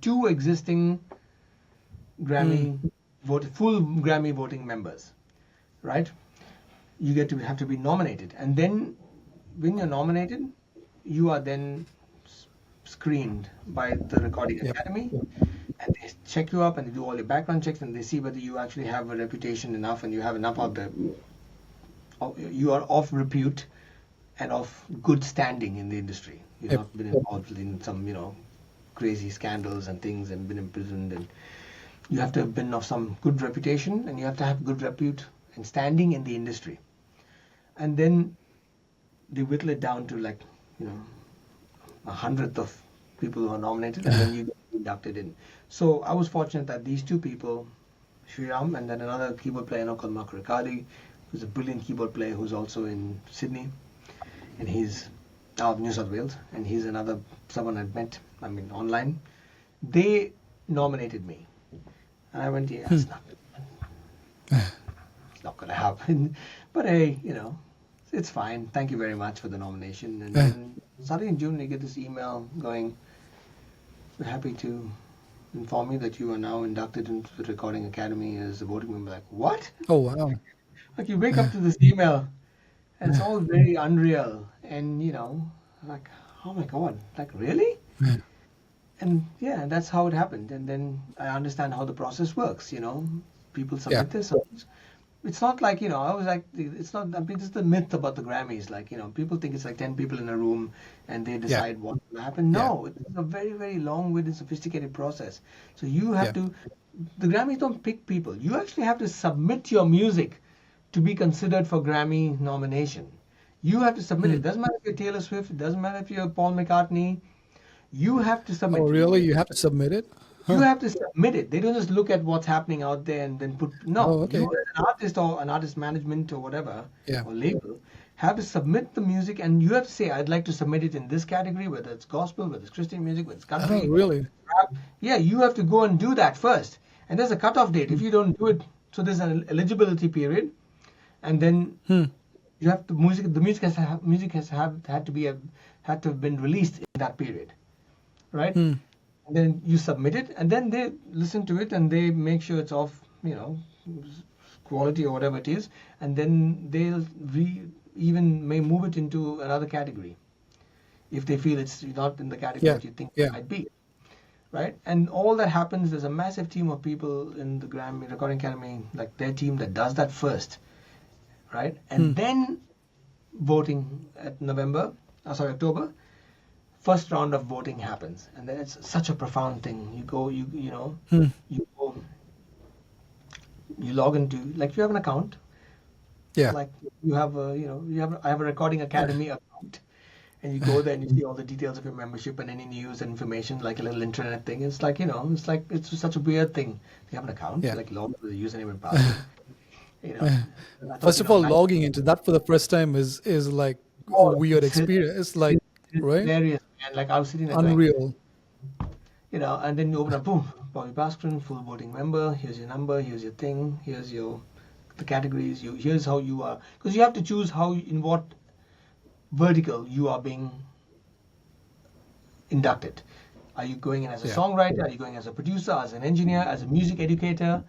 2 existing Grammy full Grammy voting members, right? You have to be nominated, and then when you're nominated, you are then screened by the Recording Yep. Academy, and they check you up and they do all your background checks, and they see whether you actually have a reputation enough and you have enough you are of repute and of good standing in the industry. You've Yep. not been involved in some crazy scandals and things and been imprisoned, you have to have been of some good reputation, and you have to have good repute and standing in the industry. And then they whittle it down to like, you know, a hundredth of people who are nominated, and then you get inducted in. So I was fortunate that these two people, Sriram and then another keyboard player called Mark Riccardi, who's a brilliant keyboard player who's also in Sydney, and he's out of New South Wales, and he's someone I'd met, online. They nominated me, and I went, yeah, it's not going to happen. But hey, it's fine. Thank you very much for the nomination. And then starting in June, we get this email going, we're happy to inform you that you are now inducted into the Recording Academy as a voting member. Like, what? Oh, wow. Like, you wake up to this email, and it's all very unreal. And, like, oh my God, like, really? And yeah, that's how it happened. And then I understand how the process works, People submit their songs. It's not like, I was like, it's not, this is the myth about the Grammys. Like, people think it's like 10 people in a room and they decide what will happen. No, it's a very, very long-winded, sophisticated process. So you have to, the Grammys don't pick people. You actually have to submit your music to be considered for Grammy nomination. You have to submit it. Doesn't matter if you're Taylor Swift. It doesn't matter if you're Paul McCartney. You have to submit. Oh, really? You have to submit it? You have to submit it. They don't just look at what's happening out there and then put. No, Oh, okay. you as an artist or an artist management or whatever, or label, have to submit the music, and you have to say, I'd like to submit it in this category, whether it's gospel, whether it's Christian music, whether it's country. Oh, really? Rap. Yeah, you have to go and do that first. And there's a cutoff date. If you don't do it, so there's an eligibility period, and then you have to the music has had to have been released in that period, right? And then you submit it, and then they listen to it, and they make sure it's of quality or whatever it is, and then they'll even may move it into another category if they feel it's not in the category that you think it might be, right? And all that happens. There's a massive team of people in the Grammy Recording Academy, like their team, that does that first, right? And then voting at October. First round of voting happens, and then it's such a profound thing. You go, you go, you log into, like, if you have an account, like you have I have a Recording Academy account, and you go there and you see all the details of your membership and any news and information, like a little intranet thing. It's like, it's such a weird thing. You have an account, like log with the username and password. First of all, logging into that for the first time is like a weird experience. It's like, right? Hilarious, man. Like, I was sitting there unreal. And then you open up, boom, Bobby Baskren, full voting member. Here's your number. Here's your thing. Here's the categories. Here's how you are, because you have to choose in what vertical you are being inducted. Are you going in as a songwriter? Are you going as a producer, as an engineer, as a music educator,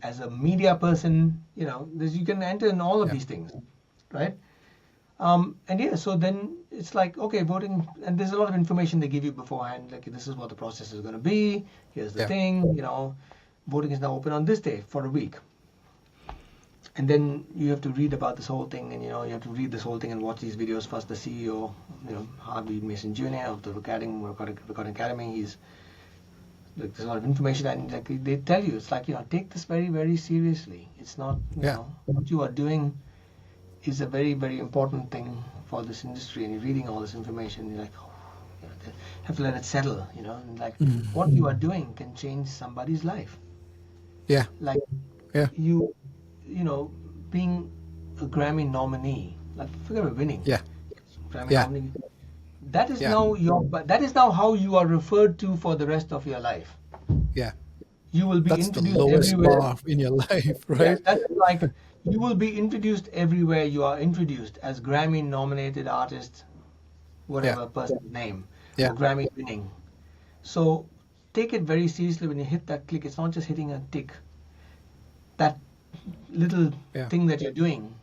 as a media person? You can enter in all of these things, right? So then it's like, okay, voting, and there's a lot of information they give you beforehand, like, this is what the process is going to be, here's the thing, voting is now open on this day for a week. And then you have to read about this whole thing, and you have to read this whole thing and watch these videos. First, the CEO, Harvey Mason Jr. of the Recording Academy, there's a lot of information, and like, they tell you, it's like, take this very, very seriously. It's not, what you are doing is a very, very important thing for this industry, and you're reading all this information, you're like, have to let it settle, and like, what you are doing can change somebody's life. Like, being a Grammy nominee, like, forget about winning. Grammy nominee. That is now how you are referred to for the rest of your life. You will be That's introduced the lowest everywhere bar in your life, right? that's like, you will be introduced everywhere. You are introduced as Grammy nominated artist, whatever person's name, or Grammy winning. So take it very seriously when you hit that click. It's not just hitting a tick. That little thing that you're doing.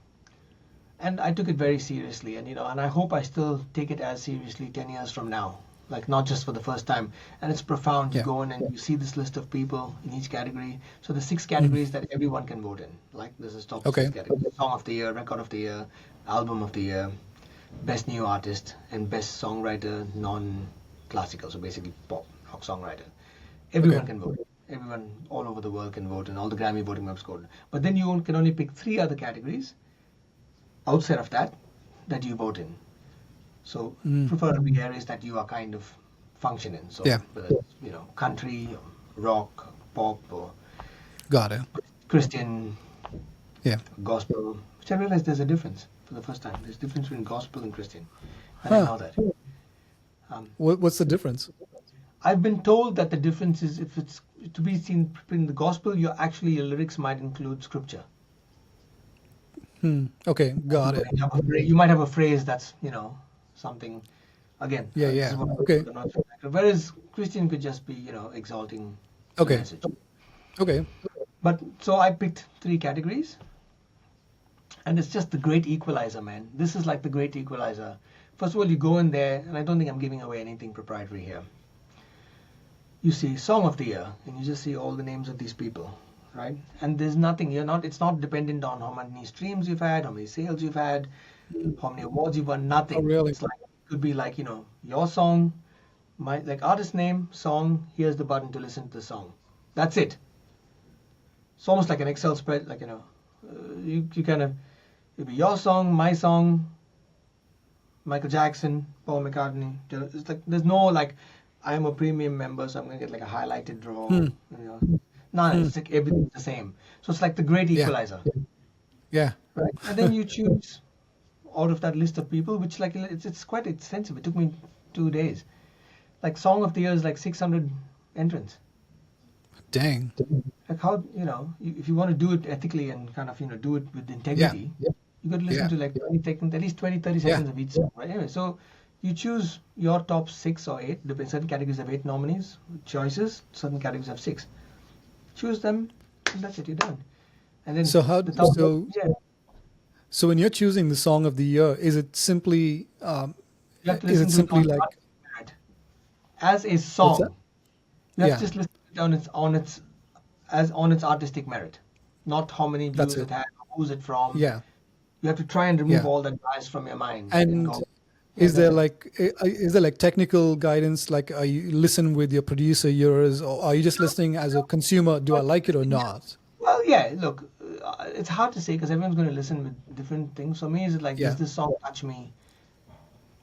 And I took it very seriously, and and I hope I still take it as seriously 10 years from now. Like, not just for the first time. And it's profound. You go in and you see this list of people in each category. So the 6 categories that everyone can vote in. Like, this is top 6 categories. Song of the Year, Record of the Year, Album of the Year, Best New Artist, and Best Songwriter, non-classical. So basically pop, rock songwriter. Everyone can vote. Everyone all over the world can vote, and all the Grammy voting members vote. But then you can only pick 3 other categories outside of that you vote in. So preferably areas that you are kind of function in. So Yeah. whether it's, country, rock, pop, or Got it. Christian, Yeah. gospel. Which I realized there's a difference for the first time. There's a difference between gospel and Christian. I Huh. didn't know that. What's the difference? I've been told that the difference is if it's to be seen in the gospel, your lyrics might include scripture. Okay, got it. You might have a phrase that's something. Again, Yeah, this yeah. is what Okay. I'm not sure. Whereas Christian could just be exalting the Okay. message. Okay. But so I picked 3 categories, and it's just the great equalizer, man. This is like the great equalizer. First of all, you go in there, and I don't think I'm giving away anything proprietary here. You see Song of the Year, and you just see all the names of these people, right? And there's nothing. It's not dependent on how many streams you've had, how many sales you've had, how many awards you've won. Nothing. Oh, really? It's like it could be like your song, like artist name, song. Here's the button to listen to the song. That's it. It's almost like an Excel spread, like you kind of it'll be your song, my song, Michael Jackson, Paul McCartney. It's like there's no like I'm a premium member, so I'm gonna get like a highlighted draw. No, it's like everything's the same. So it's like the great equalizer, Yeah. right? And then you choose out of that list of people, which like it's quite extensive. It took me 2 days. Like Song of the Year is like 600 entrants. Dang. Like how if you want to do it ethically and kind of do it with integrity, you got to listen to like 20 seconds, at least 20-30 seconds of each song, right? Anyway, so you choose your top 6 or 8. Certain categories have 8 nominees, choices. Certain categories have 6. Choose them, and that's it. You're done. And then So how? the top, So when you're choosing the song of the year, is it simply? you have to Is listen it to simply it like? as a What's song. that? You have Yeah. to just listen to it on its artistic merit, not how many That's views it it. had, who's it from. Yeah. You have to try and remove Yeah. all that bias from your mind And go. is that's there it. like technical guidance? Like, are you listen with your producer ears, or are you just listening as a consumer? Do I like it or not? Well, yeah. Look, it's hard to say because everyone's going to listen with different things. For me, is it like Yeah. does this song touch me?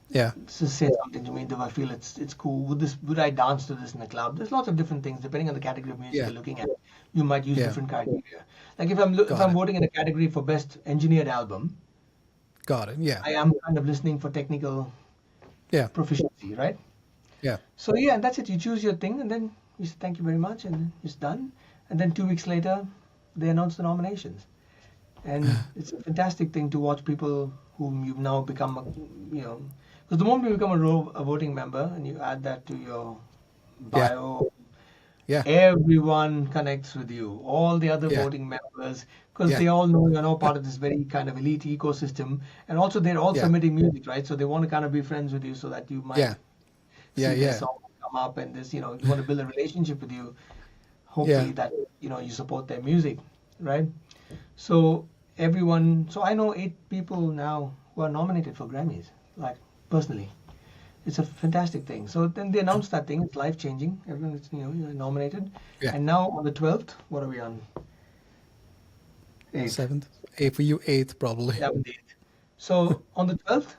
Yeah. Does this say something to me? Do I feel it's cool? Would I dance to this in the club? There's lots of different things depending on the category of music Yeah. you're looking at. You might use Yeah. different criteria. Like if I'm Got it. voting in a category for best engineered album, Got it. Yeah. I am kind of listening for technical Yeah. proficiency, right? Yeah. So yeah, and that's it. You choose your thing, and then you say thank you very much, and then it's done. And then 2 weeks later, they announce the nominations, and it's a fantastic thing to watch people whom you've now become, because the moment you become a voting member and you add that to your bio, Yeah. everyone connects with you. All the other Yeah. voting members, because Yeah. they all know you're now part of this very kind of elite ecosystem, and also they're all Yeah. submitting music, right? So they want to kind of be friends with you, so that you might Yeah. see Yeah. their Yeah. song come up, and you want to build a relationship with you. Hopefully that you support their music, right? So so I know 8 people now who are nominated for Grammys, like personally. It's a fantastic thing. So then they announced that thing. It's life changing. Everyone is you're nominated. Yeah. And now on the 12th, what are we on? 8th. 7th. For you, 8th probably. 7th, 8th. So on the 12th,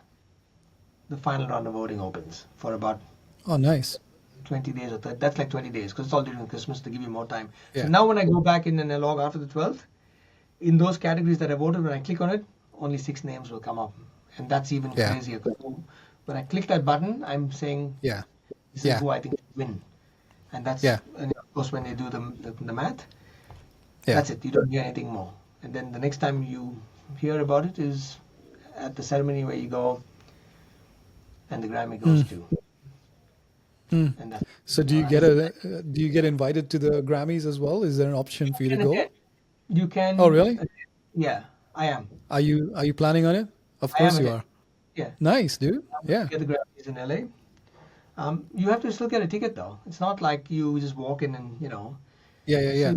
the final round of voting opens for about Oh, nice. 20 days or that's like 20 days because it's all during Christmas to give you more time. Yeah. So now when I go back in and I log after the 12th, in those categories that I voted, when I click on it, only 6 names will come up. And that's even Yeah. crazier. 'Cause when I click that button, I'm saying Yeah. this Yeah. is who I think should win. And that's, Yeah. and of course, when they do the math, Yeah. that's it. You don't hear anything more. And then the next time you hear about it is at the ceremony where you go and the Grammy goes to. And that's So do you get invited to the Grammys as well? Is there an option for you to go? You can. Oh, really? Yeah, I am. Are you planning on it? Of I course am you again. are. Yeah. Nice, dude. Yeah. Get the Grammys in LA. You have to still get a ticket though. It's not like you just walk in and Yeah. Yeah. So Yeah.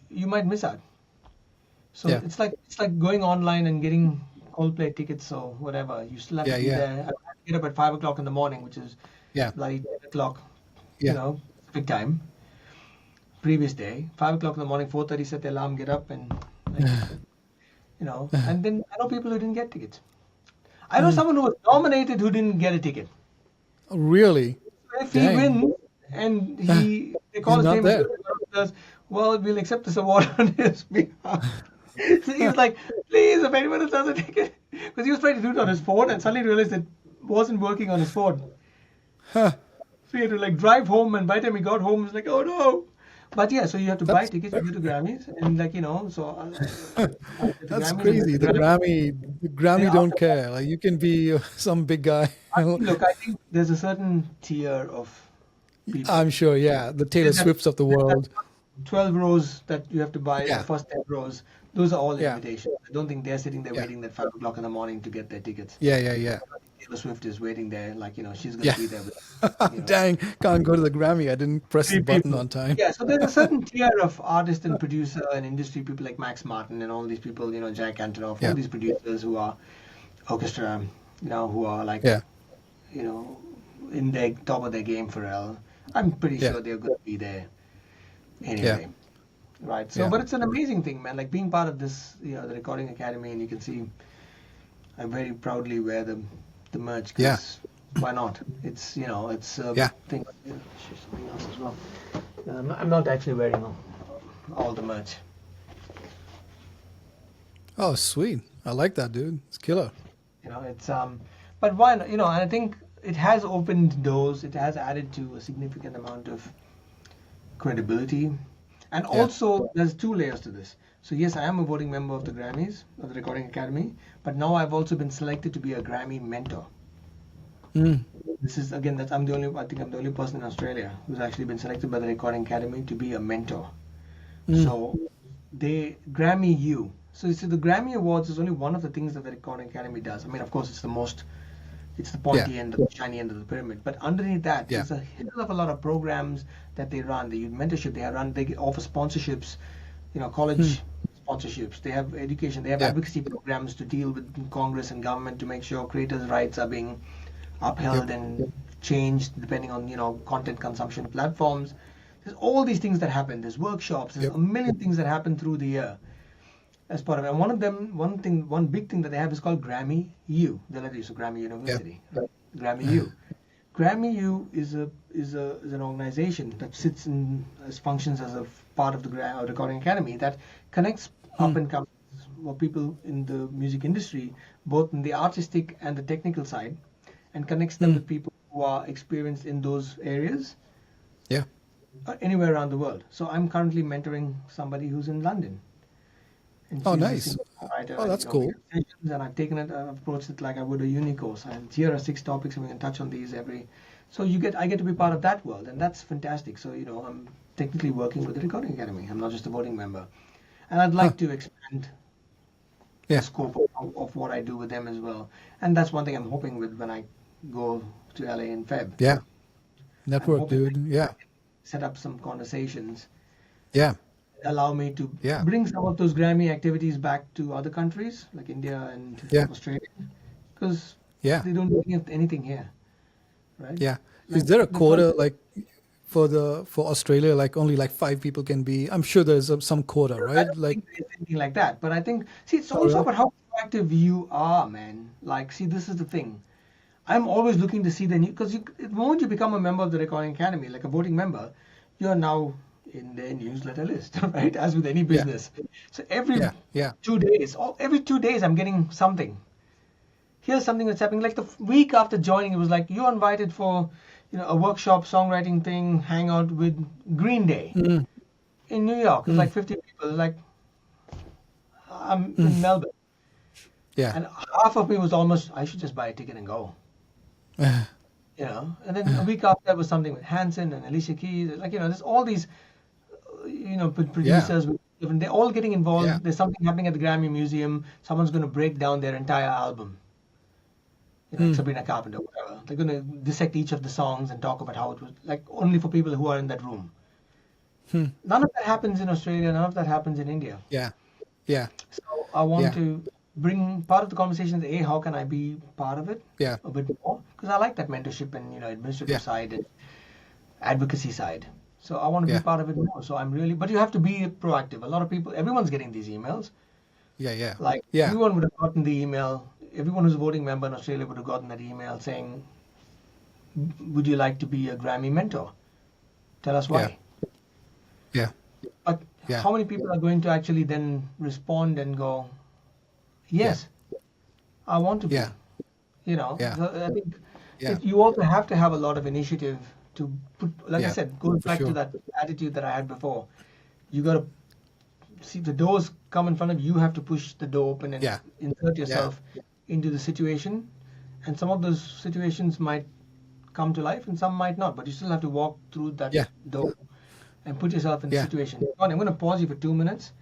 you might miss out. So Yeah. it's like going online and getting Coldplay tickets or whatever. You still have Yeah, to be yeah. there. I have to get up at 5 o'clock in the morning, which is Yeah. bloody 10 o'clock, Yeah. Pacific time. previous day, 5 o'clock in the morning, 4:30, set the alarm, get up, and like, and then I know people who didn't get tickets. I know someone who was nominated who didn't get a ticket. Really? If he Dang. wins and they call He's his not name, there. says, well, we'll accept this award on his behalf. So he was like, please, if anyone else has a ticket, because he was trying to do it on his phone and suddenly realized it wasn't working on his phone. Huh. So he had to like drive home, and by the time he got home, he was like, oh no. But yeah, so you have to buy That's tickets to go to Grammys, and like so the that's Grammys crazy. The Grammy they don't offer. care. Like you can be some big guy. Look, I think there's a certain tier of people. I'm sure. Yeah, the Taylor That, Swifts of the that world. 12 rows that you have to buy, the Yeah. first 10 rows, those are all Yeah. invitations. I don't think they're sitting there Yeah. waiting at 5 o'clock in the morning to get their tickets. Yeah. Yeah. Yeah. Taylor Swift is waiting there, like, she's going Yeah. to be there with, Dang, can't go to the Grammy. I didn't press the three button people. on time. Yeah, so there's a certain tier of artist and producer and industry people like Max Martin and all these people, Jack Antonoff, all Yeah. these producers who are orchestra, who are like, Yeah. in their top of their game for L. I'm pretty Yeah. sure they're going to be there Yeah. anyway. Right. So, Yeah. but it's an amazing thing, man. Like being part of this, the Recording Academy, and you can see I very proudly wear the merch. 'Cause Yeah. why not? It's it's a Yeah. thing. Something else as well. I'm not actually wearing all the merch. Oh, sweet. I like that, dude. It's killer. It's but why not? And I think it has opened doors. It has added to a significant amount of credibility. And Yeah. also, there's two layers to this. So yes, I am a voting member of the Grammys, of the Recording Academy, but now I've also been selected to be a Grammy mentor. Mm. This is again that I think I'm the only person in Australia who's actually been selected by the Recording Academy to be a mentor. So they Grammy you. So you see, the Grammy Awards is only one of the things that the Recording Academy does. I mean, of course, it's the pointy end, the shiny end of the pyramid. But underneath that, Yeah. there's a hell of a lot of programs that they run. They use mentorship. They offer sponsorships, college sponsorships. They have education. They have Yeah. advocacy programs to deal with Congress and government to make sure creators' rights are being upheld and changed depending on content consumption platforms. There's all these things that happen. There's workshops. There's Yep. a million things that happen through the year as part of it. And one of them, one big thing that they have is called Grammy U. The letter U, so Grammy University, right? Grammy U. Grammy U is an organization that functions as a part of the Recording Academy that connects up and comers or people in the music industry, both in the artistic and the technical side, and connects them with people who are experienced in those areas Yeah. anywhere around the world. So I'm currently mentoring somebody who's in London. And Oh, she's a nice. singer-songwriter, Oh, that's we cool. have sessions, and I've taken it, I've approached it like I would a uni course. And here are 6 topics, and we can touch on these every. So I get to be part of that world, and that's fantastic. So I'm technically working with the Recording Academy. I'm not just a voting member, and I'd like to expand Yeah. the scope of what I do with them as well. And that's one thing I'm hoping with when I go to LA in Feb. Yeah. Network, hoping dude. Yeah. Set up some conversations, Yeah. allow me to Yeah. bring some of those Grammy activities back to other countries like India and Yeah. Australia, because Yeah. they don't do anything here, right? Yeah. Like, Is there a the quota like for Australia? Like only like 5 people can be. I'm sure there's some quota, I right? don't Like, think there's anything like that, but I think it's oh, also really? about how proactive you are, man. Like, this is the thing. I'm always looking to see the new, because the moment you become a member of the Recording Academy, like a voting member, you are now in their newsletter list, right? As with any business. So every Yeah. 2 days, every 2 days, I'm getting something. Here's something that's happening. Like the week after joining, it was like you're invited for, a workshop, songwriting thing, hangout with Green Day in New York. It's like 50 people. Like I'm in Melbourne, Yeah. and half of me was almost, I should just buy a ticket and go. And then a week after that was something with Hanson and Alicia Keys. Like, there's all these, producers. They're all getting involved. Yeah. There's something happening at the Grammy Museum. Someone's going to break down their entire album. Sabrina Carpenter, whatever. They're going to dissect each of the songs and talk about how it was, like, only for people who are in that room. None of that happens in Australia. None of that happens in India. Yeah. Yeah. So I want Yeah. to bring part of the conversation is, how can I be part of it Yeah. a bit more? Because I like that mentorship and administrative Yeah. side and advocacy side. So I want to be Yeah. part of it more. So I'm really, but you have to be proactive. A lot of people, everyone's getting these emails. Yeah. Yeah. Like Yeah. everyone would have gotten the email. Everyone who's a voting member in Australia would have gotten that email saying, "Would you like to be a Grammy mentor? Tell us Yeah. why." Yeah. But Yeah. how many people are going to actually then respond and go, Yeah. "Yes, I want to Yeah. be." You know, Yeah. so I think Yeah. you also have to have a lot of initiative to put, like I Yeah. said, goes For back to sure. that attitude that I had before. You got to see the doors come in front of you, you have to push the door open and Yeah. insert Yeah. yourself into the situation. And some of those situations might come to life and some might not, but you still have to walk through that Yeah. door and put yourself in the Yeah. situation. John, I'm going to pause you for 2 minutes.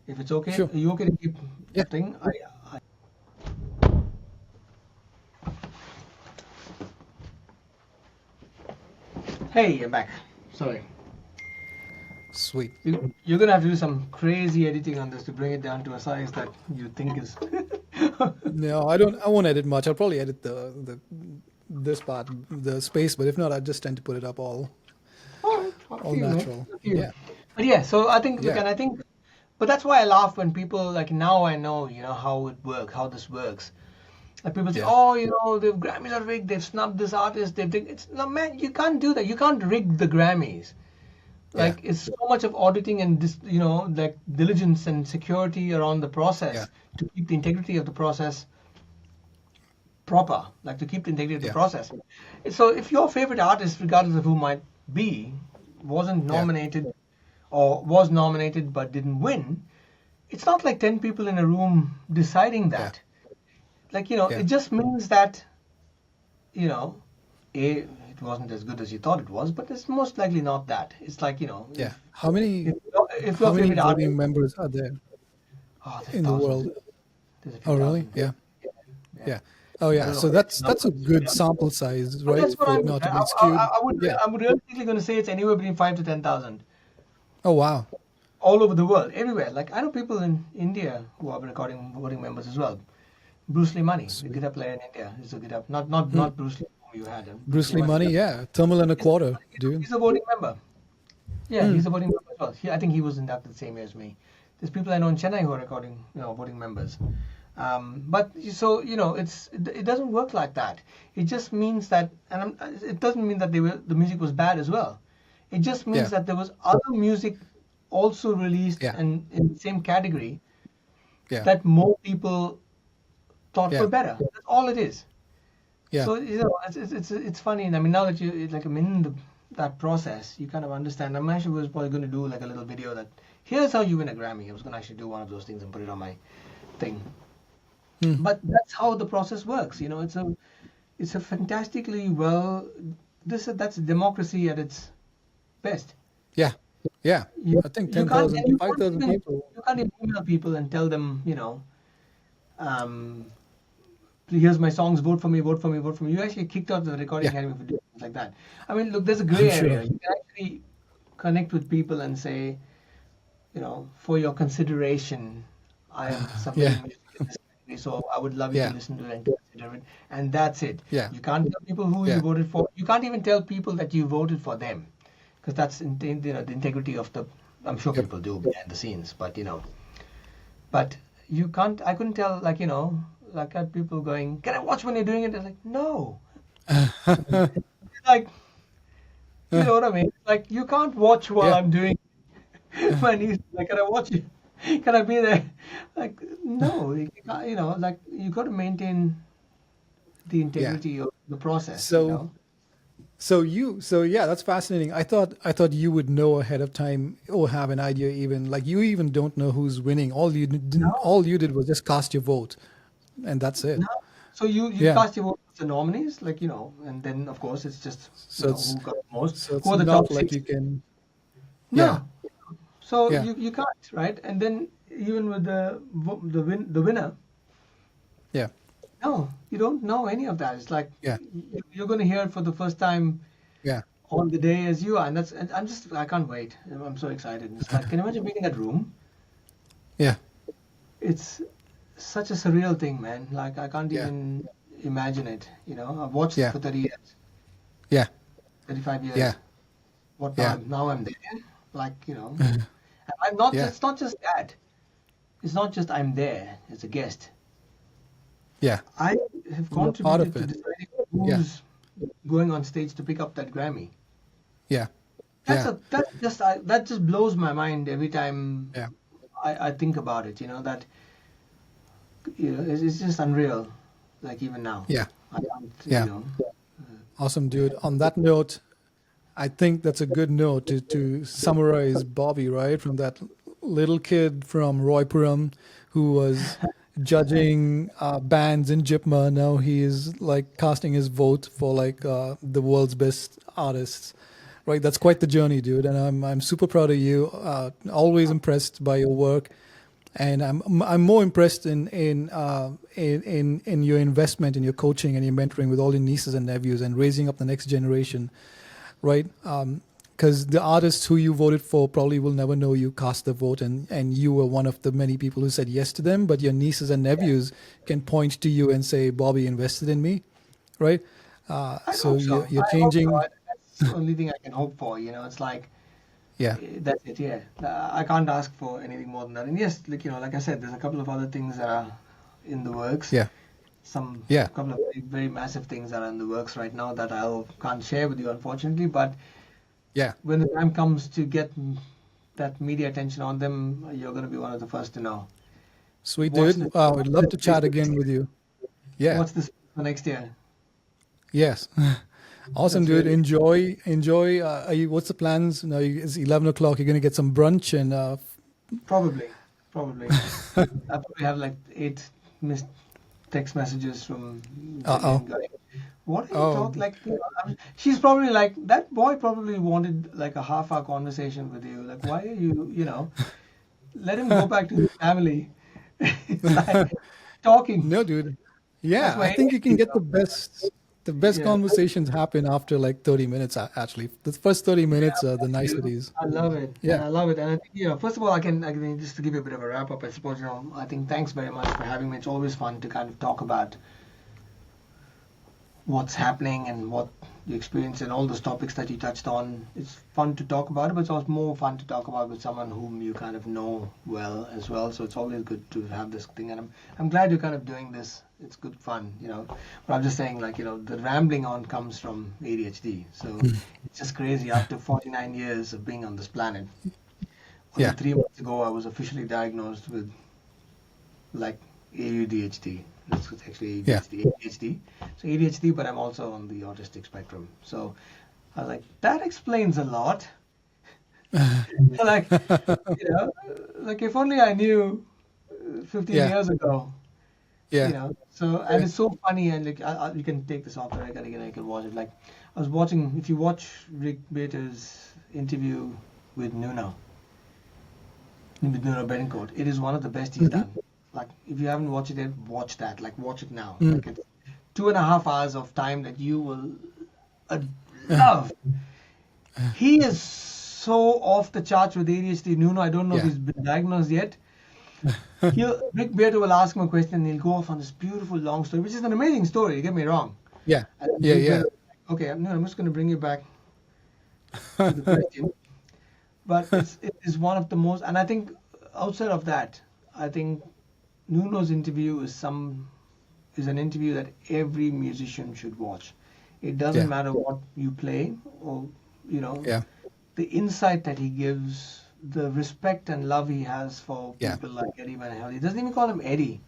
If it's okay, Sure. are you okay to keep Yeah. thing? Hey, I'm back. Sorry. Sweet. You're gonna have to do some crazy editing on this to bring it down to a size that you think is. No, I don't. I won't edit much. I'll probably edit the this part, the space. But if not, I just tend to put it up Up all to you, man. natural. Up to you. Yeah. But yeah, so I think, look, Yeah. and I think, but that's why I laugh when people like now I know, how it works, how this works. Like people say, Yeah. oh, the Grammys are rigged, they've snubbed this artist, it's no, man, you can't do that. You can't rig the Grammys. Yeah. Like it's so much of auditing and this, like diligence and security around the Yeah. process to keep the integrity of the process proper, like to keep the integrity of the Yeah. process. So if your favorite artist, regardless of who might be, wasn't Yeah. nominated or was nominated but didn't win, it's not like 10 people in a room deciding Yeah. that. Like, Yeah. it just means that, you know, it wasn't as good as you thought it was, but it's most likely not that. It's like, Yeah. if, if How your many favorite artist, voting members are there oh, there's in the thousands. world? There's a few Oh, really? thousand. Yeah. Yeah. Yeah. Oh, I yeah. don't So know. that's a good sample size, But right? that's what For I it mean. not to be skewed. Yeah. I'm realistically going to say it's anywhere between 5 to 10,000 Oh, wow. all over the world, everywhere. Like I know people in India who are recording voting members as well. Bruce Lee Money, the Sweet. guitar player in India, is a guitar Hmm. not Bruce Lee who you had. Bruce Bruce Lee Lee Money. money. Yeah. Thermal and a He's, quarter, dude. he's a voting member. Yeah, Hmm. he's a voting member as well. I think he was inducted the same year as me. There's people I know in Chennai who are recording, voting members. But so it doesn't work like that. It just means that, and it doesn't mean that the music was bad as well. It just means Yeah. that there was other music also released Yeah. and in the same category Yeah. that more people thought were Yeah. better. That's all it is. Yeah. So it's funny. And I mean, now that I'm in that process, you kind of understand. I'm actually was probably going to do like a little video that here's how you win a Grammy. I was going to actually do one of those things and put it on my thing. Hmm. But that's how the process works. It's a fantastically well. That's democracy at its best. Yeah. Yeah. You, I think you can't 10,000, and 5,000 people. you can't even email people and tell them um, here's my songs, vote for me, vote for me, vote for me. You actually kicked out the recording Yeah. academy for doing things like that. I mean, look, there's a I'm gray sure. area. You can actually connect with people and say, for your consideration, I am Yeah. submitting music in this category, so I would love you to Yeah. listen to it and consider it. And that's it. Yeah. You can't tell people who you Yeah. voted for. You can't even tell people that you voted for them, because that's the integrity of the. I'm sure Yep. people do behind the scenes, but you can't. I couldn't tell, like I had people going, "Can I watch when you're doing it?" They're like, "No." Like, you know what I mean? Like, you can't watch while Yeah. I'm doing my niece. Like, can I watch you? Can I be there? Like, no. You can't, like you got to maintain the Yeah. integrity of the process. So so yeah, that's fascinating. I thought you would know ahead of time or have an idea even like you even don't know who's winning. No, All you did was just cast your vote and that's it. no. So you Yeah. cast your vote for the nominees, and then of course it's just So it's who got the most, so who it's are the top not like six. you can yeah. No. So Yeah. you can't, right? And then even with the winner, Yeah. no, you don't know any of that. It's like Yeah. you're going to hear it for the first time Yeah. on the day as you are, and I can't wait. I'm so excited. It's like, can you imagine being in that room? Yeah. It's such a surreal thing, man. Like I can't Yeah. even imagine it. I've watched it Yeah. for 30 years, Yeah. 35 years. Yeah. What Yeah. now I'm there, like and I'm not. Yeah. It's not just that. It's not just I'm there as a guest. Yeah. I have You're part of contributed to it. deciding Yeah. who's going on stage to pick up that Grammy. Yeah. Yeah. That just blows my mind every time Yeah. I think about it. That it's just unreal. Like even now, Yeah. I can't. Yeah. Awesome, dude. On that note, I think that's a good note to summarize Bobby, right? From that little kid from Royapuram who was judging bands in Jipma. Now he is like casting his vote for like the world's best artists, right? That's quite the journey, dude. And I'm super proud of you. Always impressed by your work, and I'm more impressed in your investment in your coaching and your mentoring with all your nieces and nephews and raising up the next generation, right? Because the artists who you voted for probably will never know you cast the vote, and you were one of the many people who said yes to them. But your nieces and nephews can point to you and say, "Bobby invested in me," right? I So hope so. you're I hope so. changing. That's the only thing I can hope for. It's like Yeah, that's it. Yeah, I can't ask for anything more than that. And yes, like I said, there's a couple of other things that are in the works. yeah, Some yeah, couple of very, very massive things that are in the works right now that I can't share with you, unfortunately. But yeah. when the time comes to get that media attention on them, you're going to be one of the first to know. Sweet, Watch dude. this. I'd love to chat again with you. Yeah. Watch this for next year. Yes. Awesome, That's dude. really Enjoy. What's the plans? No, it's 11 o'clock. You're gonna get some brunch and probably. I probably have like 8 missed text messages from oh, Jillian going, what are you oh, talking like? She's probably like, that boy probably wanted like a half-hour conversation with you. Like, why are you, let him go back to his family. It's like talking. no, dude. That's Yeah, I my think you can energy. get the best Yeah. conversations happen after like 30 minutes. Actually, the first 30 minutes are the You. niceties. I love it, and Yeah, I love it. And I think, first of all, I can just to give you a bit of a wrap up. I suppose, I think thanks very much for having me. It's always fun to kind of talk about what's happening and what you experience and all those topics that you touched on. It's fun to talk about it, but it's also more fun to talk about with someone whom you kind of know well as well. So it's always good to have this thing, and I'm glad you're kind of doing this. It's good fun. But I'm just saying, like, the rambling on comes from ADHD. So it's just crazy. After 49 years of being on this planet, only yeah, 3 months ago I was officially diagnosed with like AUDHD. That's actually yeah. ADHD. So ADHD, but I'm also on the autistic spectrum. So I was like, that explains a lot. like, like if only I knew 15 Yeah, years ago. yeah. So, and it's so funny, and like you can take this off the record again. I can watch it. Like I was watching. If you watch Rick Bader's interview with Nuno Betancourt, it is one of the best he's Hmm. done. Like if you haven't watched it yet, watch that. Like watch it now. Mm. Like it's 2.5 hours of time that you will love. He is so off the charts with ADHD. Nuno, I don't know if Yeah, he's been diagnosed yet. Rick Beato will ask him a question and he'll go off on this beautiful long story, which is an amazing story, don't get me wrong. yeah, And then yeah, Rick yeah, Beato, okay, no, I'm just going to bring you back to the question. But it is one of the most, and I think outside of that, I think Nuno's interview is an interview that every musician should watch. It doesn't yeah, matter what you play or, you know, yeah, the insight that he gives, the respect and love he has for yeah, people like Eddie Van Halen. He doesn't even call him Eddie.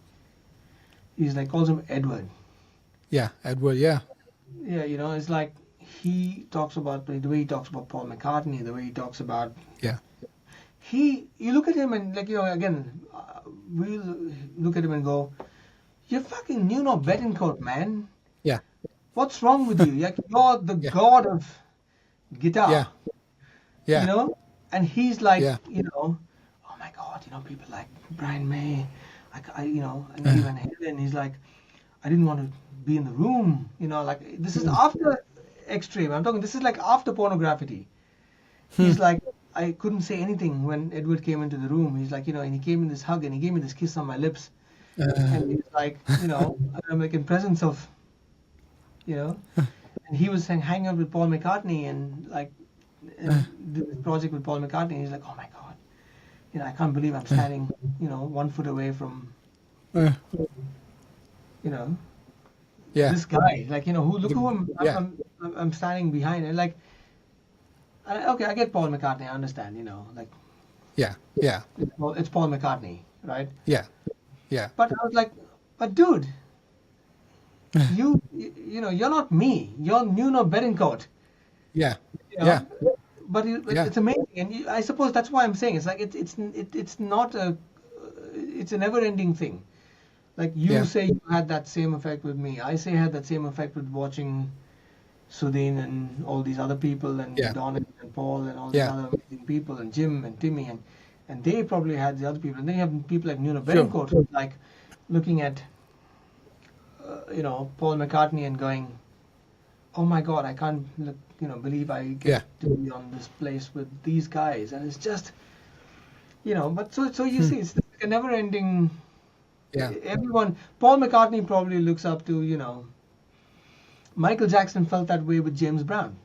He's like calls him Edward. yeah. Edward, yeah, Yeah, it's like he talks about the way he talks about Paul McCartney, the way he talks about yeah, you look at him and like again, we look at him and go, "You're fucking Nuno Betancourt, man. yeah, What's wrong with you? Like you're the yeah, god of guitar." yeah, yeah, And he's like, yeah, oh my God, people like Brian May, and even Helen. He's like, I didn't want to be in the room, like this is after Extreme. I'm talking, this is like after Pornography. Hmm. He's like, I couldn't say anything when Edward came into the room. He's like, and he came in this hug and he gave me this kiss on my lips. And he's like, I'm like in presence of, and he was hanging out with Paul McCartney and like, and did this project with Paul McCartney. And he's like, oh my God, I can't believe I'm standing, 1 foot away from, Uh, you know, yeah. this guy. Like, who look who Yeah. I'm standing behind, and like, okay, I get Paul McCartney. I understand, like Yeah. Yeah. it's Paul McCartney, right? Yeah. Yeah. But I was like, but dude, you're not me. You're Nuno Bettencourt. Yeah. You know? Yeah. But Yeah. it's amazing, and I suppose that's why I'm saying it's like it's not it's a never-ending thing. Like you Yeah. say, you had that same effect with me. I say I had that same effect with watching Sudin and all these other people, and Yeah. Don and Paul and all these Yeah. other amazing people, and Jim and Timmy, and they probably had the other people. And then you have people like Nuno Sure. Bettencourt, who's like looking at Paul McCartney and going, oh my God, I can't believe I get Yeah. to be on this place with these guys, and it's just but so you see, it's like a never-ending. Yeah. Everyone, Paul McCartney probably looks up to Michael Jackson felt that way with James Brown,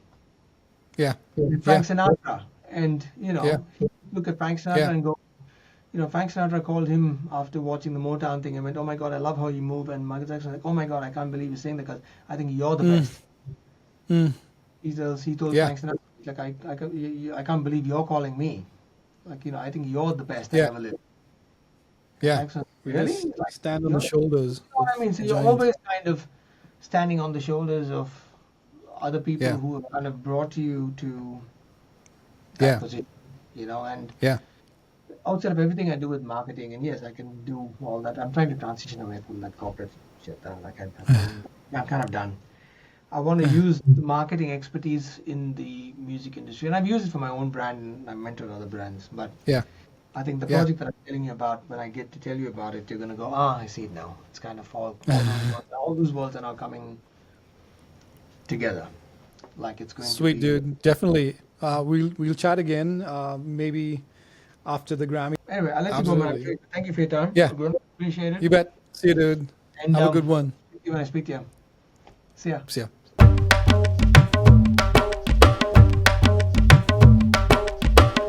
Yeah. with Frank Sinatra, and Yeah. he look at Frank Sinatra Yeah. and go, Frank Sinatra called him after watching the Motown thing and went, oh my God, I love how you move, and Michael Jackson like, oh my God, I can't believe you're saying that because I think you're the best. Mm. He told Yeah. Frank Sinatra, like, I can't believe you're calling me. Like, I think you're the best I Yeah. ever lived. Yeah. Frank Sinatra, We really? just Like, stand on the you're, shoulders what I of mean? So a you're giant. always kind of standing on the shoulders of other people Yeah. who have kind of brought you to that Yeah. position, and Yeah. outside of everything I do with marketing, and yes, I can do all that. I'm trying to transition away from that corporate shit. I'm kind of done. I want to use the marketing expertise in the music industry, and I've used it for my own brand, and I've mentored other brands. But Yeah. I think the Yeah. project that I'm telling you about, when I get to tell you about it, you're going to go, I see it now. It's kind of all those worlds are now coming together. Like it's going Sweet, to be. dude. Definitely. We'll chat again. Maybe after the Grammy. Anyway, I'll let you go, man. Absolutely. Thank you for your time. Yeah. Good. Appreciate it. You bet. See you, dude. And Have a good one. when I speak to you. See ya. See ya.